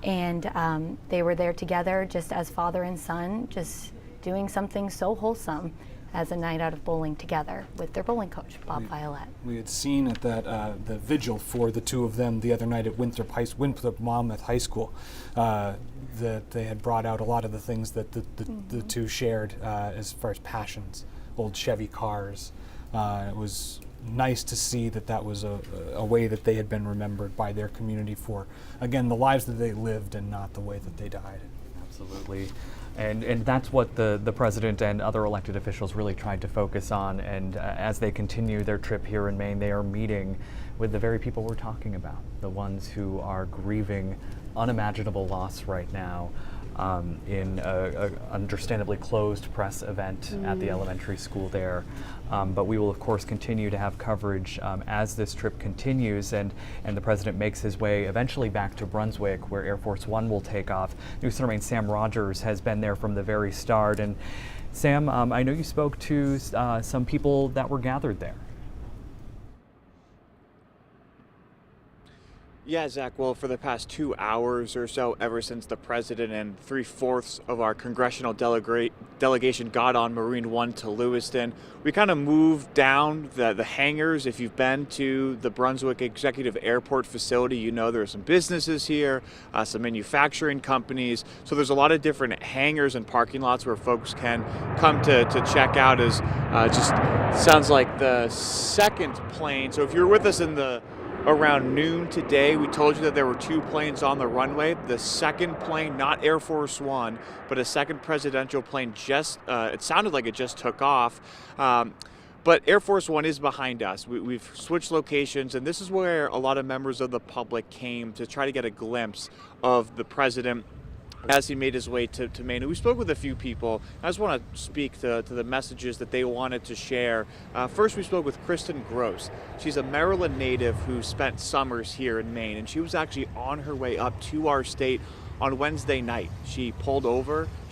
And they were there together just as father and son, just doing something so wholesome as a night out of bowling together with their bowling coach, Bob Violet. We had seen at that the vigil for the two of them the other night at Winthrop Monmouth High School that they had brought out a lot of the things that the two shared as far as passions, old Chevy cars. It was nice to see that was a way that they had been remembered by their community for, again, the lives that they lived and not the way that they died. Absolutely. And that's what the president and other elected officials really tried to focus on. And as they continue their trip here in Maine, they are meeting with the very people we're talking about, the ones who are grieving unimaginable loss right now in a understandably closed press event at the elementary school there. But we will, of course, continue to have coverage as this trip continues and the president makes his way eventually back to Brunswick, where Air Force One will take off. News Center Maine's Sam Rogers has been there from the very start. And Sam, I know you spoke to some people that were gathered there. Yeah, Zach, well, for the past 2 hours or so, ever since the president and 3/4 of our congressional delegation got on Marine One to Lewiston, we kind of moved down the hangars. If you've been to the Brunswick Executive Airport facility, you know there are some businesses here, some manufacturing companies. So there's a lot of different hangars and parking lots where folks can come to check out. As just sounds like the second plane. So if you're with us around noon today, we told you that there were 2 planes on the runway. The second plane, not Air Force One, but a second presidential plane, it sounded like it just took off. But Air Force One is behind us. We've switched locations, and this is where a lot of members of the public came to try to get a glimpse of the president as he made his way to Maine. And we spoke with a few people. I just want to speak to the messages that they wanted to share. First, we spoke with Kristen Gross. She's a Maryland native who spent summers here in Maine, and she was actually on her way up to our state on Wednesday night. She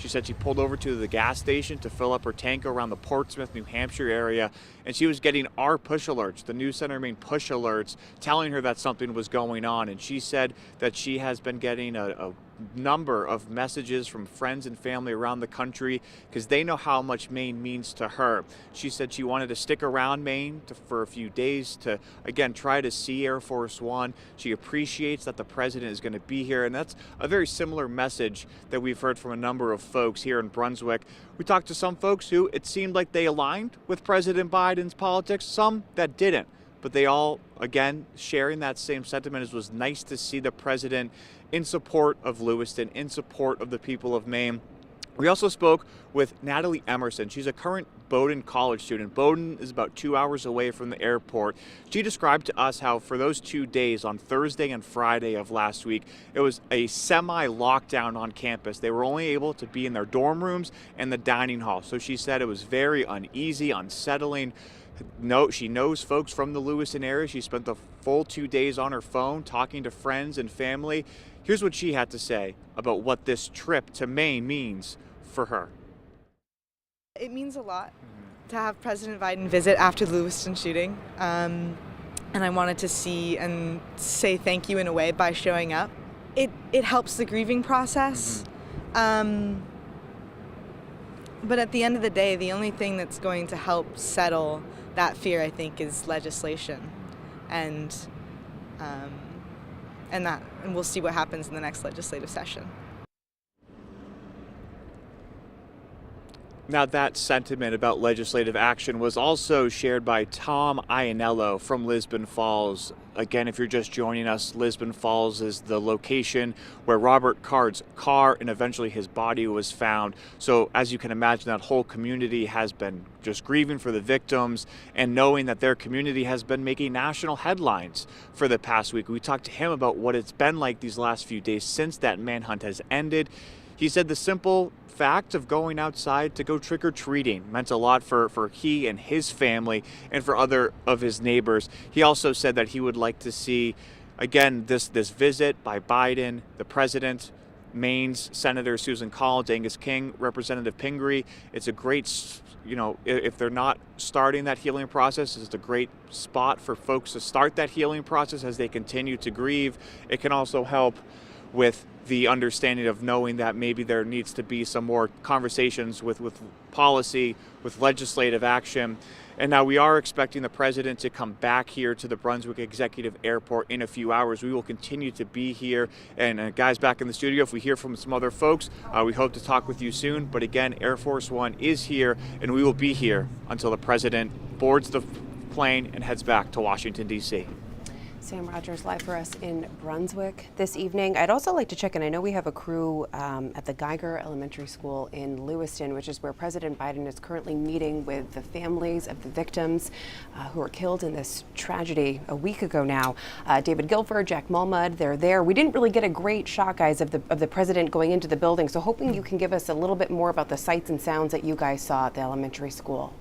said she pulled over to the gas station to fill up her tank around the Portsmouth, New Hampshire area, and she was getting our push alerts, the News Center Maine push alerts, telling her that something was going on. And she said that she has been getting a number of messages from friends and family around the country because they know how much Maine means to her. She said she wanted to stick around Maine for a few days to, again, try to see Air Force One. She appreciates that the president is going to be here, and that's a very similar message that we've heard from a number of folks here in Brunswick. We talked to some folks who it seemed like they aligned with President Biden's politics, some that didn't, but they all, again, sharing that same sentiment. It was nice to see the president in support of Lewiston, in support of the people of Maine. We also spoke with Natalie Emerson. She's a current Bowdoin college student. Bowdoin is about 2 hours away from the airport. She described to us how for those 2 days, on Thursday and Friday of last week, it was a semi-lockdown on campus. They were only able to be in their dorm rooms and the dining hall. So she said it was very uneasy, unsettling. She knows folks from the Lewiston area. She spent the full 2 days on her phone talking to friends and family. Here's what she had to say about what this trip to Maine means for her. It means a lot to have President Biden visit after the Lewiston shooting. And I wanted to see and say thank you in a way by showing up. It helps the grieving process. But at the end of the day, the only thing that's going to help settle that fear, I think, is legislation. And we'll see what happens in the next legislative session. Now, that sentiment about legislative action was also shared by Tom Iannello from Lisbon Falls. Again, if you're just joining us, Lisbon Falls is the location where Robert Card's car and eventually his body was found. So as you can imagine, that whole community has been just grieving for the victims and knowing that their community has been making national headlines for the past week. We talked to him about what it's been like these last few days since that manhunt has ended. He said the simple fact of going outside to go trick-or-treating meant a lot for he and his family and for other of his neighbors. He also said that he would like to see, again, this visit by Biden, the president, Maine's Senator Susan Collins, Angus King, Representative Pingree. It's a great, if they're not starting that healing process, it's a great spot for folks to start that healing process as they continue to grieve. It can also help with the understanding of knowing that maybe there needs to be some more conversations with policy, with legislative action. And now we are expecting the president to come back here to the Brunswick Executive Airport in a few hours. We will continue to be here. And guys back in the studio, if we hear from some other folks, we hope to talk with you soon. But again, Air Force One is here, and we will be here until the president boards the plane and heads back to Washington, D.C. Sam Rogers live for us in Brunswick this evening. I'd also like to check in. I know we have a crew at the Geiger Elementary School in Lewiston, which is where President Biden is currently meeting with the families of the victims who were killed in this tragedy a week ago now. David Guilford, Jack Mulmud, they're there. We didn't really get a great shot, guys, of the president going into the building, so hoping you can give us a little bit more about the sights and sounds that you guys saw at the elementary school.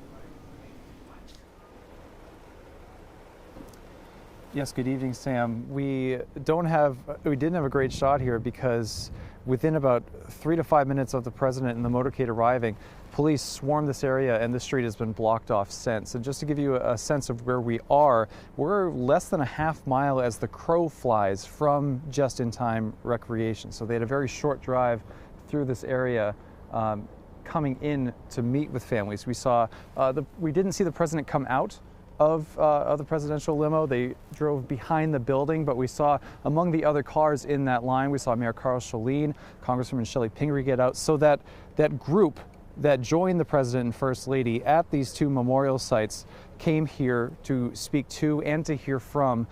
Yes, good evening, Sam. We didn't have a great shot here because within about 3 to 5 minutes of the president and the motorcade arriving, police swarmed this area and the street has been blocked off since. And just to give you a sense of where we are, we're less than a half mile as the crow flies from Just-in-Time Recreation. So they had a very short drive through this area coming in to meet with families. We saw, we didn't see the president come out of the presidential limo. They drove behind the building, but we saw among the other cars in that line, we saw Mayor Carl Chalene, Congresswoman Shelley Pingree get out. So that group that joined the president and first lady at these two memorial sites came here to speak to and to hear from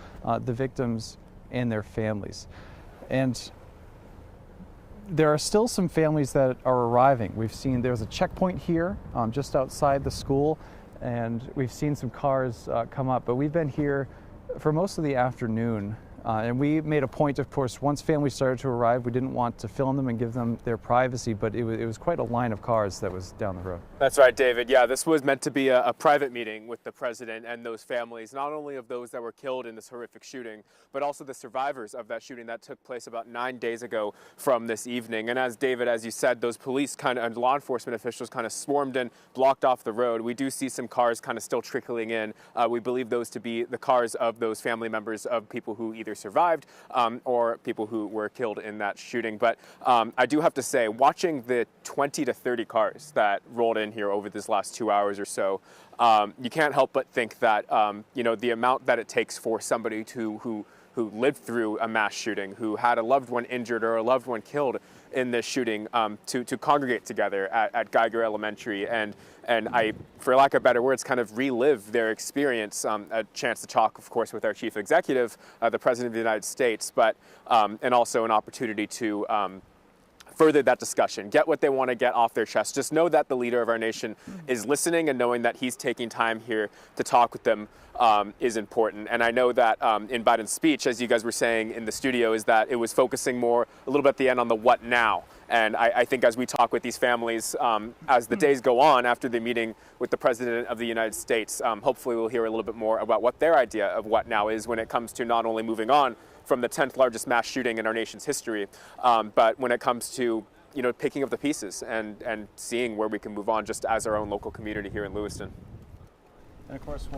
the victims and their families. And there are still some families that are arriving. We've seen there's a checkpoint here just outside the school, and we've seen some cars come up, but we've been here for most of the afternoon And we made a point, of course, once families started to arrive, we didn't want to film them and give them their privacy, but it was quite a line of cars that was down the road. That's right, David. Yeah, this was meant to be a private meeting with the president and those families, not only of those that were killed in this horrific shooting, but also the survivors of that shooting that took place about 9 days ago from this evening. And as David, as you said, those police and law enforcement officials kind of swarmed in, blocked off the road. We do see some cars kind of still trickling in. We believe those to be the cars of those family members of people who either survived or people who were killed in that shooting. But I do have to say, watching the 20 to 30 cars that rolled in here over this last 2 hours or so, you can't help but think that the amount that it takes for somebody who lived through a mass shooting, who had a loved one injured or a loved one killed in this shooting, to congregate together at Geiger Elementary and I, for lack of better words, kind of relive their experience. A chance to talk, of course, with our chief executive, the President of the United States, but and also an opportunity to further that discussion, get what they want to get off their chest. Just know that the leader of our nation is listening, and knowing that he's taking time here to talk with them is important. And I know that in Biden's speech, as you guys were saying in the studio, is that it was focusing more a little bit at the end on the what now. And I think as we talk with these families, as the days go on after the meeting with the President of the United States, hopefully we'll hear a little bit more about what their idea of what now is when it comes to not only moving on from the 10th largest mass shooting in our nation's history, but when it comes to picking up the pieces and seeing where we can move on just as our own local community here in Lewiston. And of course,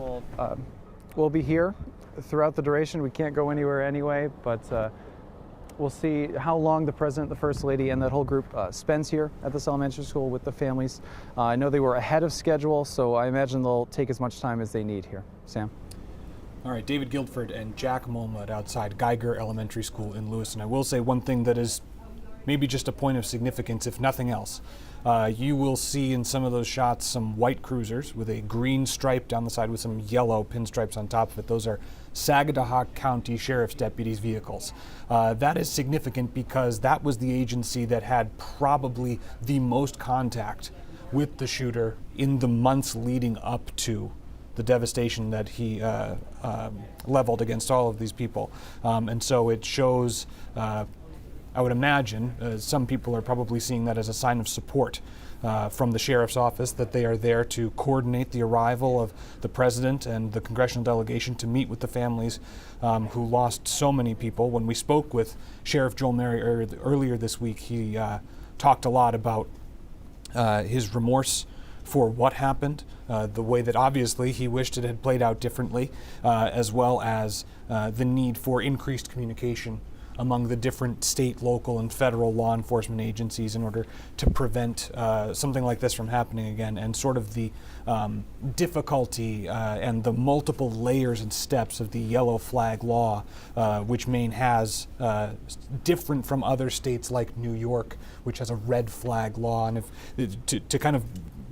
we'll be here throughout the duration. We can't go anywhere anyway, but we'll see how long the President, the First Lady, and that whole group spends here at this elementary school with the families. I know they were ahead of schedule, so I imagine they'll take as much time as they need here. Sam? All right, David Guildford and Jack Mulmud outside Geiger Elementary School in Lewiston. I will say one thing that is maybe just a point of significance, if nothing else. You will see in some of those shots some white cruisers with a green stripe down the side with some yellow pinstripes on top of it. Those are Saginaw County Sheriff's deputies' vehicles. That is significant because that was the agency that had probably the most contact with the shooter in the months leading up to the devastation that he leveled against all of these people. And so it shows, I would imagine, some people are probably seeing that as a sign of support from the sheriff's office, that they are there to coordinate the arrival of the president and the congressional delegation to meet with the families who lost so many people. When we spoke with Sheriff Joel Mary earlier this week, he talked a lot about his remorse for what happened, the way that obviously he wished it had played out differently, as well as the need for increased communication among the different state, local, and federal law enforcement agencies in order to prevent something like this from happening again, and sort of the difficulty and the multiple layers and steps of the yellow flag law, which Maine has, different from other states like New York, which has a red flag law. And if to kind of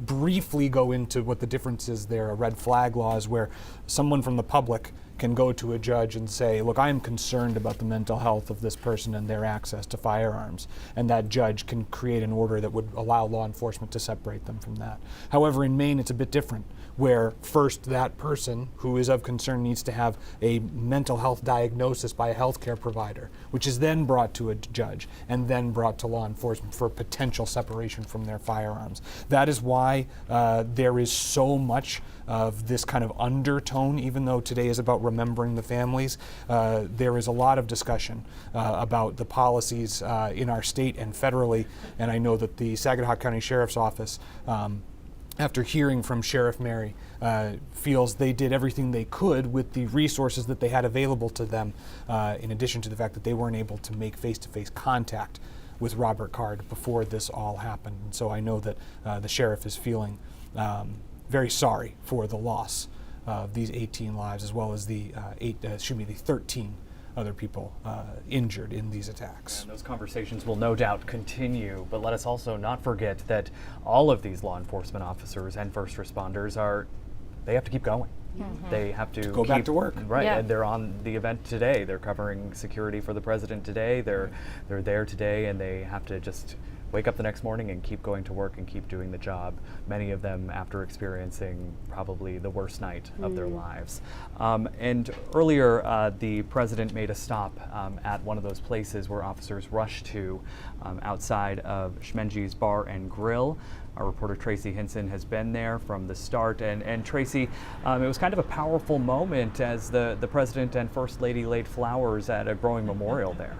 briefly go into what the difference is there, a red flag law is where someone from the public can go to a judge and say, look, I am concerned about the mental health of this person and their access to firearms. And that judge can create an order that would allow law enforcement to separate them from that. However, in Maine, it's a bit different, where first that person who is of concern needs to have a mental health diagnosis by a healthcare provider, which is then brought to a judge and then brought to law enforcement for potential separation from their firearms. That is why there is so much of this kind of undertone, even though today is about remembering the families. There is a lot of discussion about the policies in our state and federally, and I know that the Saginaw County Sheriff's Office, after hearing from Sheriff Mary, feels they did everything they could with the resources that they had available to them, in addition to the fact that they weren't able to make face-to-face contact with Robert Card before this all happened. And so I know that the sheriff is feeling very sorry for the loss of these 18 lives, as well as the 13 other people injured in these attacks. And those conversations will no doubt continue, but let us also not forget that all of these law enforcement officers and first responders they have to keep going. Mm-hmm. They have to go back to work. Right, yeah. And they're on the event today. They're covering security for the president today. They're there today, and they have to just wake up the next morning and keep going to work and keep doing the job, many of them after experiencing probably the worst night of their lives. And earlier, the president made a stop at one of those places where officers rushed to outside of Schmenge's Bar and Grill. Our reporter Tracy Hinson has been there from the start. And Tracy, it was kind of a powerful moment as the president and first lady laid flowers at a growing memorial there.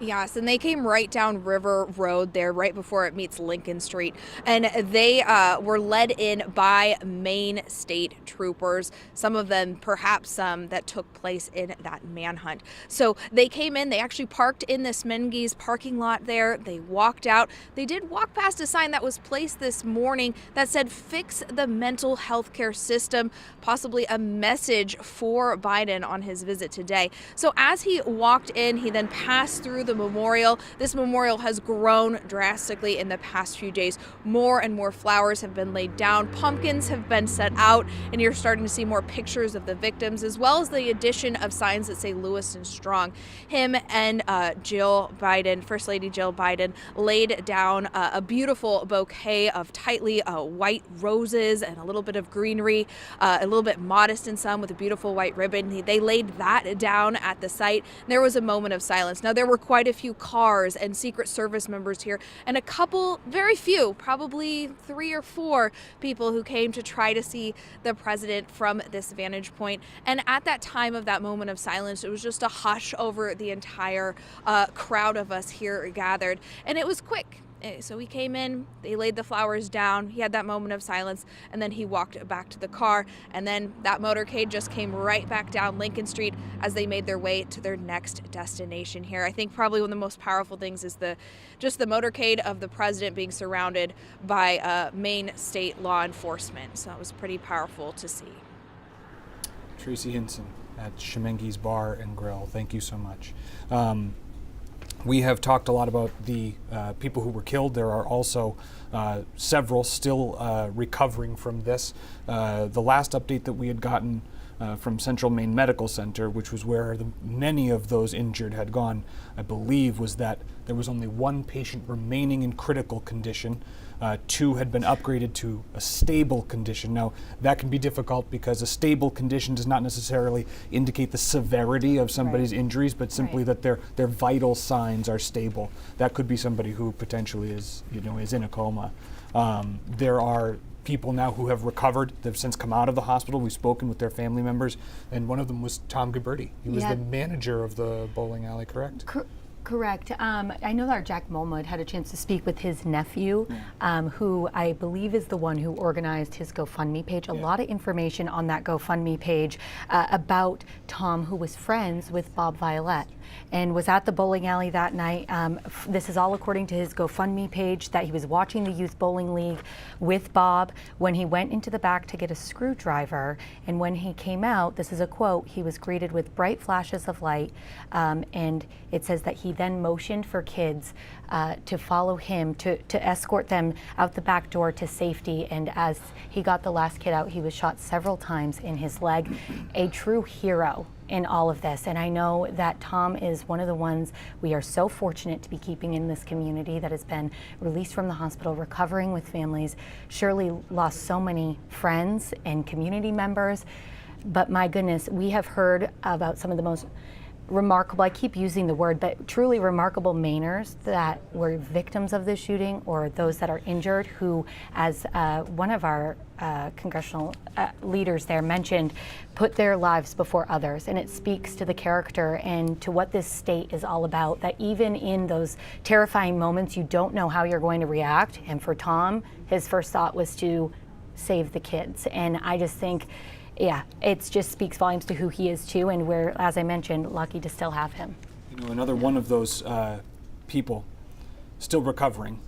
Yes, and they came right down River Road there, right before it meets Lincoln Street. And they were led in by Maine state troopers, some of them perhaps some that took place in that manhunt. So they came in, they actually parked in the Schmenge's parking lot there. They walked out. They did walk past a sign that was placed this morning that said, "Fix the mental health care system," possibly a message for Biden on his visit today. So as he walked in, he then passed through the memorial. This memorial has grown drastically in the past few days. More and more flowers have been laid down. Pumpkins have been set out, and you're starting to see more pictures of the victims, as well as the addition of signs that say Lewiston Strong. Him and Jill Biden, First Lady Jill Biden, laid down a beautiful bouquet of tightly white roses and a little bit of greenery, a little bit modest in some, with a beautiful white ribbon. They laid that down at the site. There was a moment of silence. Now, there were quite a few cars and Secret Service members here, and a couple, very few, probably 3 or 4 people who came to try to see the president from this vantage point. And at that time of that moment of silence, it was just a hush over the entire crowd of us here gathered, and it was quick. So he came in, they laid the flowers down, he had that moment of silence, and then he walked back to the car, and then that motorcade just came right back down Lincoln Street as they made their way to their next destination here. I think probably one of the most powerful things is just the motorcade of the president being surrounded by Maine state law enforcement. So it was pretty powerful to see. Tracy Hinson at Schmenge's Bar and Grill, thank you so much. We have talked a lot about the people who were killed. There are also several still recovering from this. The last update that we had gotten from Central Maine Medical Center, which was where many of those injured had gone, I believe, was that there was only 1 patient remaining in critical condition. 2 had been upgraded to a stable condition. Now, that can be difficult because a stable condition does not necessarily indicate the severity of somebody's injuries, but simply that their vital signs are stable. That could be somebody who potentially is in a coma. There are people now who have recovered. They've since come out of the hospital. We've spoken with their family members, and one of them was Tom Gabberti. He was the manager of the bowling alley, correct? Correct. I know that our Jack Mulmud had a chance to speak with his nephew, who I believe is the one who organized his GoFundMe page. A lot of information on that GoFundMe page about Tom, who was friends with Bob Violette and was at the bowling alley that night. This is all according to his GoFundMe page, that he was watching the Youth Bowling League with Bob when he went into the back to get a screwdriver. And when he came out, this is a quote, he was greeted with bright flashes of light. And it says that he then motioned for kids to follow him, to escort them out the back door to safety. And as he got the last kid out, he was shot several times in his leg. A true hero in all of this. And I know that Tom is one of the ones we are so fortunate to be keeping in this community that has been released from the hospital, recovering with families. Shirley lost so many friends and community members, but my goodness, we have heard about some of the most remarkable, I keep using the word, but truly remarkable Mainers that were victims of this shooting, or those that are injured, who, as one of our congressional leaders there mentioned, put their lives before others. And it speaks to the character and to what this state is all about, that even in those terrifying moments, you don't know how you're going to react. And for Tom, his first thought was to save the kids. And I just think, yeah, it just speaks volumes to who he is too, and we're, as I mentioned, lucky to still have him. Another one of those people still recovering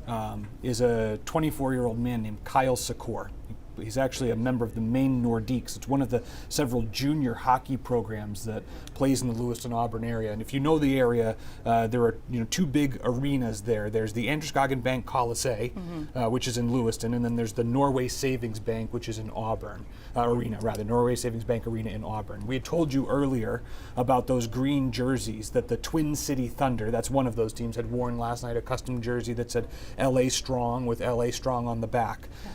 is a 24-year-old man named Kyle Secor. He He's actually a member of the Maine Nordiques. It's one of the several junior hockey programs that plays in the Lewiston-Auburn area. And if you know the area, there are two big arenas there. There's the Androscoggin Bank Coliseum, which is in Lewiston, and then there's the Norway Savings Bank, which is in Auburn. Norway Savings Bank Arena in Auburn. We had told you earlier about those green jerseys that the Twin City Thunder, that's one of those teams, had worn last night, a custom jersey that said LA Strong with LA Strong on the back. Yeah.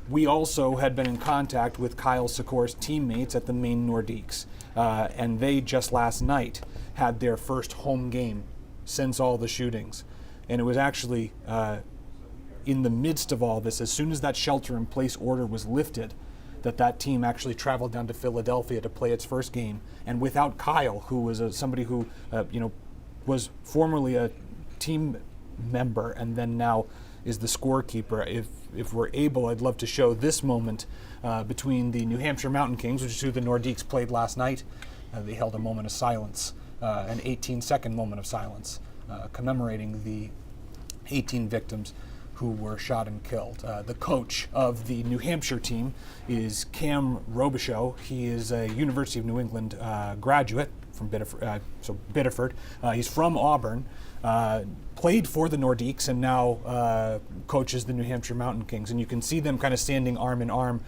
We also had been in contact with Kyle Sikor's teammates at the Maine Nordiques, and they just last night had their first home game since all the shootings. And it was actually in the midst of all this, as soon as that shelter-in-place order was lifted, that team actually traveled down to Philadelphia to play its first game. And without Kyle, who was somebody who was formerly a team member and then now is the scorekeeper, if we're able, I'd love to show this moment between the New Hampshire Mountain Kings, which is who the Nordiques played last night. They held a moment of silence, an 18-second moment of silence, commemorating the 18 victims who were shot and killed. The coach of the New Hampshire team is Cam Robichaux. He is a University of New England graduate from Biddeford. He's from Auburn, played for the Nordiques, and now coaches the New Hampshire Mountain Kings. And you can see them kind of standing arm in arm,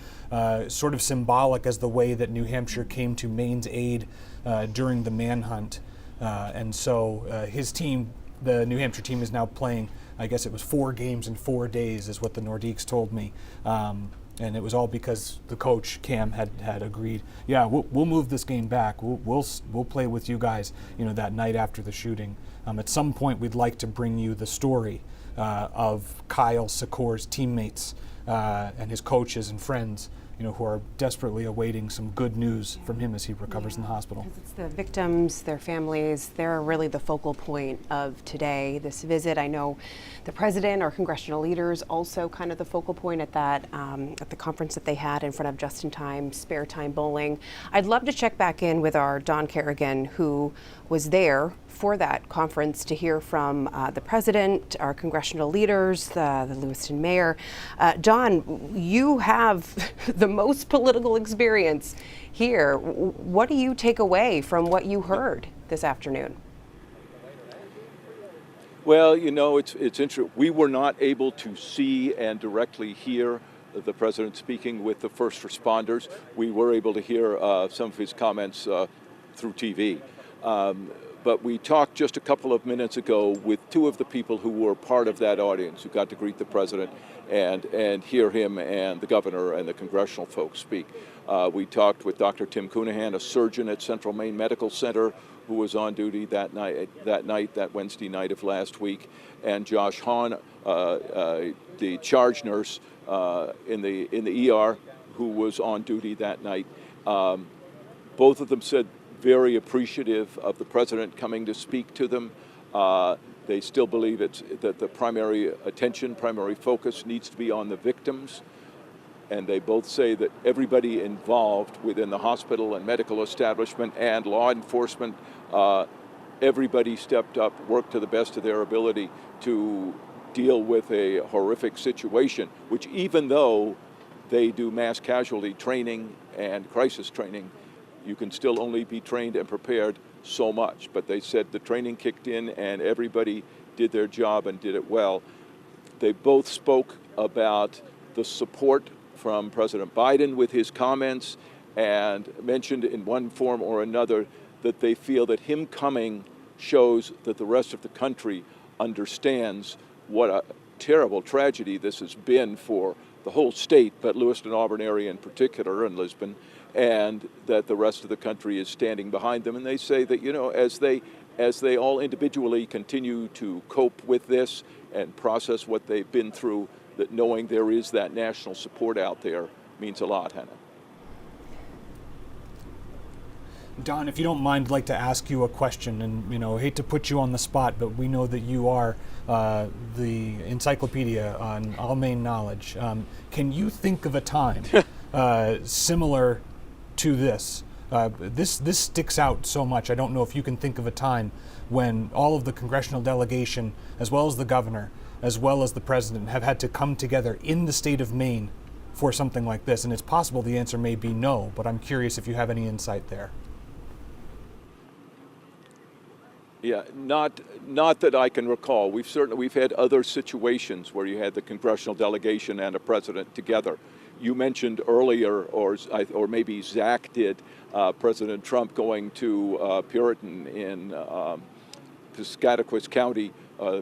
sort of symbolic as the way that New Hampshire came to Maine's aid during the manhunt. And so his team, the New Hampshire team, is now playing, I guess it was 4 games in 4 days is what the Nordiques told me. And it was all because the coach, Cam, had agreed, yeah, we'll move this game back. We'll play with you guys, that night after the shooting. At some point, we'd like to bring you the story of Kyle Sikor's teammates and his coaches and friends, who are desperately awaiting some good news from him as he recovers in the hospital. Because it's the victims, their families, they're really the focal point of today, this visit. I know the president, our congressional leaders, also kind of the focal point at that, at the conference that they had in front of Just in Time, Spare Time Bowling. I'd love to check back in with our Don Kerrigan, who was there for that conference to hear from the president, our congressional leaders, the Lewiston mayor. Don, you have the most political experience here. What do you take away from what you heard this afternoon? Well, it's interesting. We were not able to see and directly hear the president speaking with the first responders. We were able to hear some of his comments through TV. But we talked just a couple of minutes ago with 2 of the people who were part of that audience, who got to greet the president and hear him and the governor and the congressional folks speak. We talked with Dr. Tim Cunahan, a surgeon at Central Maine Medical Center, who was on duty that Wednesday night of last week, and Josh Hahn, the charge nurse in the ER, who was on duty that night. Both of them said very appreciative of the president coming to speak to them. They still believe that the primary focus needs to be on the victims. And they both say that everybody involved within the hospital and medical establishment and law enforcement, everybody stepped up, worked to the best of their ability to deal with a horrific situation, which even though they do mass casualty training and crisis training, you can still only be trained and prepared so much. But they said the training kicked in and everybody did their job and did it well. They both spoke about the support from President Biden with his comments and mentioned in one form or another that they feel that him coming shows that the rest of the country understands what a terrible tragedy this has been for the whole state, but Lewiston-Auburn area in particular, and Lisbon, and that the rest of the country is standing behind them. And they say that, as they all individually continue to cope with this and process what they've been through, that knowing there is that national support out there means a lot, Hannah. Don, if you don't mind, I'd like to ask you a question, and hate to put you on the spot, but we know that you are the encyclopedia on all Maine knowledge. Can you think of a time similar to this? This sticks out so much. I don't know if you can think of a time when all of the congressional delegation, as well as the governor, as well as the president, have had to come together in the state of Maine for something like this? And it's possible the answer may be no, but I'm curious if you have any insight there. Yeah, not that I can recall. We've had other situations where you had the congressional delegation and a president together. You mentioned earlier, or maybe Zach did, President Trump going to Puritan in Piscataquis County,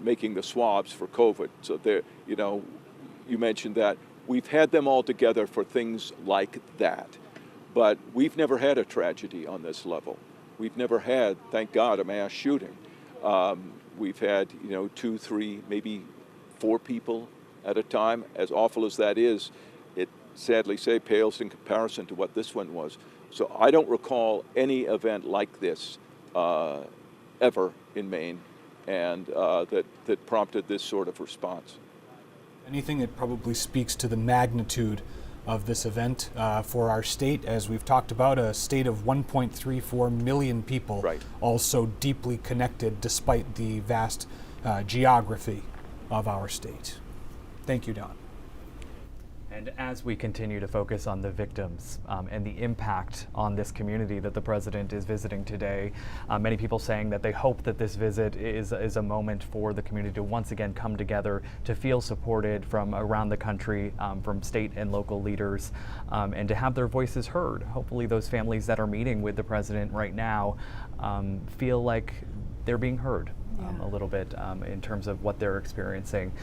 making the swabs for COVID. So there, you mentioned that. We've had them all together for things like that, but we've never had a tragedy on this level. We've never had, thank God, a mass shooting. We've had, 2, 3, maybe 4 people at a time. As awful as that is, it sadly pales in comparison to what this one was. So I don't recall any event like this ever in Maine, and that prompted this sort of response. Anything that probably speaks to the magnitude of this event for our state, as we've talked about, a state of 1.34 million people, right, also deeply connected despite the vast geography of our state. Thank you, Don. And as we continue to focus on the victims and the impact on this community that the president is visiting today, many people saying that they hope that this visit is a moment for the community to once again come together, to feel supported from around the country, from state and local leaders, and to have their voices heard. Hopefully those families that are meeting with the president right now feel like they're being heard. A little bit in terms of what they're experiencing.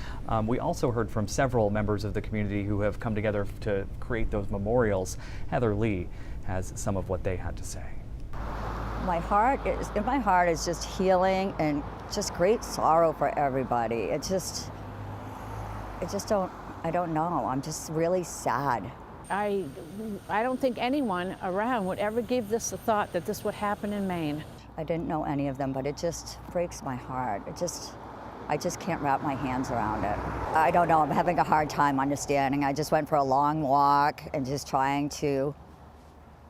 We also heard from several members of the community who have come together to create those memorials. Heather Lee has some of what they had to say. My heart is just healing and just great sorrow for everybody. I don't know. I'm just really sad. I don't think anyone around would ever give this a thought that this would happen in Maine. I didn't know any of them, but it just breaks my heart. I just can't wrap my hands around it. I don't know, I'm having a hard time understanding. I just went for a long walk and just trying to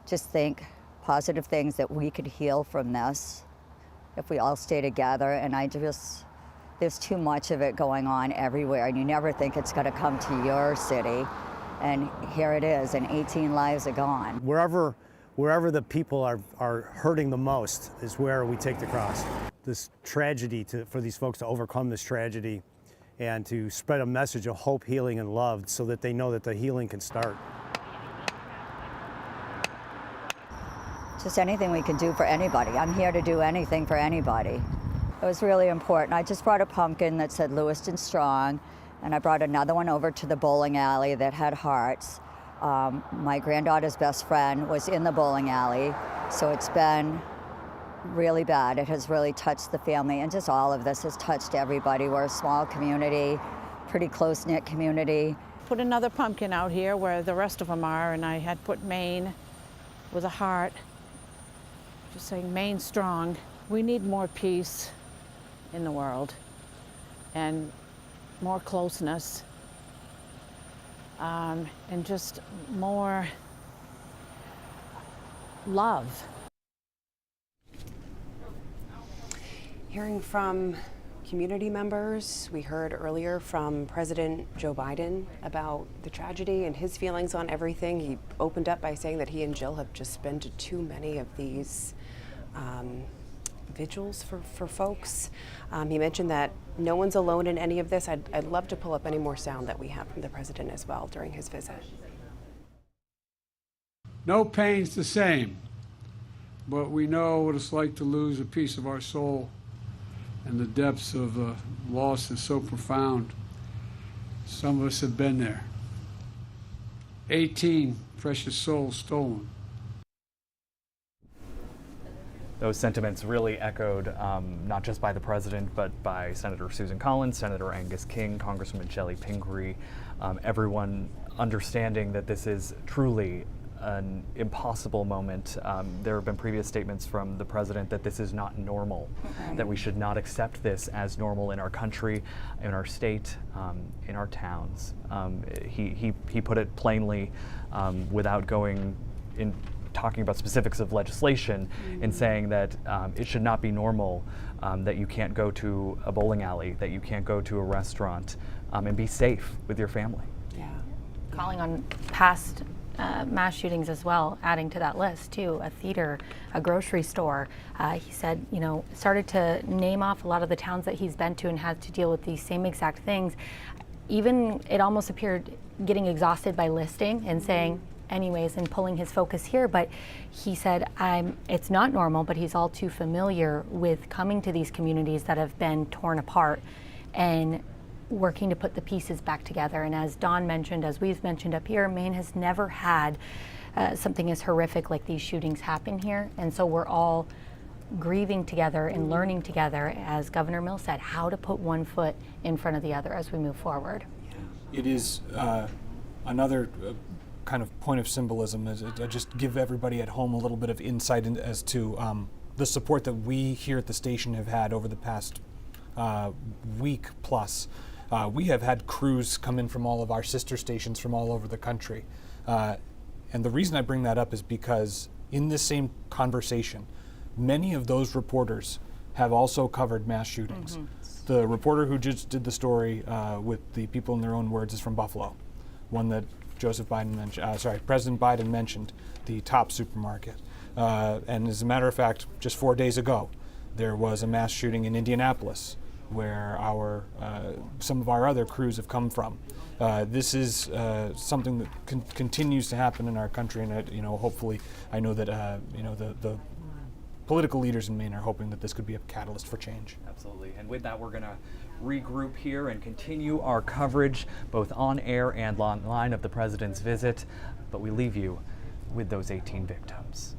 just think positive things that we could heal from this if we all stay together. And there's too much of it going on everywhere, and you never think it's gonna come to your city. And here it is, and 18 lives are gone. Wherever the people are hurting the most is where we take the cross. This tragedy, for these folks to overcome this tragedy and to spread a message of hope, healing, and love so that they know that the healing can start. Just anything we can do for anybody. I'm here to do anything for anybody. It was really important. I just brought a pumpkin that said Lewiston Strong, and I brought another one over to the bowling alley that had hearts. My granddaughter's best friend was in the bowling alley, so it's been really bad. It has really touched the family, and just all of this has touched everybody. We're a small community, pretty close-knit community. Put another pumpkin out here where the rest of them are, and I had put Maine with a heart, just saying Maine strong. We need more peace in the world and more closeness. And just more love. Hearing from community members, we heard earlier from President Joe Biden about the tragedy and his feelings on everything. He opened up by saying that he and Jill have just been to too many of these vigils for folks. He mentioned that no one's alone in any of this. I'd love to pull up any more sound that we have from the president as well during his visit. No pain's the same, but we know what it's like to lose a piece of our soul, and the depths of loss is so profound. Some of us have been there. 18 precious souls stolen. Those sentiments really echoed not just by the president, but by Senator Susan Collins, Senator Angus King, Congresswoman Shelley Pingree, everyone understanding that this is truly an impossible moment. There have been previous statements from the president that this is not normal, that we should not accept this as normal in our country, in our state, in our towns. He put it plainly without going in talking about specifics of legislation and saying that it should not be normal that you can't go to a bowling alley, that you can't go to a restaurant and be safe with your family. Yeah. calling on past mass shootings as well, adding to that list too, a theater, a grocery store. He said, started to name off a lot of the towns that he's been to and had to deal with these same exact things. Even it almost appeared getting exhausted by listing and saying, anyways, and pulling his focus here, but he said it's not normal, but he's all too familiar with coming to these communities that have been torn apart and working to put the pieces back together. And as Dawn mentioned, as we've mentioned up here, Maine has never had something as horrific like these shootings happen here, and so we're all grieving together and learning together, as Governor Mills said, how to put one foot in front of the other as we move forward. It is another kind of point of symbolism, is just give everybody at home a little bit of insight as to the support that we here at the station have had over the past week plus. We have had crews come in from all of our sister stations from all over the country. And the reason I bring that up is because in this same conversation, many of those reporters have also covered mass shootings. The reporter who just did the story with the people in their own words is from Buffalo, one that President Biden mentioned, the Top supermarket. And as a matter of fact, just 4 days ago, there was a mass shooting in Indianapolis, where some of our other crews have come from. This is something that continues to happen in our country, and hopefully, I know that the political leaders in Maine are hoping that this could be a catalyst for change. Absolutely. And with that, we're going to regroup here and continue our coverage both on air and online of the president's visit. But we leave you with those 18 victims.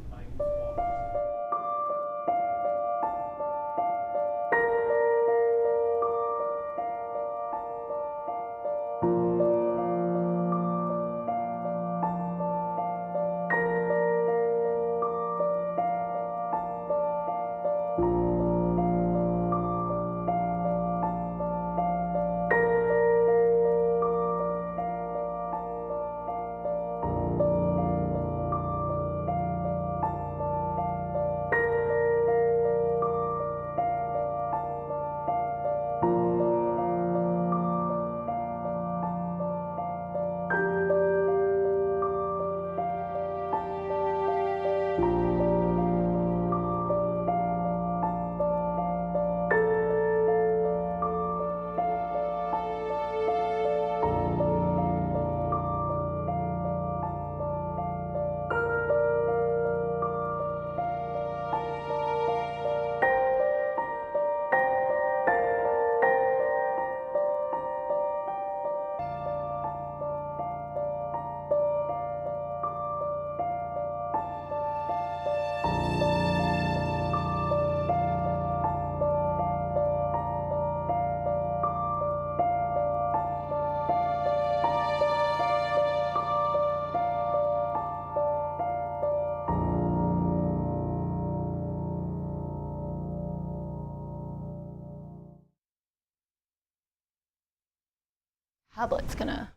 Tablet's gonna